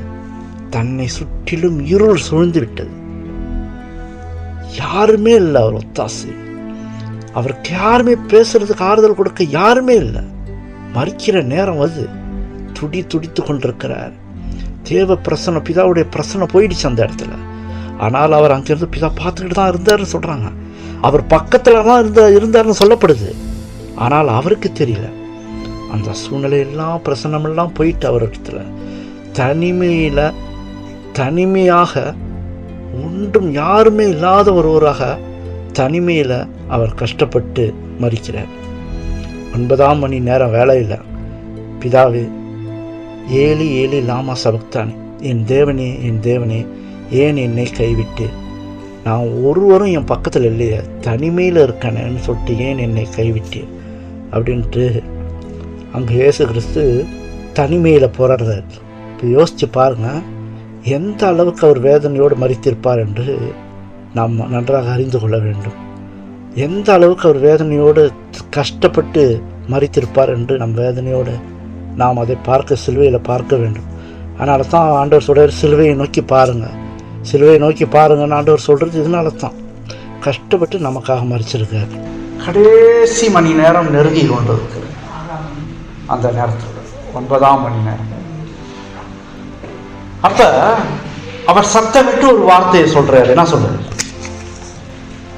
[SPEAKER 1] தன்னை சுற்றிலும் இருள் சூழ்ந்து விட்டது. யாருமே இல்லை அவர் ஒத்தாசை. அவருக்கு யாருமே பேசுறதுக்கு ஆறுதல் கொடுக்க யாருமே இல்லை. மறிக்கிற நேரம் துடித்து கொண்டிருக்கிறார். தேவ பிரசன்னம், பிதாவுடைய பிரசன்னம் போயிடுச்சு அந்த இடத்துல. ஆனால் அவர் அங்கிருந்து பிதா பார்த்துக்கிட்டு தான் இருந்தார்னு சொல்கிறாங்க. அவர் பக்கத்தில் தான் இருந்தார்னு சொல்லப்படுது. ஆனால் அவருக்கு தெரியல. அந்த சூழ்நிலையெல்லாம் பிரசன்னமெல்லாம் போயிட்டு அவரிடத்துல தனிமையாக ஒன்றும் யாருமே இல்லாத ஒருவராக தனிமையில் அவர் கஷ்டப்பட்டு மரிக்கிறார். 9ஆம் மணி நேரம் வேலையில், பிதாவே ஏலி ஏலி லாமா சபக்தானி, என் தேவனே என் தேவனே ஏன் என்னை கைவிட்டு, நான் ஒருவரும் என் பக்கத்தில் இல்லையே, தனிமையில் இருக்கேன்னு சொல்லிட்டு ஏன் என்னை கைவிட்டு அப்படின்ட்டு அங்கே இயேசு கிறிஸ்து தனிமையில் போராடுறார். இப்போ யோசித்து பாருங்கள், எந்த அளவுக்கு அவர் வேதனையோடு மரித்திருப்பார் என்று நாம் நன்றாக அறிந்து கொள்ள வேண்டும். எந்த அளவுக்கு அவர் வேதனையோடு கஷ்டப்பட்டு மரித்திருப்பார் என்று நம் வேதனையோடு நாம் அதை சிலுவையில் பார்க்க வேண்டும். அதனால தான் ஆண்டவர் சொல்கிறார், சிலுவையை நோக்கி பாருங்கள், சிலுவையை நோக்கி பாருங்கன்னு ஆண்டவர் சொல்கிறது இதனால தான். கஷ்டப்பட்டு நமக்காக மரிச்சிருக்கார். கடைசி மணி நேரம் நெருங்கி கொண்டு இருக்கு. அந்த நேரத்தில் 9ஆம் மணி நேரம். அப்ப அவர் சத்தமிட்டு ஒரு வார்த்தையை சொல்றாரு. என்ன சொல்றாரு?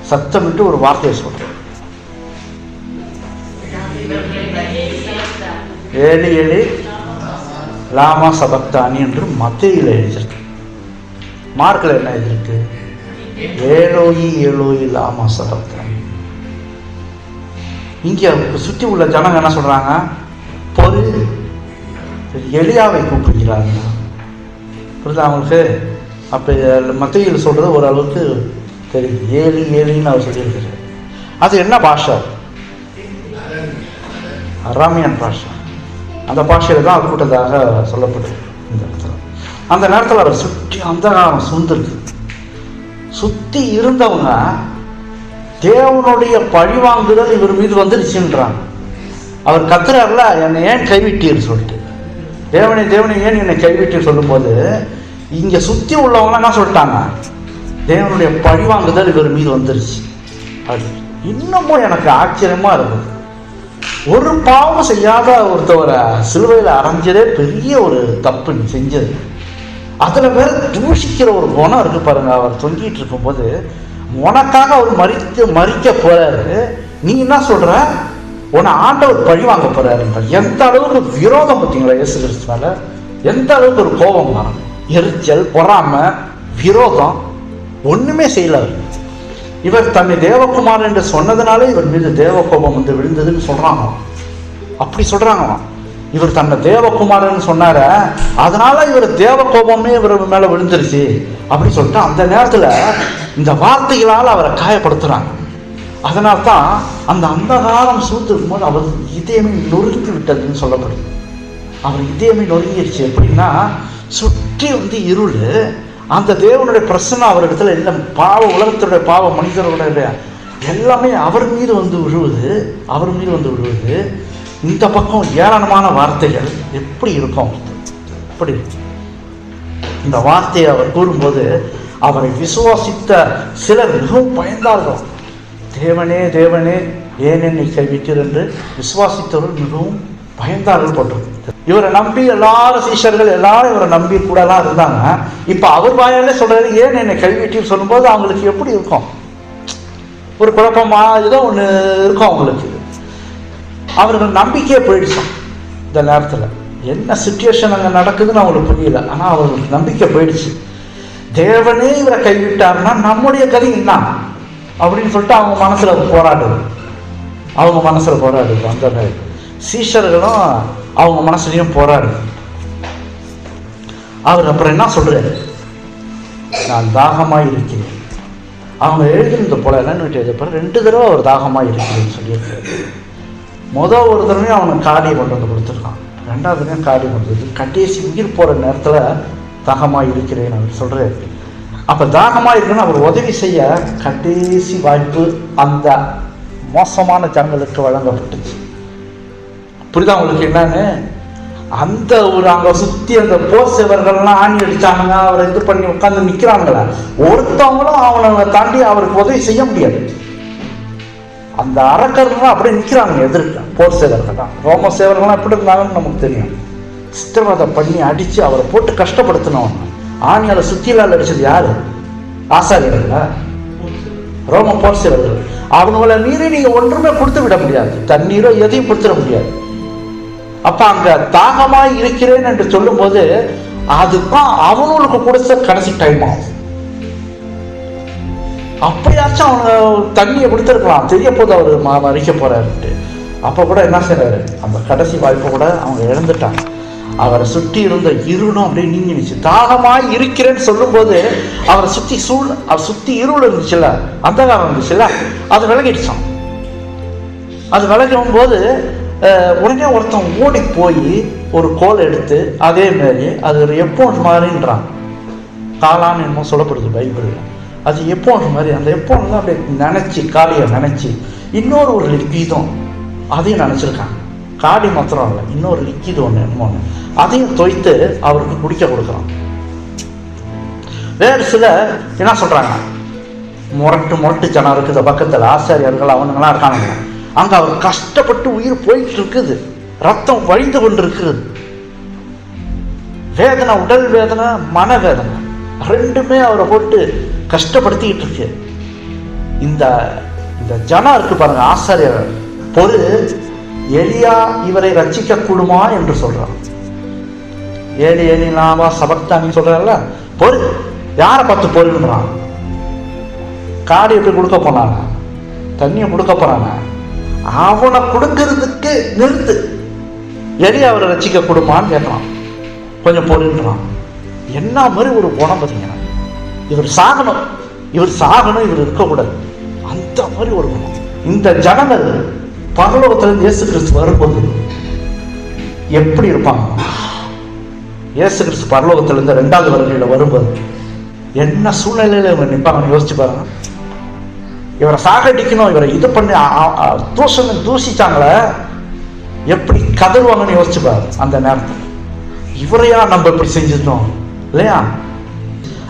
[SPEAKER 1] சத்தமிட்டு ஒரு வார்த்தையை சொல்றாரு. ஏலி ஏலி லாமா சபக்தானி என்று மத்தேயுல எழுதியிருக்கு. மார்க்ல என்ன எழுதியிருக்கு? ஏலோயி ஏலோயி லாமா சபக்தானி. இங்க சுற்றி உள்ள ஜனங்க என்ன சொல்றாங்க? பொறு, எலியாவை கூப்பிடுகிறாங்க. புரியுதா அவங்களுக்கு? அப்போ மத்தேயுல சொல்றது ஓரளவுக்கு தெரியுது. ஏலி ஏலின்னு அவர் சொல்லியிருக்கிறார். அது என்ன பாஷை? அராமியன் பாஷை. அந்த பாஷையில் தான் அவர் கூட்டதாக சொல்லப்படுது இந்த இடத்துல. அந்த நேரத்தில் அவர் சுற்றி அந்தகாரம் சூழ்ந்திருக்கு. சுற்றி இருந்தவங்க தேவனுடைய பழிவாங்குதல் இவர் மீது வந்துருச்சுன்றாங்க. அவர் கத்துறாருல, என்னை ஏன் கைவிட்டீர் சொல்லிட்டு, தேவனை தேவனை ஏன் என்னை கைவிட்டீர் சொல்லும்போது இங்கே சுற்றி உள்ளவங்க என்ன சொல்லிட்டாங்க? தேவனுடைய பழிவாங்குதல் இவர் மீது வந்துருச்சு. அது இன்னமும் எனக்கு ஆச்சரியமாக இருக்குது. ஒரு பாவம் செய்யாத ஒருத்தவரை சிலுவையில் அரைஞ்சதே பெரிய ஒரு தப்பு நீ செஞ்சது. அதில் வேற தூஷிக்கிற ஒரு குணம் இருக்கு பாருங்க. அவர் தொங்கிட்டு இருக்கும்போது உனக்காக அவர் மறிக்க போறாரு, நீ என்ன சொல்ற? உன்னை ஆண்டவர் பழி வாங்க போறாரு. எந்த அளவுக்கு விரோதம் பார்த்தீங்களா இயேசு கிறிஸ்துவால? எந்த அளவுக்கு ஒரு கோபம், எரிச்சல், பொறாம, விரோதம் ஒண்ணுமே செய்யல. இவர் தன்னை தேவகுமார் என்று சொன்னதுனாலே இவர் மீது தேவகோபம் வந்து விழுந்ததுன்னு சொல்றாங்க. அப்படி சொல்றாங்களாம். இவர் தன்னை தேவகுமாரன்னு சொன்னார, அதனால இவர் தேவகோபமே இவர் மேல விழுந்துருச்சு அப்படி சொல்லிட்டு அந்த நேரத்துல இந்த வார்த்தைகளால் அவரை காயப்படுத்துறாங்க. அதனால்தான் அந்த அந்தகாரம் சூழ்ந்திருக்கும் போது அவர் இதயமே நொறுங்கி விட்டதுன்னு சொல்லப்படுது. அவர் இதயமே நொறுங்கிடுச்சு. எப்படின்னா, சுற்றி வந்து இருள், அந்த தேவனுடைய பிரசன்னம் அவரிடத்துல இல்லை. பாவ உலகத்துடைய பாவ மனிதர்களுடைய எல்லாமே அவர் மீது வந்து விழுவுது. இந்த பக்கம் ஏராளமான வார்த்தைகள் எப்படி இருக்கும்? எப்படி இந்த வார்த்தையை அவர் கூறும்போது அவரை விசுவாசித்த சிலர் மிகவும் பயந்தார்கள். தேவனே தேவனே ஏன் என்னை கைவிட்டீர் என்று விசுவாசித்தவர்கள் மிகவும் பயந்தார்கள் போட்டிருக்கு. இவரை நம்பி எல்லாரும் சீஷர்கள் எல்லாரும் இவரை நம்பி கூடலாம் இருந்தாங்க. இப்ப அவர் வாயாலே சொல்றாரு ஏன் என்னை கைவிட்டீர் சொல்லும்போது அவங்களுக்கு எப்படி இருக்கும்? ஒரு குழப்பமா ஏதோ ஒண்ணு இருக்கும் அவங்களுக்கு. அவர்கள் நம்பிக்கையே போயிடுச்சோம். இந்த நேரத்துல என்ன சிச்சுவேஷன் அங்க நடக்குதுன்னு அவங்களுக்கு புரியல. ஆனா அவர்களுக்கு நம்பிக்கை போயிடுச்சு. தேவனே இவரை கைவிட்டாருன்னா நம்முடைய கதை என்ன அப்படின்னு சொல்லிட்டு அவங்க மனசுல போராடுது. அந்த சீஷர்களும் அவங்க மனசுலையும் போராடுது. அவர் அப்புறம் என்ன சொல்றாரு? நான் தாகமாய் இருக்கிறேன். அவங்க எழுதினது போல என்னன்னு 2 தடவை அவர் தாகமாய் இருக்கிறேன்னு சொல்லியிருக்காரு. ஒரு தடவையும் அவனுக்கு காரியம் கொண்டு வந்து கொடுத்துருக்கான். 2வது தடவையும் காரியம் கொண்டு வந்து கடைசி உயிர் போற நேரத்துல தாகமாய் இருக்கிறேன்னு அவர் சொல்றாரு. அப்ப தாகமாக இருக்குன்னு அவர் உதவி செய்ய கடைசி வாய்ப்பு அந்த மோசமான ஜனங்களுக்கு வழங்கப்பட்டுச்சு. புரியுதா உங்களுக்கு என்னன்னு? அந்த ஒரு அங்க சுத்தி அந்த போர் சேவர்கள்லாம் ஆணி அடிச்சானுங்க, அவரை இது பண்ணி உட்காந்து நிக்கிறாங்கள, ஒருத்தவங்களும் அவனை தாண்டி அவருக்கு உதவி செய்ய முடியாது. அந்த அரக்கர்கள்லாம் அப்படியே நிக்கிறாங்க எதிர்க்க. போர் சேவர்கள் தான், ரோம சேவர்கள்லாம் எப்படி இருந்தாங்கன்னு நமக்கு தெரியும். சித்திரவதை பண்ணி அடிச்சு அவரை போட்டு கஷ்டப்படுத்தினவன். ஆணியால சுத்தியிலால் அடிச்சது யாரு? ஆசாரியர்கள், ரோம போர் சேவர்கள். அவங்களை மீறி நீங்க ஒன்றுமே கொடுத்து விட முடியாது, தண்ணீரோ எதையும் கொடுத்துட முடியாது. அப்ப அங்க தாகமாய் இருக்கிறேன் என்று சொல்லும் போது அதுதான் அவனுக்கு கொடுத்த கடைசி டைம் ஆகும். அப்பயாச்சும் அவங்க தண்ணியை கொடுத்துருக்கலாம், தெரிய போது அவரு மறிக்க போறாரு. அப்ப கூட என்ன செய்யறாரு, அந்த கடைசி வாய்ப்பை கூட அவங்க இழந்துட்டாங்க. அவரை சுற்றி இருந்த இருளும் அப்படியே நீங்கிடுச்சு. தாகமாய் இருக்கிறேன்னு சொல்லும் போது அவரை சுத்தி அவர் சுத்தி இருள் இருந்துச்சுல்ல, அந்தகாரம் இருந்துச்சுல்ல, அது விலகிடுச்சான். அது விலகும் போது உடனே ஒருத்தன் ஓடி போய் ஒரு கோல் எடுத்து அதே மாதிரி அது ஒரு எப்போன் மாதிரின்றான். காளான்னு என்னமோ சொல்லப்படுது பைபிள்ல. அது எப்போன் மாதிரி, அந்த எப்போன்லாம் அப்படியே நினைச்சு காளியை நினைச்சு இன்னொரு ஒரு லிக்விதும் அதையும் நினைச்சிருக்காங்க. காடி மாத்திரம் இல்லை, இன்னொரு லிக்விது ஒன்று என்னமோ ஒன்று அதையும் தோய்த்து அவருக்கு குடிக்க கொடுக்குறான். வேறு சில என்ன சொல்றாங்க, முரட்டு ஜனம் இருக்குது பக்கத்தில், ஆசாரியர்கள் அவனுங்களாம் இருக்கானுங்க. அங்க அவர் கஷ்டப்பட்டு உயிர் போயிட்டு இருக்குது, ரத்தம் வழிந்து கொண்டு இருக்கிறது. வேதனை, உடல் வேதனை, மன வேதனை ரெண்டுமே அவரை போட்டு கஷ்டப்படுத்திக்கிட்டு இருக்கு. இந்த ஜனம் இருக்கு பாருங்க, ஆசாரியர் பொறு எலியா இவரை ரட்சிக்க கூடுமா என்று சொல்றான். ஏலி நாமா சபக்தான்னு சொல்றாங்கல்ல, பொறு யாரை பார்த்து பொறுன்றான். காடி எப்படி கொடுக்க போனாங்க, தண்ணியை கொடுக்க போறாங்க, அவனை கொடுக்கறதுக்கு நிறுத்து, எலியா அவரை ரட்சிக்க கூடுமான்னு கேட்கலாம். கொஞ்சம் பொறுன்றான். என்ன மாதிரி ஒரு குணம் பார்த்தீங்கன்னா, இவர் சாகணும், இவர் இருக்கக்கூடாது, அந்த மாதிரி ஒரு குணம். இந்த ஜனங்கள் பரலோகத்திலிருந்து இயேசு கிறிஸ்து வரும்போது எப்படி இருப்பாங்க? இயேசு கிறிஸ்து பரலோகத்திலிருந்து 2வது வருகையில வரும்போது என்ன சூழ்நிலையில இவங்க நிற்பாங்கன்னு யோசிச்சு பாருங்க. இவரை சாகடிக்கணும், இவரை இது பண்ணி தூசிச்சாங்களே, எப்படி கதறுவாங்கன்னு யோசிச்சு பாரு. அந்த நேரத்தில் இவரையா நம்ம இப்படி செஞ்சிட்டோம் இல்லையா?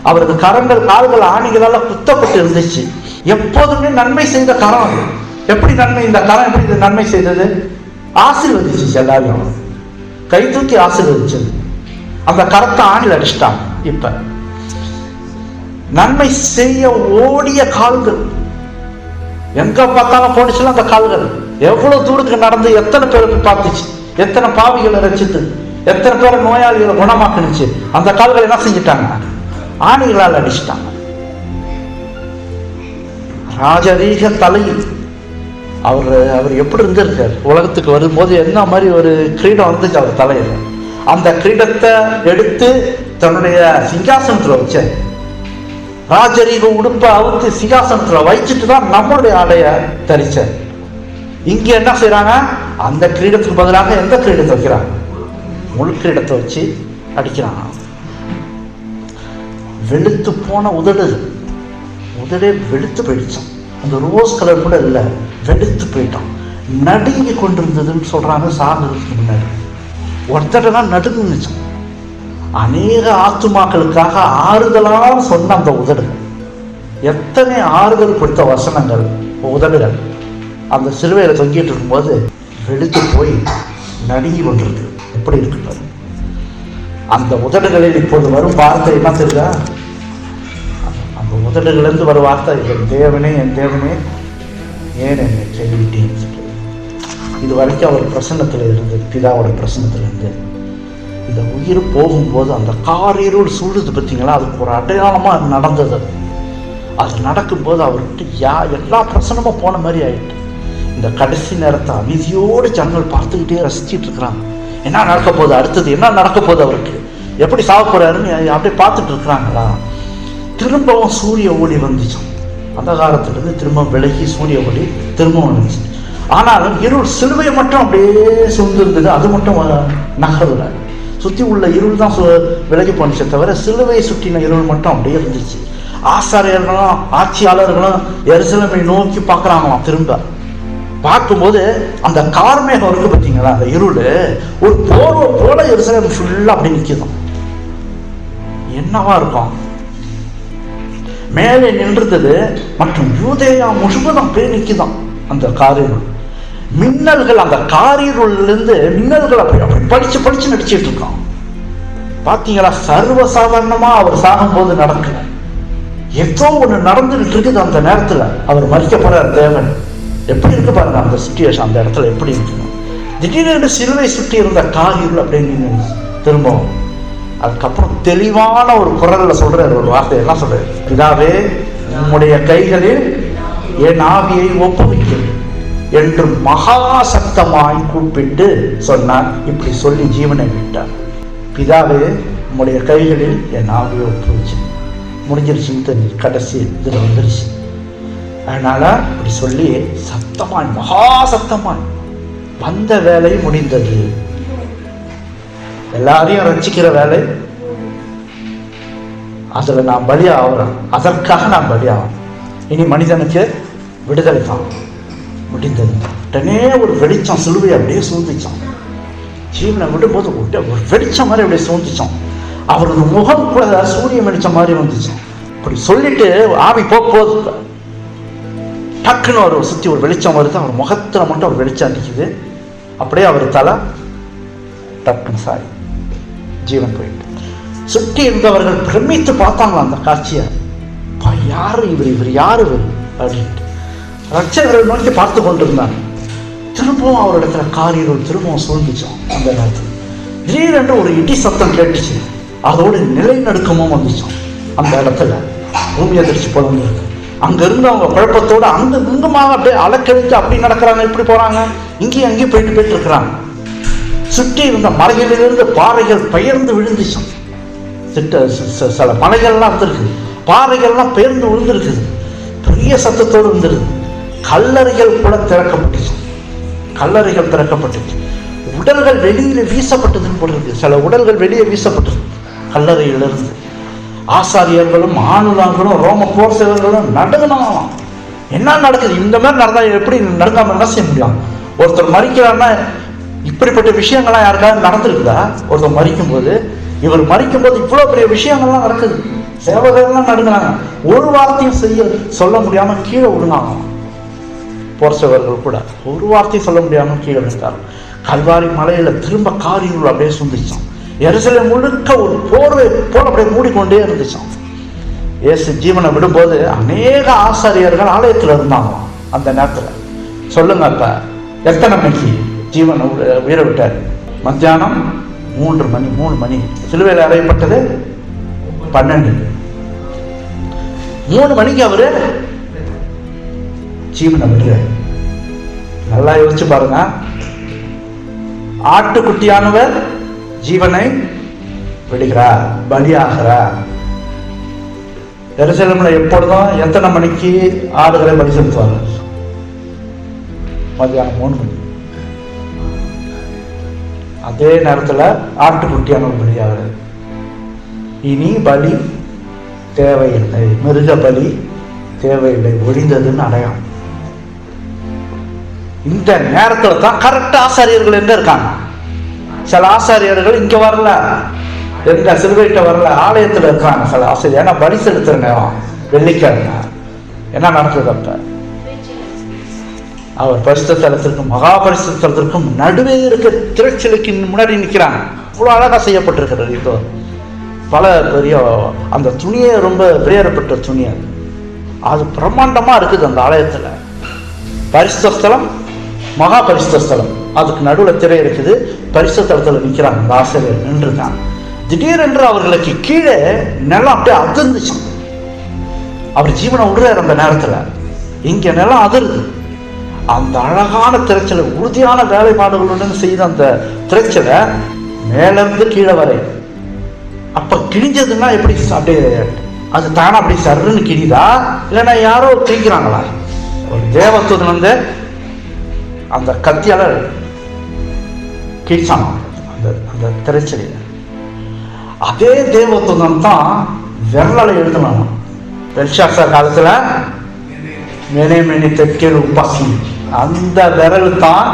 [SPEAKER 1] அவரது கரங்கள் கால்கள் ஆணிகளால குத்தப்பட்டு இருந்துச்சு. எப்போதுமே நன்மை செய்த கரம். எப்படி நன்மை, இந்த கரம் எப்படி நன்மை செய்தது? ஆசீர்வதிச்சு, எல்லாரையும் கை தூக்கி ஆசீர்வதிச்சது. அந்த கரத்தை ஆணில் அடிச்சிட்டாங்க. இப்ப நன்மை செய்ய ஓடிய கால்கள் எங்க பார்த்தாலும் போனிச்சுல, அந்த கால்கள் எவ்வளவு தூரத்துக்கு நடந்து எத்தனை பேருக்கு பார்த்துச்சு, எத்தனை பாவிகளை ரசித்து, எத்தனை பேரை நோயாளிகளை குணமாக்குனுச்சு. அந்த கால்கள் என்ன செஞ்சிட்டாங்க? ஆணிகளால் அடிச்சிட்டாங்க. ராஜரீக தலையில் அவர் எப்படி இருந்திருக்கார்? உலகத்துக்கு வரும்போது என்ன மாதிரி ஒரு கிரீடம் வந்துச்சு அவர் தலையில. அந்த கிரீடத்தை எடுத்து தன்னுடைய சிங்காசனத்துல வச்ச, ராஜரீக உடுப்பை அவுத்து சிங்காசனத்துல வச்சுட்டு தான் நம்மளுடைய ஆடைய தரிச்ச. இங்க என்ன செய்யறாங்க? அந்த கிரீடத்துக்கு பதிலாக எந்த கிரீடத்தை வைக்கிறாங்க? முழு கிரீடத்தை வச்சு அடிக்கிறாங்க. வெளுத்து போன உதடே வெளுத்து போயிடுச்சான். அந்த ரோஸ் கலர் கூட இல்லை, வெளுத்து போயிட்டான். நடுங்கி கொண்டிருந்ததுன்னு சொல்றாங்க. சாகிறதுக்கு முன்னாடி ஒருத்தடனா நடுங்குச்சான். அநேக ஆத்துமாக்களுக்காக ஆறுதலாக சொன்ன அந்த உதடுகள், எத்தனை ஆறுதல் கொடுத்த வசனங்கள் உதடுகள் அந்த சிலுவையில தொங்கிட்டு இருக்கும்போது வெளுத்து போய் நடுங்கி கொண்டிருக்கு. எப்படி இருக்கு அந்த உதடுகளில் இப்போது வரும் வார்த்தை என்ன தெரியுதா? அந்த உதடுகளிலிருந்து வரும் வார்த்தை, என் தேவனே ஏன் என்னை கைவிட்டேன்னு சொல்றது. இது வரைக்கும் அவர் பிரசன்னத்தில் இருந்து, பிதாவோட பிரசன்னத்தில் இருந்து இந்த உயிர் போகும்போது அந்த காரிருள் சூழுது பார்த்தீங்களா, அதுக்கு ஒரு அடையாளமாக நடந்தது. அது நடக்கும்போது அவர்கிட்ட எல்லா பிரசனமும் போன மாதிரி ஆயிட்டு. இந்த கடைசி நேரத்தை அமைதியோடு ஜனங்கள் பார்த்துக்கிட்டே ரசிச்சுட்டு இருக்கிறாங்க. என்ன நடக்க போகுது, அடுத்தது என்ன நடக்க போகுது, அவருக்கு எப்படி சாக போறாருன்னு அப்படியே பார்த்துட்டு இருக்கிறாங்களா. திரும்பவும் சூரிய ஒளி வந்துச்சு. அந்த காலத்திலிருந்து திரும்ப விலகி சூரிய ஒளி திரும்பவும் வந்துச்சு. ஆனாலும் இருள் சிலுவையை மட்டும் அப்படியே சூழ்ந்திருந்தது. அது மட்டும் நகரல. சுற்றி உள்ள இருள் தான் விலகி போனுச்சே தவிர சிலுவையை சுற்றின இருள் மட்டும் அப்படியே இருந்துச்சு. ஆசாரியர்களும் ஆட்சியாளர்களும் எருசலேமை நோக்கி பார்க்குறாங்களாம். திரும்ப பார்க்கும்போது அந்த கார்மேகம் இருக்கு பார்த்தீங்களா, அந்த இருள் ஒரு போர்வை போல எருசலேம் ஃபுல்லா அப்படி நிற்கிதான். என்னவா இருக்கும்? மேலே நின்றது மற்றும் யூதேயா முழுவதும் பேர் நிற்கிதான் அந்த காரிருள். மின்னல்கள் அந்த காரிருளிலிருந்து மின்னல்கள் அப்படி படிச்சு நடிச்சிட்டு இருக்கான். பார்த்தீங்களா? சர்வசாதாரணமா அவர் சாகும்போது நடக்கல. ஏதோ ஒண்ணு நடந்துகிட்டு இருக்குது. அந்த நேரத்துல அவர் மறிக்க போற தேவன் எப்படி இருக்கு பாருங்க, அந்த சிச்சுவேஷன் அந்த இடத்துல எப்படி இருக்கு. திடீரென்று சிலுவை சுற்றி இருந்த காரியம் அப்படின்னு திரும்பவும் அதுக்கப்புறம் தெளிவான ஒரு குரல்ல சொல்றாரு, ஒரு வார்த்தை எல்லாம் சொல்றாரு, பிதாவே உம்முடைய கைகளில் என் ஆவியை ஒப்புவிக்கிறேன் என்று மகா சத்தமாய் கூப்பிட்டு சொன்னார். இப்படி சொல்லி ஜீவனை விட்டார். பிதாவே உம்முடைய கைகளில் என் ஆவியை ஒப்புவிச்சு முடிஞ்சிருச்சுன்னு கடைசி இதுல வந்துருச்சு. அதனால இப்படி சொல்லி சத்தமாய் மகா சத்தமாய் வந்த வேலை முடிந்தது. எல்லாரையும் ரட்சிக்கிற வேலை, அதுல நான் பலியாகிறேன், அதற்காக நான் பலியாகிறேன். இனி மனிதனுக்கு விடுதலை தான் முடிந்தது. உடனே ஒரு வெளிச்சம் சிலுவை அப்படியே சூழ்ந்துச்சான். ஜீவனை விடும்போது ஒரு வெளிச்சம் மாதிரி அப்படியே சூழ்ந்துச்சான். அவரோட முகம் கூட சூரிய வெளிச்சம் மாதிரி வந்துச்சான். அப்படி சொல்லிட்டு ஆவி போகுது, டக்குன்னு ஒரு சுத்தி ஒரு வெளிச்சம் வருது. அவர் முகத்துல மட்டும் ஒரு வெளிச்சம் அடிக்குது. அப்படியே அவர் தலை டக்குன்னு சாய் ஜீவன் போயிட்டு. சுற்றி இருந்தவர்கள் பிரமித்து பார்த்தாங்களா அந்த காட்சியை. யாரு இவர் யாரு இவர் அப்படின்ட்டு ரட்சகர்கள் நோக்கி பார்த்து கொண்டிருந்தாங்க. திரும்பவும் அவரிடத்துல காரியங்கள் திரும்பவும் சூழ்ந்துச்சோம். அந்த நேரத்தில் திடீரென்று ஒரு இடி சத்தம் கேட்டுச்சு. அதோடு நிலைநடுக்கமும் வந்துச்சோம். அந்த இடத்துல பூமி அதிர்ச்சி போல இருக்கு. அங்க இருந்து அவங்க குழப்பத்தோடு அங்க இங்குமாக அப்படியே அலக்கழித்து அப்படி நடக்கிறாங்க, இப்படி போறாங்க, இங்கேயும் அங்கேயும் போயிட்டு இருக்கிறாங்க. சுற்றி இருந்த மலைகளிலிருந்து பாறைகள் பெயர்ந்து விழுந்துச்சோம். சில மலைகள்லாம் இருந்திருக்கு, பாறைகள்லாம் பெயர்ந்து விழுந்திருக்குது, பெரிய சத்தத்தோடு இருந்திருக்கு. கல்லறைகள் கூட திறக்கப்பட்டுச்சு. கல்லறைகள் திறக்கப்பட்டுச்சு. உடல்கள் வெளியில வீசப்பட்டதுன்னு போட்டிருக்கு. சில உடல்கள் வெளியே வீசப்பட்டது கல்லறையிலிருந்து. ஆசாரியர்களும் ஆணுலாங்களும் ரோம போர் சேவர்களும் நடுங்கினாங்களாம். என்ன நடக்குது? இந்த மாதிரி நடந்தா எப்படி நடுங்காம என்ன செய்ய முடியும்? ஒருத்தர் மறிக்கிறான்னா இப்படிப்பட்ட விஷயங்கள்லாம் யாருக்காவது நடந்திருக்குதா? ஒருத்தர் மறிக்கும் போது, இவர் மறிக்கும் போது இவ்வளவு பெரிய விஷயங்கள்லாம் நடக்குது. சேவகர்கள்லாம் நடுங்கினாங்க. ஒரு வார்த்தையும் சொல்ல முடியாம கீழே விழுந்தாங்க. போர் சேவர்கள் கூட ஒரு வார்த்தையும் சொல்ல முடியாம கீழே விழுந்தார். கல்வாரி மலையில திரும்ப காரியங்கள் அப்படியே சுந்திச்சான். எருசலேம் முழுக்க ஒரு போர்வை போல அப்படியே மூடிக்கொண்டே இருந்துச்சான். இயேசு ஜீவனை விடும்போது அநேக ஆசாரியர்கள் ஆலயத்தில் இருந்தாங்க. அந்த நேரத்துல சொல்லுங்க, அப்ப எத்தனை மணிக்கு ஜீவனை உயிரை விட்டார்? மத்தியானம் 3 மணி. சிலுவையில் அறையப்பட்டது 12. 3 மணிக்கு அவரு ஜீவனை விடுறார். நல்லா யோசிச்சு பாருங்க. ஆட்டுக்குட்டியானவர் ஜீவனை விடுகிறார், பலியாகிறார். எருசலேம்ல எப்பொழுதும் எத்தனை மணிக்கு ஆடுகளை பலி செலுத்துவார்கள்? மதியானம் 3 மணி. அதே நேரத்துல ஆட்டுக்குட்டியானவர் பலியாகிறது. இனி பலி தேவையில்லை, மிருக பலி தேவையில்லை, ஒழிந்ததுன்னு அடையாளம். இந்த நேரத்துல தான் கரெக்ட் ஆசாரியர்கள் எங்க இருக்காங்க? சில ஆசாரியர்கள் இங்க வரல, எங்க சிலுவைகிட்ட வரல, ஆலயத்துல இருக்காங்க சில ஆசிரியர். ஏன்னா பலி செலுத்துற நேரம் வெள்ளிக்கிழமை. என்ன நடக்குது? அப்ப அவர் பரிசுத்த தலத்திற்கும் மகா பரிசுத்த தலத்திற்கும் நடுவே இருக்க திரைச்சிலைக்கு முன்னாடி நிற்கிறாங்க. இவ்வளவு அழகா செய்யப்பட்டிருக்கிறது. இப்போ பல பெரிய அந்த துணியை ரொம்ப விரையப்பட்ட துணி, அது பிரம்மாண்டமா இருக்குது அந்த ஆலயத்துல. பரிசுத்த ஸ்தலம், மகா பரிசுத்த ஸ்தலம், அதுக்கு நடுவில் திரை இருக்குது. பரிசுத்த தலத்துல நிற்கிறாங்க அந்த ஆசிரியர் நின்றுதான். திடீரென்று அவர்களுக்கு கீழே நிலம் அப்படியே அதிர்ந்துச்சு. அவர் ஜீவனை விடுறாரு. அந்த நேரத்துல இங்க நிலம் அதிருது. அந்த அழகான திரைச்சலை, உறுதியான வேலைப்பாடுகளுடன் செய்த அந்த திரைச்சலை மேலிருந்து கீழே வரை அப்ப கிழிஞ்சதுன்னா எப்படி? அப்படியே அது தானே அப்படி சர்ன்னு கிழிதா, இல்லைன்னா யாரோ கிழிக்கிறாங்களா? ஒரு தேவதூதன் வந்து அந்த கத்தியால கிழிச்சான அந்த அந்த திரைச்சலையில. அதே தேவதூதன் தான் விரலால எழுதணும். பெல்ஷாத்சார் காலத்துல மேனே மேனே தெற்கேல் உபாசி, அந்த விரல் தான்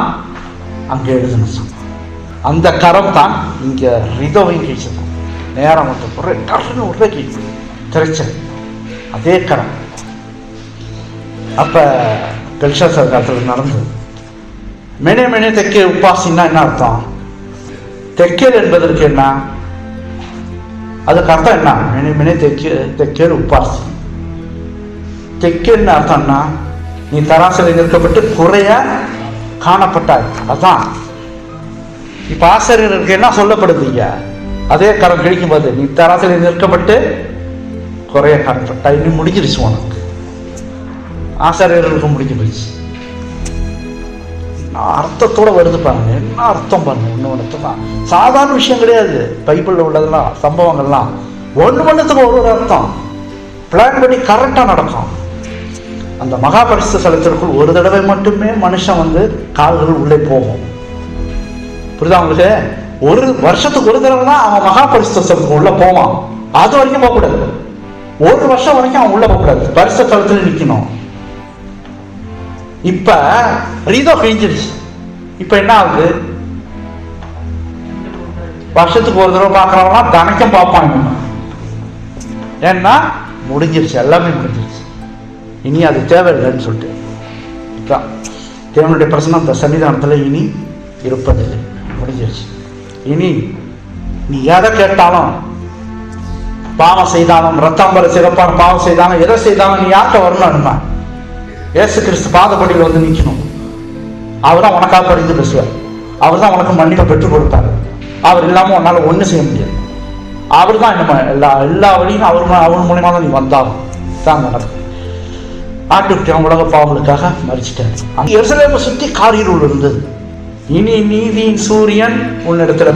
[SPEAKER 1] அங்க எழுதணும். அந்த கரம் தான் இங்க ரிதோவையும் கிழிச்சதான். நேரம் மட்டும் ஒரே கிழிச்சு திரைச்சல், அதே கரம். அப்ப பெல்ஷாத்சார் காலத்துல நடந்தது. மேனே மேனே தெற்கே உபாசின்னா என்ன அர்த்தம்? தெற்கேல் என்பதற்கு என்ன? அதுக்கு அர்த்தம் என்ன? மேனே மேனே தெற்கேல் உபாசி. தெற்குன்னு அர்த்தம்னா நீ தராசில் நிற்கப்பட்டு குறைய காணப்பட்டாய். அதான் இப்ப ஆசிரியருக்கு என்ன சொல்லப்படுதுங்க? அதே கரம் கிழிக்கும் போது நீ தராசில் நிற்கப்பட்டு குறைய காணப்பட்டாய். இன்னும் முடிஞ்சிருச்சு உனக்கு. ஆசிரியர்களுக்கு முடிஞ்சு போயிடுச்சு. அர்த்தத்தோட வருது பாருங்க. என்ன அர்த்தம் பாருங்க. ஒண்ணு தான் சாதாரண விஷயம் கிடையாது. பைபிள்ல உள்ளதெல்லாம் சம்பவங்கள்லாம் ஒண்ணுத்துக்கு ஒரு அர்த்தம். பிளான் பண்ணி கரெக்டா நடக்கும். அந்த மகா பரிசுத்த ஸ்தலத்திற்குள் ஒரு தடவை மட்டுமே மனுஷன் கால்கள் உள்ளே போகும். புரியுதா உங்களுக்கு? ஒரு வருஷத்துக்கு ஒரு தடவை தான் அவன் மகா பரிசுத்த ஸ்தலத்துக்கு உள்ள போவான். அது வரைக்கும் போகக்கூடாது. ஒரு வருஷம் வரைக்கும் அவன் உள்ள போகக்கூடாது. பரிசுத்த ஸ்தலத்துல நிக்கணும். இப்ப ரீதோ கிழிஞ்சிருச்சு. இப்ப என்ன ஆகுது? வருஷத்துக்கு ஒரு தடவை பாக்குறவங்க தனக்கும் பார்ப்பாங்க. ஏன்னா முடிஞ்சிருச்சு, எல்லாமே முடிஞ்சிருச்சு. இனி அது தேவையில்லைன்னு சொல்லிட்டு தேவனுடைய பிரசன்னம் அந்த சன்னிதானத்துல இனி இருப்பதில்லை. முடிஞ்சிருச்சு. இனி நீ எதை கேட்டாலும், பாவம் செய்தாலும், ரத்தாம்பர சிறப்பான பாவம் செய்தாலும், எதை செய்தாலும் நீ யார்கிட்ட வரணும்னா இயேசு கிறிஸ்து பாதப்படியில் நிற்கணும். அவர் தான் உனக்காக பரிந்து பேசுவார். அவர் தான் உனக்கு மன்னிப்பை பெற்றுக் கொடுத்தார். அவர் இல்லாம உன்னால ஒண்ணு செய்ய முடியாது. அவர் தான் எல்லா வழியும் அவர் மூலமா தான் நீ வந்தாலும் தான் நடக்கும். ஆட்டுக்குட்டியான் உலக பாவங்களுக்காக மறிச்சிட்டார். எருசலேமை சுற்றி காரிருள் இருந்தது. இனி நீதியின் சூரியன் உன்னிடத்துல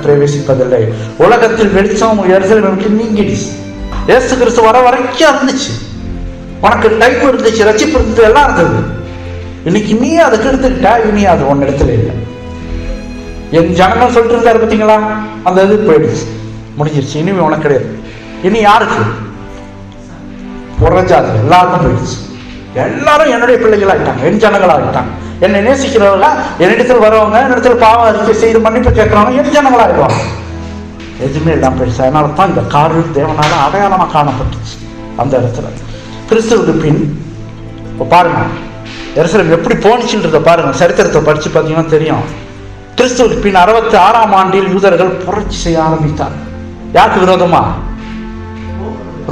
[SPEAKER 1] பிரவேசிப்பதில்லை. உலகத்தில் வெளிச்சம் எருசலேமை விட்டு நீங்கிடுச்சு. இயேசு கிறிஸ்து வர வரைக்கும் இருந்துச்சு. உனக்கு டைம் இருந்துச்சு, ரட்சிப்பு இருந்தது, எல்லாம் இருந்தது. இன்னைக்கு நீ அதை கெடுத்துக்கிட்டா இனி அது ஒன்னிடத்துல இல்லை. என் ஜனங்கள் சொல்லிட்டு இருந்தாரு பார்த்தீங்களா, அந்த இது போயிடுச்சு, முடிஞ்சிருச்சு. இனிமே உனக்கு கிடையாது. இனி யாருக்கு? புறஜாதி எல்லாருக்கும் போயிடுச்சு. எல்லாரும் என்னுடைய பிள்ளைகள் ஆகிட்டாங்க, என் ஜனங்கள் ஆகிட்டாங்க. என்னை நேசிக்கிறவங்க, என்னிடத்தில் வரவங்க, என்னிடத்தில் பாவம் அறிக்கை செய்து மன்னிப்பு கேட்கிறவங்க என் ஜனங்கள் ஆகிடுவாங்க. எதுவுமே எல்லாம் போயிடுச்சு. அதனால தான் இந்த காரில் தேவனால அடையாளமா காணப்பட்டுச்சு அந்த இடத்துல. கிறிஸ்துவுக்கு பின் பாருங்க எருசலேம் எப்படி போனிச்சுன்றத பாருங்க. சரித்திரத்தை படிச்சு பார்த்தீங்கன்னா தெரியும். கிறிஸ்துவுக்கு பின் 66ஆம் ஆண்டில் யூதர்கள் புரட்சி செய்ய ஆரம்பித்தார். யாருக்கு விரோதமா?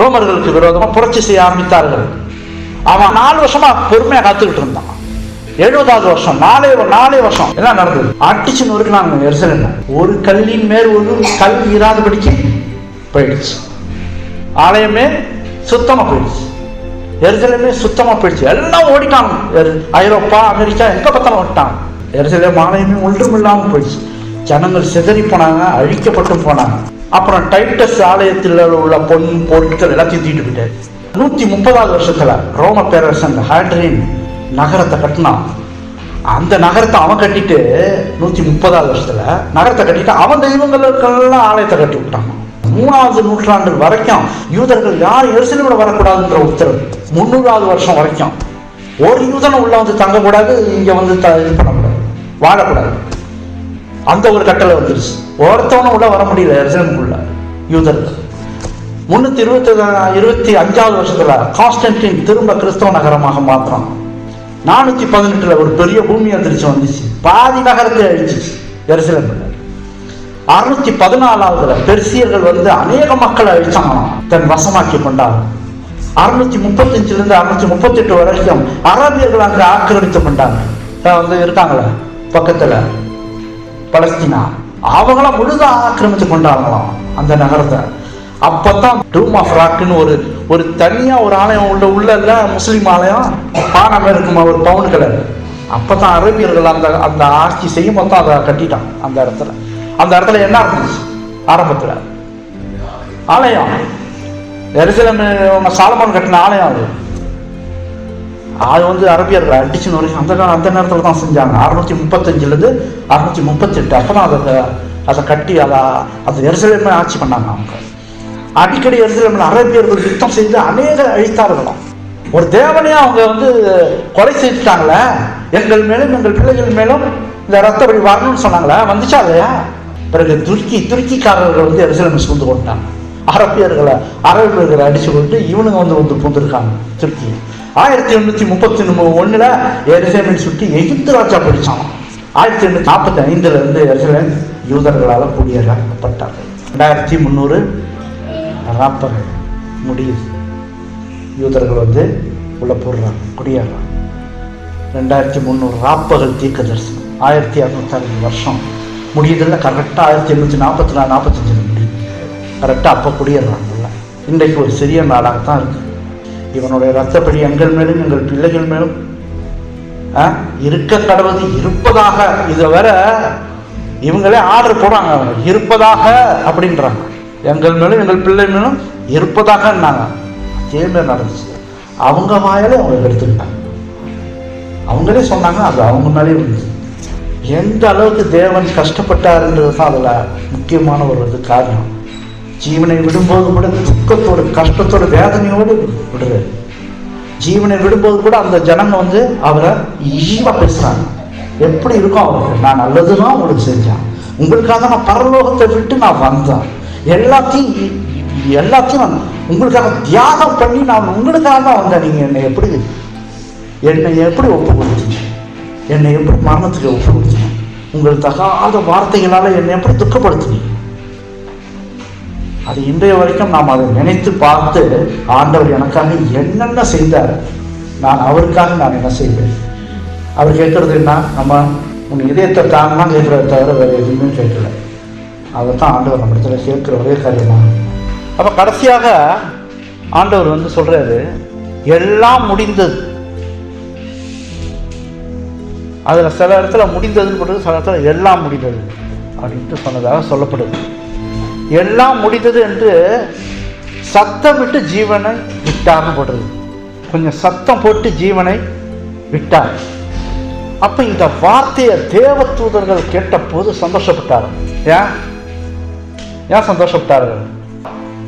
[SPEAKER 1] ரோமர்களுக்கு விரோதமா புரட்சி செய்ய ஆரம்பித்தார்கள். அவன் 4 வருஷமா பொறுமையா காத்துக்கிட்டு இருந்தான். 70வது வருஷம் 4 வருஷம் என்ன நடந்தது? அடிச்சு நொறுக்கினாங்க எருசலேம். ஒரு கல்லின் மேல் ஒரு கல் இராதபடிக்கு போயிடுச்சு. ஆலயமே சுத்தமா போயிடுச்சு. எருசலேமே சுத்தமா போயிடுச்சு. எல்லாம் ஓடிட்டாங்க. ஐரோப்பா, அமெரிக்கா எங்க பார்த்தாலும் ஓடிட்டாங்க. எருசலேம் ஆலயமே ஒன்றும் இல்லாம போயிடுச்சு. ஜனங்கள் சிதறி போனாங்க, அழிக்கப்பட்டும் போனாங்க. அப்புறம் டைட்டஸ் ஆலயத்தில் உள்ள பொன் பொருட்கள் எல்லாத்தையும் தூக்கிட்டு போயிட்டாரு. 130வது வருஷத்துல ரோம பேரரசன் ஹேட்ரின் நகரத்தை கட்டினான். அந்த நகரத்தை அவன் கட்டிட்டு 130வது வருஷத்துல நகரத்தை கட்டிட்டு அவன் தெய்வங்களுக்கெல்லாம் ஆலயத்தை கட்டி விட்டான். 3வது நூற்றாண்டு வரைக்கும் யூதர்கள் யாரும் எருசலேமில் வரக்கூடாதுன்ற உத்தரவு. 300வது வருஷம் வரைக்கும் ஒரு யூதனும் உள்ள தங்கக்கூடாது, இங்க இது பண்ணக்கூடாது, வாழக்கூடாது. அந்த ஒரு கட்டளை வந்துருச்சு. ஒருத்தவனும் உள்ள வர முடியல எருசலேமுக்குள்ள யூதர்கள். 325வது வருஷத்துல கான்ஸ்டன்டின் திரும்ப கிறிஸ்தவ நகரமாக மாத்திரம். 418 ஒரு பெரிய பூமி அதிர்ச்சி வந்துச்சு. பாதி நகரத்தை அழிச்சிச்சு எருசலேம்ல. 614 பெர்சியர்கள் அநேக மக்களை அழிச்சாங்களாம், தன் வசமாக்கி கொண்டாங்க. 635 638 வரைக்கும் அரபியர்கள் அங்கு ஆக்கிரமித்து கொண்டாங்க. இருக்காங்களே பக்கத்துல பலஸ்தீனா, அவங்களாம் முழுதாக ஆக்கிரமித்து கொண்டாங்களாம் அந்த நகரத்தை. அப்பதான் டூம் ஆஃப் ராக்னு ஒரு தனியா ஒரு ஆலயம் உள்ள முஸ்லீம் ஆலயம் பானம் இருக்குமா, ஒரு பவுன் கலர். அப்பதான் அரபியர்கள் அந்த ஆட்சி செய்யும் மொத்தம் அதை கட்டிட்டாங்க அந்த இடத்துல. அந்த இடத்துல என்ன இருந்துச்சு ஆரம்பத்துல? ஆலயம். எருசலேம் சாலமோன் கட்டின ஆலயம் அது. அது அரபியர்கள் அடிச்சு நொறுக்கி அந்த நேரத்துல தான் செஞ்சாங்க. 635 638 அப்பதான் அதை கட்டி அந்த எருசலேமே ஆட்சி பண்ணாங்க. அவங்க அடிக்கடி எருசலேம்ல அரபியர்கள் யுத்தம் செய்து அநேக அழித்தார்களாம். ஒரு தேவனையும் அவங்க கொலை செய்துட்டாங்களே, எங்கள் மேலும் எங்கள் பிள்ளைகள் மேலும் இந்த ரத்த வழி வரணும்னு சொன்னாங்களே, வந்துச்சா இல்லையா? பிறகு துருக்கிக்காரர்கள் எருசலேம் சூழ்ந்து கொண்டாங்க. அரபியர்களை அடிச்சு கொண்டு இவனுங்க பூந்திருக்காங்க துருக்கி. 1831 எருசலேமை சுற்றி எகிப்து ராஜா பிடிச்சான். 1845 எருசலேம் யூதர்களால் குடியேற்றப்பட்டார்கள். 2340 முடியுது. யூதர்கள் உள்ள போடுறாங்க, குடியேறாங்க. 2300 ராப்பகல் தீர்க்க தரிசனம். 1260 வருஷம் முடியுதில்ல, கரெக்டாக 1844-45 முடியுது. கரெக்டாக அப்போ குடியேறாங்கல்ல. இன்றைக்கு ஒரு சிறிய நாடாகத்தான் இருக்குது. இவனுடைய இரத்தப்படி எங்கள் மேலும் எங்கள் பிள்ளைகள் மேலும் இருக்க கடவுது இருப்பதாக. இதை வேற இவங்களே ஆர்டர் போடுறாங்க, அவங்க இருப்பதாக அப்படின்றாங்க. எங்கள் மேலும் எங்கள் பிள்ளை மேலும் இருப்பதாகன்னாங்க. அதே மாதிரி நடந்துச்சு. அவங்க வாயிலே அவங்க எடுத்துக்கிட்டாங்க, அவங்களே சொன்னாங்க, அது அவங்க மேலே இருந்துச்சு. எந்த அளவுக்கு தேவன் கஷ்டப்பட்டாருன்றது தான் அதில் முக்கியமான ஒரு காரணம். ஜீவனை விடும்போது கூட துக்கத்தோடு கஷ்டத்தோடு வேதனையோடு விடுறாரு. ஜீவனை விடும்போது கூட அந்த ஜனங்க அவரை ஈவா பேசுறாங்க. எப்படி இருக்கும் அவருக்கு? நான் நல்லதுதான் உங்களுக்கு செஞ்சேன், உங்களுக்காக தான் நான் பரலோகத்தை விட்டு நான் வந்தேன், எல்லாத்தையும் நான் உங்களுக்காக தியாகம் பண்ணி நான் உங்களுக்காக தான் வந்தேன். நீங்கள் என்னை எப்படி ஒப்பு கொடுத்தீங்க? என்னை எப்படி மரணத்துக்கு ஒப்பு கொடுத்தீங்க? உங்கள் தகாத வார்த்தைகளால் என்னை எப்படி துக்கப்படுத்துனீங்க? அது இன்றைய வரைக்கும் நாம் அதை நினைத்து பார்த்து, ஆண்டவர் எனக்காக என்னென்ன செய்தார், நான் அவருக்காக நான் என்ன செய்வேன். அவர் கேட்கறது என்ன? நம்ம உன் இதயத்தை தாங்கன்னா கேட்கறத தவிர வேறு எதுவுமே கேட்கல. அதைத்தான் ஆண்டவர் நம்ம இடத்துல கேட்கிற ஒரே காரியமாக. அப்போ கடைசியாக ஆண்டவர் சொல்றாரு, எல்லாம் முடிந்தது. அதில் சில இடத்துல முடிந்ததுன்னு போட்டு, சில இடத்துல எல்லாம் முடிந்தது அப்படின்ட்டு சொன்னதாக சொல்லப்படுது. எல்லாம் முடிந்தது என்று சத்தமிட்டு ஜீவனை விட்டார்னு போடுறது. கொஞ்சம் சத்தம் போட்டு ஜீவனை விட்டார். அப்ப இந்த வார்த்தையை தேவதூதர்கள் கேட்ட போது சந்தோஷப்பட்டார். ஏன் சந்தோஷப்பட்டார்கள்?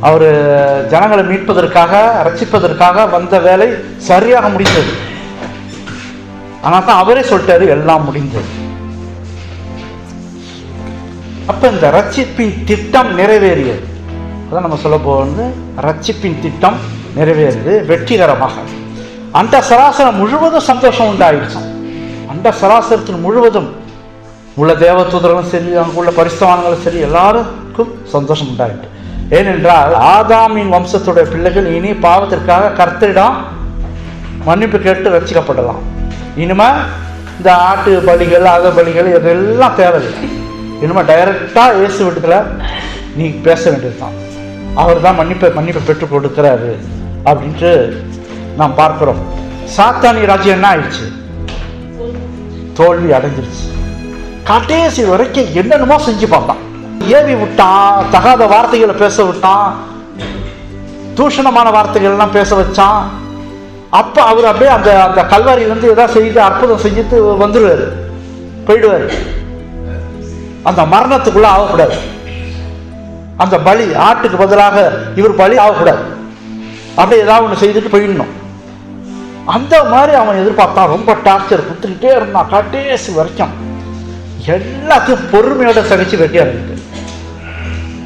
[SPEAKER 1] அவரு ஜனங்களை மீட்பதற்காக, ரட்சிப்பதற்காக வந்த வேலை சரியாக முடிந்தது. ஆனால் தான் அவரே சொல்லிட்டாரு, எல்லாம் முடிந்தது. அப்ப இந்த ரட்சிப்பின் திட்டம் நிறைவேறியது. அதான் நம்ம சொல்ல போகிறது, ரட்சிப்பின் திட்டம் நிறைவேறியது வெற்றிகரமாக. அந்த சராசரம் முழுவதும் சந்தோஷம் உண்டாயிடுச்சு. அந்த சராசரத்தில் முழுவதும் உள்ள தேவதூதர்களும் சரி, அங்குள்ள பரிசுத்தவான்களும் சரி, எல்லாருக்கும் சந்தோஷம் உண்டாயிட்டு. ஏனென்றால் ஆதாமின் வம்சத்துடைய பிள்ளைகள் இனி பாவத்திற்காக கர்த்தரிடம் மன்னிப்பு கேட்டு ரட்சிக்கப்படலாம். இனிமே இந்த ஆட்டு பலிகள், அக பலிகள் இதெல்லாம் தேவையில்லை. இனிமேல் டைரக்டாக இயேசு வீட்டுல நீ பேச வேண்டியது தான். அவர் தான் மன்னிப்பை பெற்றுக் கொடுக்கிறாரு அப்படின்ட்டு நாம் பார்க்கிறோம். சாத்தானி ராஜ்யம் என்ன ஆயிடுச்சு? தோல்வி அடைஞ்சிருச்சு. கடைசி வரைக்கும் என்னென்னமோ செஞ்சு பார்த்தான். ஏவி விட்டான், தகாத வார்த்தைகளை பேச விட்டான், தூஷணமான வார்த்தைகள் எல்லாம் பேச வச்சான். அப்ப அவர் அப்படியே அந்த அந்த கல்வாரியிலேருந்து ஏதாவது செய்து அற்புதம் செஞ்சுட்டு வந்துடுவாரு, போயிடுவாரு. அந்த மரணத்துக்குள்ள ஆகக்கூடாது. அந்த பலி, ஆட்டுக்கு பதிலாக இவர் பலி ஆகக்கூடாது. அப்படியே ஏதாவது ஒன்று செய்துட்டு போயிடணும். அந்த மாதிரி அவன் எதிர்பார்த்தான். ரொம்ப டார்ச்சர் கொடுத்துக்கிட்டே இருந்தான் கடைசி வரைக்கும். எல்லாத்தையும் பொறுமையோட சகிச்சு வெட்டியா இருக்கு.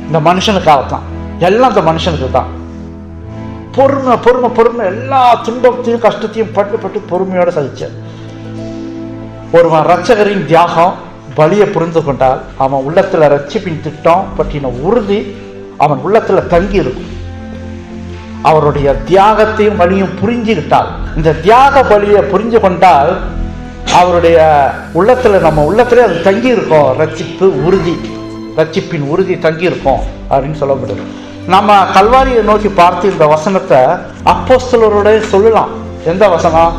[SPEAKER 1] இந்த மனுஷனுக்காகத்தான், எல்லாம் இந்த மனுஷனுக்கு தான். பொறுமை பொறுமை பொறுமை, எல்லா துன்பத்தையும் கஷ்டத்தையும் பட்டு பொறுமையோட சகிச்சார். ஒருவன் ரட்சகரின் தியாகம் பலியை புரிந்து கொண்டால் அவன் உள்ளத்துல ரட்சிப்பின் திட்டம் பற்றின உறுதி அவன் உள்ளத்துல தங்கி இருக்கும். அவருடைய தியாகத்தையும் பலியும் புரிஞ்சுக்கிட்டால், இந்த தியாக பலியை புரிஞ்சு கொண்டால் அவருடைய உள்ளத்துல, நம்ம உள்ளத்துல அது தங்கி இருக்கும். ரட்சிப்பு உறுதி, ரட்சிப்பின் உறுதி தங்கி இருக்கும் அப்படின்னு சொல்லப்படுது. நம்ம கல்வாரியை நோக்கி பார்த்து இந்த வசனத்தை அப்போஸ்தலரோட சொல்லலாம். எந்த வசனம்?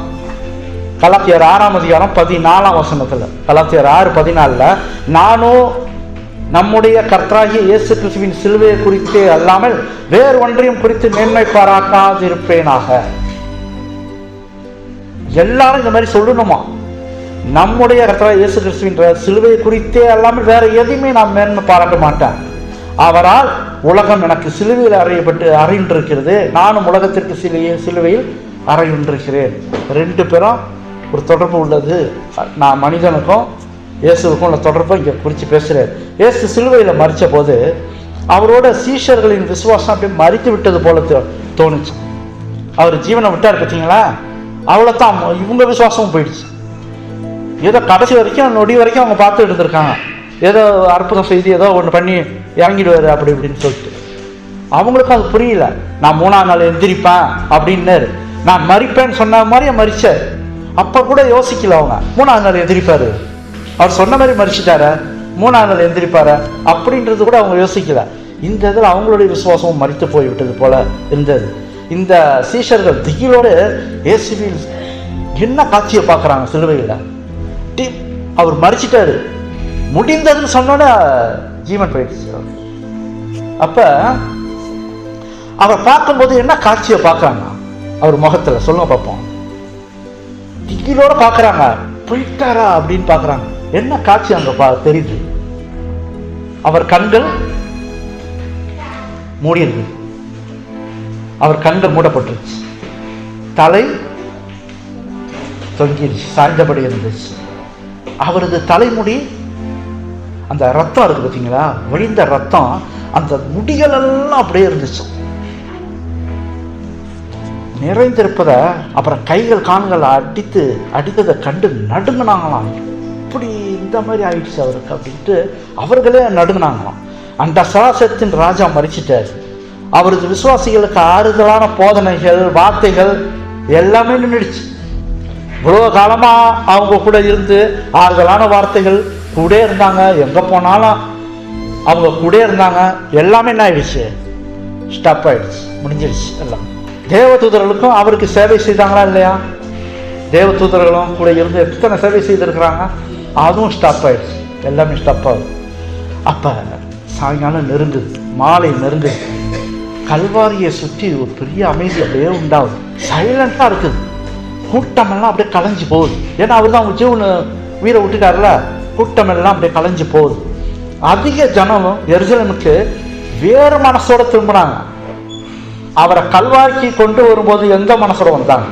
[SPEAKER 1] கலாத்தியர் 6:14 கலாத்தியர் 6:14 நானும் நம்முடைய கர்த்தராகிய இயேசு கிறிஸ்துவின் சிலுவையை குறித்தே அல்லாமல் வேறு ஒன்றையும் குறித்து மேன்மை பாராட்டாதிருப்பேனாக. எல்லாரும் இந்த மாதிரி சொல்லணுமா? நம்முடைய கர்த்தராகிய இயேசு கிறிஸ்துவின் சிலுவையை குறித்தே அல்லாமல் வேற எதையுமே நான் மேன்மை பாராட்ட மாட்டேன். அவரால் உலகம் எனக்கு சிலுவையில் அறையுண்டிருக்கிறது, நானும் உலகத்திற்கு சிலுவையில் அறையுண்டிருக்கிறேன். ரெண்டு பேரும் ஒரு தொடர்பு உள்ளது. நான் மனிதனுக்கும் இயேசுவுக்கும் உள்ள தொடர்பை இங்கே குறித்து பேசுகிறேன். இயேசு சிலுவையில் மறித்த போது அவரோட சீஷர்களின் விசுவாசம் அப்படியே மறித்து விட்டது போல தோணுச்சு. அவர் ஜீவனை விட்டார் பார்த்தீங்களா, அவ்வளோதான் இவங்க விசுவாசமும் போயிடுச்சு. ஏதோ கடைசி வரைக்கும், நொடி வரைக்கும் அவங்க பார்த்து எடுத்திருக்காங்க. ஏதோ அற்புதம் செய்து ஏதோ ஒன்று பண்ணி இறங்கிடுவார் அப்படி இப்படின்னு சொல்லிட்டு அவங்களுக்கும் அது புரியல. நான் 3ஆம் நாள் எந்திரிப்பேன் அப்படின்னு நான் மறிப்பேன்னு சொன்ன மாதிரியே மறிச்சார். அப்ப கூட யோசிக்கல அவங்க 3ஆம் நாள் எந்திரிப்பாரு, அவர் சொன்ன மாதிரி மறிச்சிட்டாரு, 3ஆம் நாள் எந்திரிப்பாரு அப்படின்றது கூட அவங்க யோசிக்கல. இந்த இதில் அவங்களுடைய விசுவாசமும் மறித்து போய்விட்டது போல இருந்தது. இந்த சீஷர்கள் திகிலோடு இயேசுவில் என்ன காட்சியை பார்க்குறாங்க சிலுவையில். அவர் மறிச்சிட்டாரு, முடிந்ததுன்னு சொன்னோன்னே ஜீவன் போயிடுச்சு. அப்ப அவர் பார்க்கும்போது என்ன காட்சியை பார்க்குறாங்க அவர் முகத்தில் சொல்லுங்க பார்ப்போம். திகிலோட பார்க்குறாங்க, போயிட்டாரா அப்படின்னு பார்க்குறாங்க. என்ன காட்சி அங்கே தெரியுது? அவர் கண்கள் மூடியிருக்கு, அவர் கண்கள் மூடப்பட்டுருச்சு, தலை தொங்கிடுச்சு, சாய்ந்தபடி இருந்துச்சு. அவரது தலைமுடி, அந்த ரத்தம் இருக்கு பார்த்தீங்களா, வழிந்த ரத்தம், அந்த முடிகள் எல்லாம் அப்படியே இருந்துச்சு நிறைந்திருப்பத. அப்புறம் கைகள் கால்கள் அடித்ததை கண்டு நடுங்கினாங்களாம். இப்படி இந்த மாதிரி ஆயிடுச்சு அவருக்கு அப்படின்ட்டு அவர்களே நடுங்கினாங்களாம். அந்த சராசரத்தின் ராஜா மறிச்சிட்டார். அவரது விசுவாசிகளுக்கு ஆறுதலான போதனைகள், வார்த்தைகள் எல்லாமே நின்றுடுச்சு. இவ்வளோ காலமா அவங்க கூட இருந்து ஆறுதலான வார்த்தைகள் கூட இருந்தாங்க, எங்க போனாலும் அவங்க கூட இருந்தாங்க, எல்லாமே என்ன ஆயிடுச்சு? ஸ்டாப் ஆயிடுச்சு, முடிஞ்சிடுச்சு எல்லாம். தேவதூதர்களுக்கும் அவருக்கு சேவை செய்தாங்களா இல்லையா? தேவதூதர்களும் கூட இருந்து எத்தனை சேவை செய்திருக்கிறாங்க, அதுவும் ஸ்டாப் ஆயிடுச்சு, எல்லாமே ஸ்டாப் ஆகுது. அப்ப சாயங்காலம் நெருங்குது, மாலை நெருங்குது. கல்வாரியை சுற்றி ஒரு பெரிய அமைதி அப்படியே உண்டாகுது, சைலண்டா இருக்குது. கூட்டமெல்லாம் அப்படியே கலைஞ்சு போகுது. ஏன்னா அவர் தான் அவங்க ஜீவனை உயிரை விட்டுட்டார்ல, கூட்டமெல்லாம் அப்படியே கலைஞ்சு போகுது. அதிக ஜனம் எருசலேமுக்கு வேறு மனசோட திரும்பினாங்க. அவரை கல்வாரிக்கு கொண்டு வரும்போது எந்த மனசோட வந்தாங்க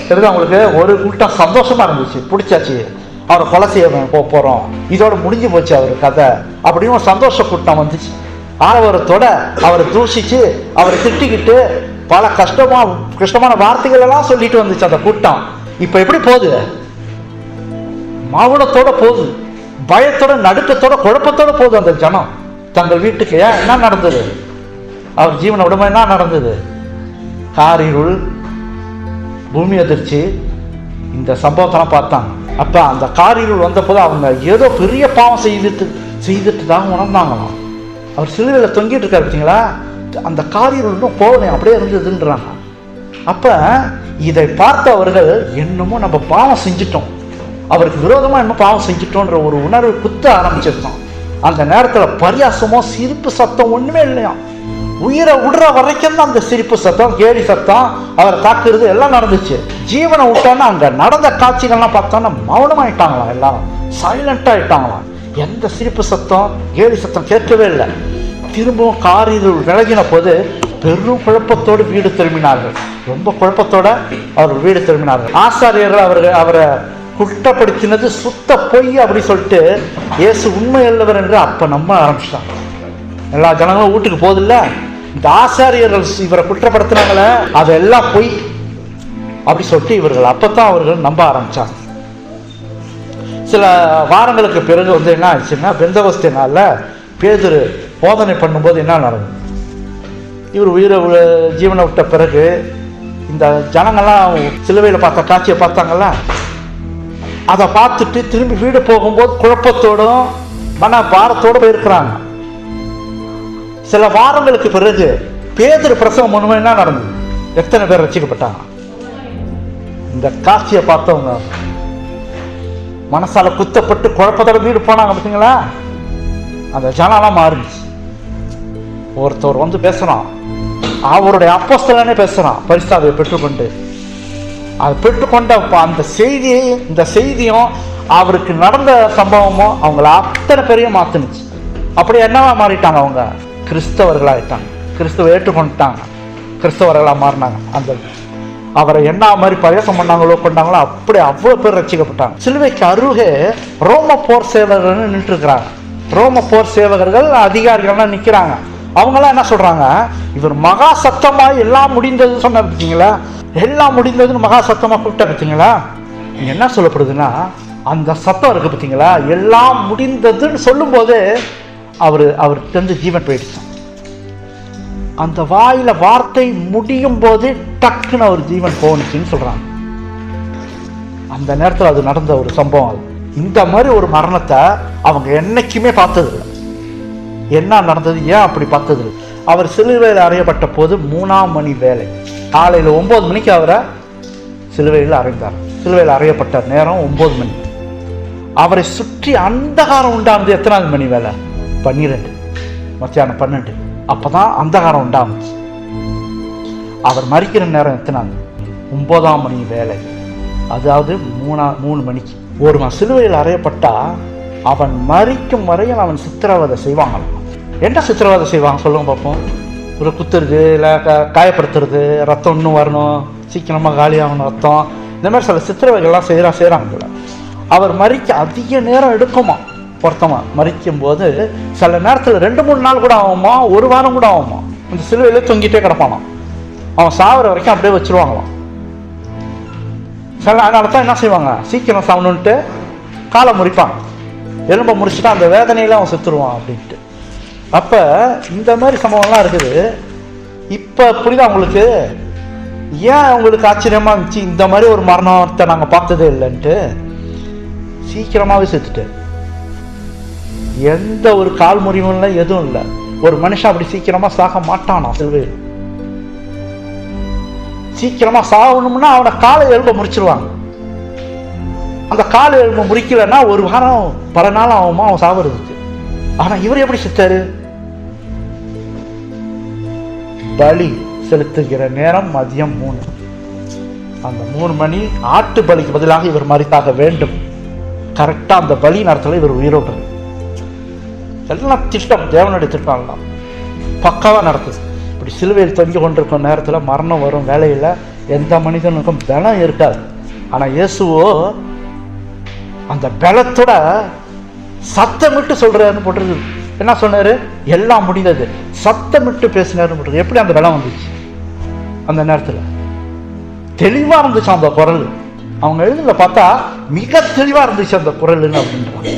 [SPEAKER 1] தெரியுது அவங்களுக்கு? ஒரு கூட்டம் சந்தோஷமா இருந்துச்சு, பிடிச்சாச்சு, அவரை கொலை செய்ய போறோம், இதோட முடிஞ்சு போச்சு அவர் கதை அப்படின்னு ஒரு சந்தோஷ கூட்டம் வந்துச்சு. ஆரவாரத்தோட அவரை தூஷிச்சு, அவரை திட்டிக்கிட்டு பல கஷ்டமான வார்த்தைகள் எல்லாம் சொல்லிட்டு வந்துச்சு அந்த கூட்டம். இப்ப எப்படி போகுது? மௌனத்தோட போகுது, பயத்தோட, நடுக்கத்தோட, குழப்பத்தோட போகுது அந்த ஜனம் தங்கள் வீட்டுக்கு. ஏன்? என்ன நடந்தது? அவர் ஜீவனை விடுமா? என்ன நடந்தது? காரிருள், பூமி அதிர்ச்சி, இந்த சம்பவத்தெல்லாம் பார்த்தாங்க. அப்ப அந்த காரிருள் வந்த போது அவங்க ஏதோ பெரிய பாவம் செய்துட்டு தான் உணர்ந்தாங்களாம். அவர் சிலுவையில் தொங்கிட்டு இருக்காரு பார்த்தீங்களா, அந்த காரிருள் இன்னும் போகணும் அப்படியே இருந்ததுன்றாங்க. அப்ப இதை பார்த்த அவர்கள் என்னமோ நம்ம பாவம் செஞ்சிட்டோம், அவருக்கு விரோதமா என்ன பாவம் செஞ்சிட்டோன்ற ஒரு உணர்வு குத்த ஆரம்பிச்சிருக்கோம். அந்த நேரத்துல பரியாசமோ சிரிப்பு சத்தம் ஒண்ணுமே இல்லையா. உயிரை விடுற வரைக்கும் தான் அந்த சிரிப்பு சத்தம், கேலி சத்தம், அவரை தாக்குறது எல்லாம் நடந்துச்சு. ஜீவனை விட்டோன்னா அங்க நடந்த காட்சிகள்லாம் பார்த்தோன்னா மௌனமாயிட்டாங்களாம், எல்லாரும் சைலண்டா ஆயிட்டாங்களாம். எந்த சிரிப்பு சத்தம், கேலி சத்தம் கேட்கவே இல்லை. திரும்பவும் காரிருள் விலகின போது பெரும் குழப்பத்தோடு வீடு திரும்பினார்கள். ரொம்ப குழப்பத்தோட அவர்கள் வீடு திரும்பினார்கள். ஆசாரியர்கள் அவரை குற்றப்படுத்தினது சுத்த பொய் அப்படி சொல்லிட்டு இயேசு உண்மை அல்லவர் என்று அப்ப நம்ப ஆரம்பிச்சிட்டாங்க. எல்லா ஜனங்களும் வீட்டுக்கு போதில்ல, இந்த ஆசாரியர்கள் இவரை குற்றப்படுத்தினாங்களே அதெல்லாம் பொய் அப்படி சொல்லிட்டு இவர்கள் அப்பத்தான் அவர்கள் நம்ப ஆரம்பிச்சாங்க. சில வாரங்களுக்கு பிறகு என்ன ஆயிடுச்சுன்னா, பெந்தகோஸ்தே நாள்ல பேதுரு போதனை பண்ணும்போது என்ன நடந்தது? இவர் உயிரை ஜீவனை விட்ட பிறகு இந்த ஜனங்கள்லாம் சிலுவையில் பார்த்த காட்சியை பார்த்தாங்கல்ல, அதை பார்த்துட்டு திரும்பி வீடு போகும்போது குழப்பத்தோடும் மன பாரத்தோடு போயிருக்கிறாங்க. சில வாரங்களுக்கு பிறகு பேதுரு பிரசவம் பண்ணும்போது என்ன நடந்தது? எத்தனை பேர் ரட்சிக்கப்பட்டாங்க? இந்த காட்சியை பார்த்தவங்க மனசால குத்தப்பட்டு குழப்பத்தோட வீடு போனாங்க பார்த்தீங்களா, அந்த ஜனலாம் மாறிடுச்சு. ஒருத்தவர் பேசுறான், அவருடைய அப்போஸ்தலனே பேசுறான், பரிசுத்தாவியை பெற்றுக்கொண்டு. அதை பெற்றுக்கொண்ட அந்த செய்தியை, இந்த செய்தியும் அவருக்கு நடந்த சம்பவமும் அவங்கள அத்தனை பேரையும் மாத்துனுச்சு. அப்படி என்னவா மாறிட்டாங்க? அவங்க கிறிஸ்தவர்களாயிட்டாங்க, கிறிஸ்துவ ஏற்றுக்கொண்டுட்டாங்க, கிறிஸ்தவர்களா மாறினாங்க. அந்த அவரை என்ன மாதிரி பரியாசம் பண்ணாங்களோ கொண்டாங்களோ அப்படி அவ்வளவு பேர் ரட்சிக்கப்பட்டாங்க. சிலுவைக்கு அருகே ரோம போர் சேவகர்கள் நின்று இருக்கிறாங்க. ரோம போர் சேவகர்கள் அதிகாரிகள்லாம் நிக்கிறாங்க. அவங்களாம் என்ன சொல்றாங்க? இவர் மகா சத்தமா எல்லாம் முடிந்தது சொன்ன பார்த்தீங்களா, எல்லாம் முடிந்ததுன்னு மகா சத்தமா கூப்பிட்ட பார்த்தீங்களா. இங்க என்ன சொல்லப்படுதுன்னா, அந்த சத்தம் இருக்கு பார்த்தீங்களா, எல்லாம் முடிந்ததுன்னு சொல்லும் போது அவர் தெரிஞ்ச ஜீவன் போயிடுச்சு. அந்த வாயில வார்த்தை முடியும் போது டக்குன்னு ஒரு ஜீவன் போனுச்சுன்னு சொல்றாங்க. அந்த நேரத்தில் அது நடந்த ஒரு சம்பவம். அது இந்த மாதிரி ஒரு மரணத்தை அவங்க என்னைக்குமே பார்த்தது இல்லை. என்ன நடந்தது, ஏன் அப்படி பார்த்தது? அவர் சிலுவையில் அறையப்பட்ட போது 3ஆம் மணி வேலை, காலையில் 9 மணிக்கு அவரை சிலுவையில் அறைந்தார். சிலுவையில் அறையப்பட்ட நேரம் 9 மணி. அவரை சுற்றி அந்தகாரம் உண்டானது எத்தனாவது மணி வேலை? 12, மத்தியானம் 12. அப்பதான் அந்தகாரம் உண்டாச்சு. அவர் மரிக்கிற நேரம் எத்தனாவது? 9ஆம் மணி வேலை, அதாவது 3 மணிக்கு. ஒரு சிலுவையில் அறையப்பட்டா அவன் மரிக்கும் வரையும் அவன் சித்திரவதை செய்வாங்க. என்ன சித்திரவதை செய்வாங்க சொல்லுங்க பார்ப்போம். ஒரு குத்துறது, இல்லை காயப்படுத்துறது, ரத்தம் இன்னும் வரணும், சீக்கிரமாக காலியாகணும் ரத்தம், இந்த மாதிரி சில சித்திரவதைகள்லாம் செய்கிறாங்க. அவர் மரிக்க அதிக நேரம் எடுக்குமா. பொருத்தமா மரிக்கும் போது சில நேரத்தில் 2-3 நாள் கூட ஆகுமா, 1 வாரம் கூட ஆகுமா. அந்த சிலுவையில தொங்கிட்டே கிடப்பானா. அவன் சாகுற வரைக்கும் அப்படியே வச்சிருவாங்களாம். சில அதனால தான் என்ன செய்வாங்க, சீக்கிரம் சாகணுன்ட்டு காலை முறிப்பாங்க. எலும்பை முறிச்சுட்டா அந்த வேதனையில அவன் செத்துருவான் அப்படின்ட்டு. அப்ப இந்த மாதிரி சம்பவம்லாம் இருக்குது. இப்ப புரியுதா உங்களுக்கு? ஏன் உங்களுக்கு ஆச்சரியமா இருந்துச்சு இந்த மாதிரி ஒரு மரணத்தை நாங்கள் பார்த்ததே இல்லைன்ட்டு? சீக்கிரமாவே செத்துட்டு, எந்த ஒரு கால் முறிவும் இல்லை, எதுவும் இல்லை. ஒரு மனுஷன் அப்படி சீக்கிரமா சாக மாட்டானா சிலுவையில். சீக்கிரமா சாகணும்னா அவனை காலை எலும்பை முறிச்சிருவாங்க. அந்த காலை எலும்பை முறிக்கலன்னா 1 வாரம் பல நாள் ஆகுமா அவன் சாவறதுக்கு. ஆனா இவர் எப்படி செத்தாரு? பலி செலுத்துகிற நேரம் மதியம் 3. அந்த 3 மணி ஆட்டு பலிக்கு பதிலாக இவர் மரித்தாக வேண்டும். கரெக்டா அந்த பலி நேரத்தில் இவர் உயிரோடு. எல்லாம் திட்டம், தேவனுடைய திட்டம் தான் பக்காவா நடக்குது. இப்படி சிலுவையில் தொங்கி கொண்டிருக்கும் நேரத்தில் மரணம் வரும் வேலையில் எந்த மனிதனுக்கும் பலம் இருக்காது. ஆனா இயேசுவோ அந்த பலத்தோட சத்தமிட்டு சொல்றாருன்னு போட்டிருக்கு. என்ன சொன்னாரு? எல்லாம் முடிந்தது. சத்தமிட்டு பேசினாருன்னு போட்டிருக்கு. எப்படி அந்த பலம் வந்துச்சு? அந்த நேரத்தில் தெளிவா இருந்துச்சு அந்த குரல். அவங்க எழுதுல பார்த்தா மிக தெளிவா இருந்துச்சு அந்த குரல்னு அப்படின்றாங்க.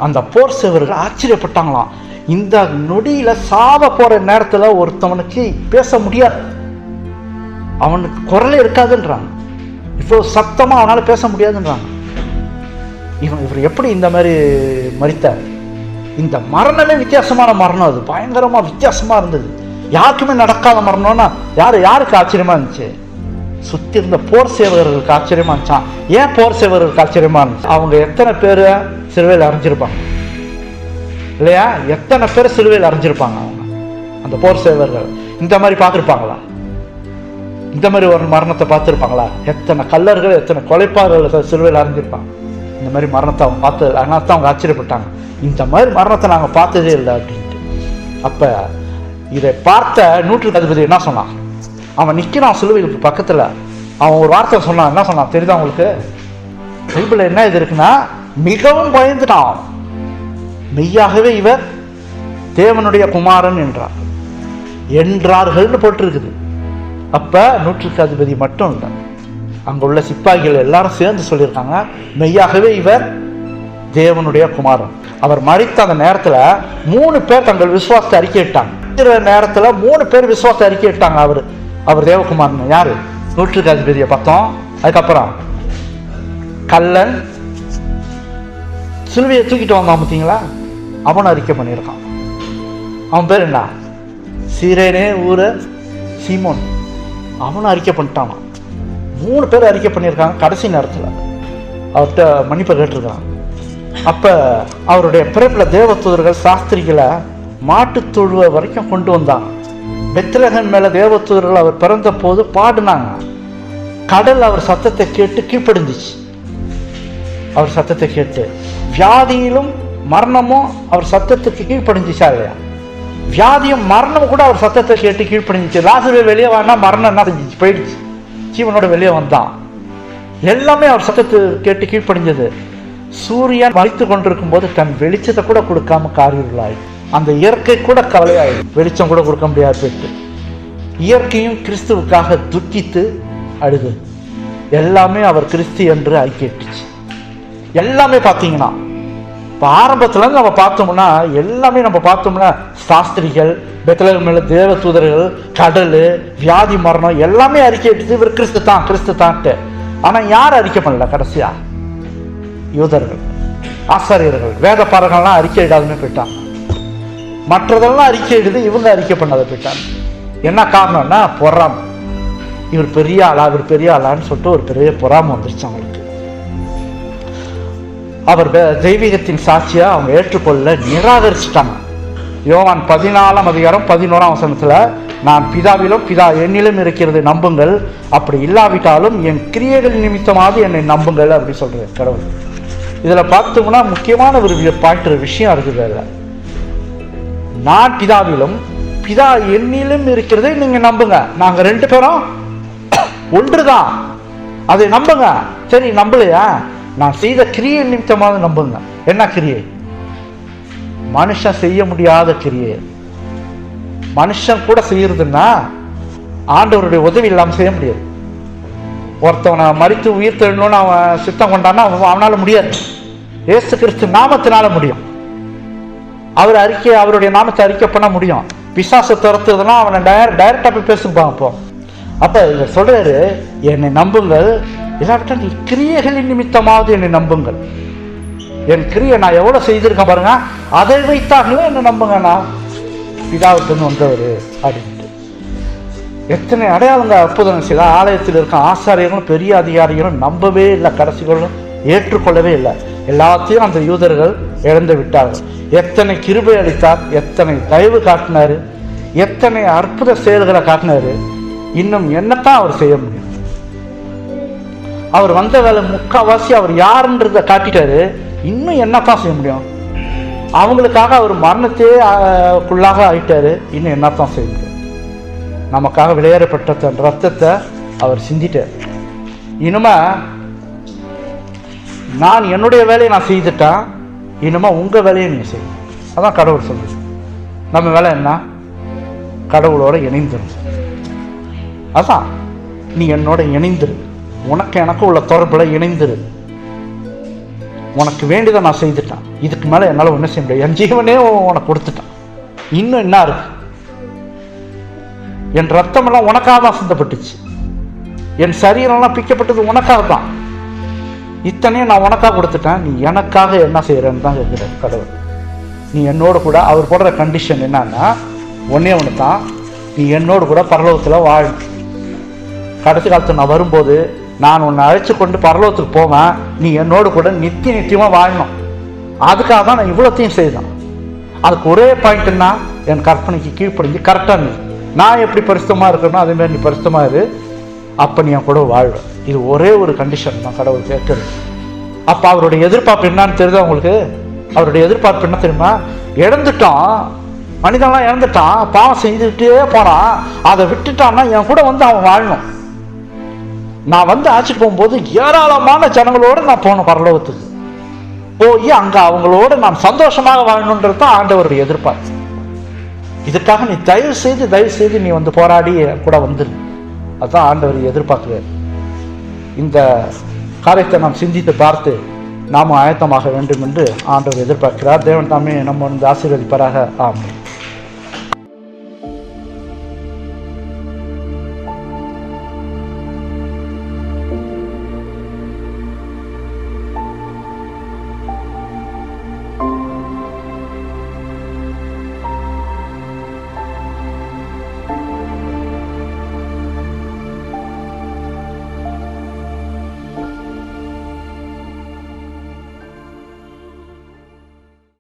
[SPEAKER 1] அந்த போர் சேவர்கள் ஆச்சரியப்பட்டாங்களாம். இந்த நொடியில சாவ போற நேரத்துல ஒருத்தவனுக்கு பேச முடியாது, அவனுக்கு குரலே இருக்காதுன்றாங்க. இவ்வளவு சத்தமா அவனால பேச முடியாதுன்றாங்க. இவர் எப்படி இந்த மாதிரி மரித்தார்? இந்த மரணமே வித்தியாசமான மரணம். அது பயங்கரமா வித்தியாசமா இருந்தது. யாருக்குமே நடக்காத மரணம்னா யாருக்கு ஆச்சரியமா இருந்துச்சு? சுத்தி இருந்த போர் சேவகர்களுக்கு ஆச்சரியமா இருந்துச்சான். ஏன் போர் சேவகர்களுக்கு ஆச்சரியமா இருந்துச்சு? அவங்க எத்தனை பேர் சிலுவையில் அரைஞ்சிருப்பாங்க இல்லையா? எத்தனை பேர் சிலுவையில் அரைஞ்சிருப்பாங்க அவங்க, அந்த போர் சேவகர்கள். இந்த மாதிரி பார்த்துருப்பாங்களா? இந்த மாதிரி ஒரு மரணத்தை பார்த்துருப்பாங்களா? எத்தனை கல்லர்கள், எத்தனை கொலைப்பாளர்கள் சிலுவையில் அரைஞ்சிருப்பாங்க. இந்த மாதிரி மரணத்தை அவங்க பார்த்தது. அதனால தான் அவங்க ஆச்சரியப்பட்டாங்க. இந்த மாதிரி மரணத்தை நாங்கள் பார்த்ததே இல்லை அப்படின்ட்டு. அப்ப இதை பார்த்த நூற்றுக்கு அதிபதி என்ன சொன்னான்? அவன் நிற்கிறான் சிலுவைக்கு பக்கத்தில். அவன் ஒரு வார்த்தை சொன்னான். என்ன சொன்னான் தெரியுதா உங்களுக்கு? பைபிள் என்ன இது இருக்குன்னா, மிகவும் பயந்துட்டான். மெய்யாகவே இவர் தேவனுடைய குமாரன் என்றார்கள்னு போட்டிருக்குது. அப்ப நூற்றுக்கு அதிபதி மட்டும் இல்லை, அங்க உள்ள சிப்பாய்கள் எல்லாரும் சேர்ந்து சொல்லியிருக்காங்க, மெய்யாகவே இவர் தேவனுடைய குமாரன். அவர் மரித்த அந்த நேரத்துல 3 பேர் தங்கள் விசுவாசத்தை அறிக்கையிட்டாங்க. நேரத்துல 3 பேர் விசுவாசத்தை அறிக்கையிட்டாங்க. அவர் தேவகுமாரன். யாரு? நூற்றுக்கு அதிபதியை பார்த்தோம். அதுக்கப்புறம் கல்லன் சிலுவையை தூக்கிட்டு வந்தான் பார்த்தீங்களா, அவனை அறிக்கை பண்ணியிருக்கான். அவன் பேர் என்ன? சீரேனே ஊரு சீமோன். அவனை அறிக்கை பண்ணிட்டான். 3 பேர் அறிக்கை பண்ணியிருக்காங்க. கடைசி நேரத்தில் அவர்கிட்ட மன்னிப்பை கேட்டிருக்கான். அப்ப அவருடைய பிறப்பில் தேவதூதர்கள் சாஸ்திரிகளை மாட்டு தொழுவ வரைக்கும் கொண்டு வந்தாங்க. பெத்லகேம் மேல தேவதூதர்கள் அவர் பிறந்த போது பாடினாங்க. கடல் அவர் சத்தத்தை கேட்டு கீழ்ப்படிஞ்சிச்சு. அவர் சத்தத்தை கேட்டு வியாதியிலும் மரணமும் அவர் சத்தத்துக்கு கீழ்ப்படிஞ்சிச்சா இல்லையா? வியாதியும் மரணமும் கூட அவர் சத்தத்தை கேட்டு கீழ்ப்படிஞ்சிச்சு. லாசரு வெளியே வானா மரணம் என்ன செஞ்சிச்சு? போயிடுச்சு. ஜீவனோட வெளியே வந்தான். எல்லாமே அவர் சத்தத்தை கேட்டு கீழ்ப்படிஞ்சது. சூரியன் மறைத்து கொண்டிருக்கும் போது தன் வெளிச்சத்தை கூட கொடுக்காம காரிருளாய். அந்த இயற்கை கூட கவலையாயிடும். வெளிச்சம் கூட கொடுக்க முடியாது போயிட்டு. இயற்கையும் கிறிஸ்துவுக்காக துக்கித்து அழுது. எல்லாமே அவர் கிறிஸ்து என்று ஐக்கிட்டுச்சு. எல்லாமே பார்த்தீங்கன்னா இப்போ ஆரம்பத்துலேருந்து நம்ம பார்த்தோம்னா எல்லாமே நம்ம பார்த்தோம்னா சாஸ்திரிகள், பெத்லகேமில் தேவ தூதர்கள், கடல், வியாதி, மரணம் எல்லாமே அறிக்கை எடுத்து இவர் கிறிஸ்து தான்ட்டு. ஆனால் யார் அறிக்கை பண்ணல? கடைசியா யூதர்கள், ஆசாரியர்கள், வேத பாரகங்கள்லாம் அறிக்கை இடாதுமே போயிட்டாங்க. மற்றதெல்லாம் அறிக்கை இடுது, இவங்க அறிக்கை பண்ணாத போயிட்டாங்க. என்ன காரணம்னா பொறாமை. இவர் பெரிய ஆளான்னு சொல்லிட்டு ஒரு பெரிய பொறாமை வந்துருச்சு அவங்களுக்கு. அவர் தெய்வீகத்தின் சாட்சியா அவங்க ஏற்றுக்கொள்ள நிராகரிச்சுட்டாங்க. யோவான் 14:11 நான் பிதாவிலும் பிதா என்னிலும் இருக்கிறது நம்புங்கள், அப்படி இல்லாவிட்டாலும் என் கிரியைகள் நிமித்தமாவது என்னை நம்புங்கள் அப்படி சொல்றாரு கடவுள். இதுல பார்த்தோம்னா முக்கியமான ஒரு பாயிண்ட் விஷயம் இருக்குது. நான் பிதாவிலும் பிதா என்னிலும் இருக்கிறதை நீங்க நம்புங்க. நாங்க 2 பேரும் ஒன்றுதான், அதை நம்புங்க. சரி நம்பலையா? நான் செய்த கிரியை நிமித்தமாக நம்புங்க. என்ன கிரியை? மனுஷன் செய்ய முடியாத கிரியை. மனுஷன் கூட செய்யறதுன்னா ஆண்டவருடைய உதவி இல்லாமல் செய்ய முடியாது. ஒருத்தவனை மரித்து உயிர் தெழணும்னு அவன் சித்தம் கொண்டான்னா அவனால முடியாது. இயேசு கிறிஸ்து நாமத்தினால முடியும். அவருடைய நாமத்தை அறிக்கை பண்ண முடியும். பிசாசை துரத்துறதுனா அவனை டைரக்டா போய் பேசுப்பான். அப்ப இவர் சொல்றாரு, என்னை நம்புங்கள், இல்லாவிட்டால் நீ கிரியைகளின் நிமித்தமாவது என்னை நம்புங்கள். என் கிரியை நான் எவ்வளவு செய்திருக்கேன் பாருங்க, அதை வைத்தாங்களே என்ன நம்புங்க, நான் பிதாவுக்கு வந்தவர் அப்படின்ட்டு. எத்தனை அடையாளங்க அற்புதம் செய்த ஆலயத்தில் இருக்க ஆசாரியர்களும் பெரிய அதிகாரிகளும் நம்பவே இல்லை, கடைசிகளும் ஏற்றுக்கொள்ளவே இல்லை. எல்லாத்தையும் அந்த யூதர்கள் இழந்து விட்டார்கள். எத்தனை கிருபை அளித்தார், எத்தனை தயவு காட்டினாரு, எத்தனை அற்புத செயல்களை காட்டினாரு. இன்னும் என்னத்தான் அவர் செய்ய முடியும்? அவர் வந்த வேலை முக்கால்வாசி அவர் யாருன்றத காட்டிட்டாரு. இன்னும் என்னத்தான் செய்ய முடியும்? அவங்களுக்காக அவர் மரணத்தைக்குள்ளாக ஆயிட்டாரு. இன்னும் என்னத்தான் செய்ய முடியும்? நமக்காக விளையாடப்பட்ட தன் ரத்தத்தை அவர் சிந்திட்டார். இனிமே நான் என்னுடைய வேலையை நான் செய்துட்டேன், இனிமே உங்க வேலையை நீங்க செய்யணும். அதான் கடவுள் சொல்லுது. நம்ம வேலை என்ன? கடவுளோட இணைந்துரு. அதான் நீ என்னோட இணைந்துரு, உனக்கு எனக்கு உள்ள தொடர்புல இணைந்துரு. உனக்கு வேண்டியதை நான் செய்துட்டேன், இதுக்கு மேல என்னால ஒன்றும் செய்ய முடியாது. என் ஜீவனே உனக்கு கொடுத்துட்டேன். இன்னும் என்ன இருக்கு? என் ரத்தம் எல்லாம் உனக்காக தான் சிந்தப்பட்டுச்சு, என் சரீரம்லாம் பிக்கப்பட்டது உனக்காக தான். இத்தனையும் நான் உனக்காக கொடுத்துட்டேன், நீ எனக்காக என்ன செய்யறன்னு தான் கேட்கிற கடவுள். நீ என்னோட கூட, அவர் போடுற கண்டிஷன் என்னன்னா ஒன்னே ஒன்று தான், நீ என்னோடு கூட பரலோகத்தில் வாழணும். கடைசி காலத்தில் நான் வரும்போது நான் உன்னை அழைச்சி கொண்டு பரலோகத்துக்கு போவேன், நீ என்னோடு கூட நித்தியமாக வாழணும். அதுக்காக தான் நான் இவ்வளோத்தையும் செய்தேன். அதுக்கு ஒரே பாயிண்ட்னா என் கற்பனைக்கு கீழ்ப்படிஞ்சு கரெக்டாக நீ, நான் எப்படி பரிசுத்தமாக இருக்கணும் அதேமாதிரி நீ பரிசுத்தமாக இரு, அப்போ நீ என் கூட வாழ்வேன். இது ஒரே ஒரு கண்டிஷன் தான் கடவுள் கேட்குறது. அப்போ அவருடைய எதிர்பார்ப்பு என்னன்னு தெரியுது அவங்களுக்கு? அவருடைய எதிர்பார்ப்பு என்ன தெரியுமா? இழந்துட்டோம், மனிதன்லாம் இழந்துட்டான், பாவம் செஞ்சுக்கிட்டே போனான், அதை விட்டுட்டான்னா என் கூட வந்து அவன் வாழணும். நான் வந்து ஆட்சிக்கு போகும்போது ஏராளமான ஜனங்களோடு நான் போனேன் பரலோகத்துக்கு, போய் அங்கே அவங்களோட நான் சந்தோஷமாக வாழணுன்றது தான் ஆண்டவருடைய எதிர்பார்ப்பு. இதுக்காக நீ தயவு செய்து நீ வந்து போராடி கூட வந்துரு. அதுதான் ஆண்டவர் எதிர்பார்க்கிறார். இந்த காரியத்தை நாம் சிந்தித்து பார்த்து நாமும் ஆயத்தமாக வேண்டும் என்று ஆண்டவர் எதிர்பார்க்கிறார். தேவன் தாமே நம்ம வந்து ஆசீர்வதிப்பாராக. ஆமென்.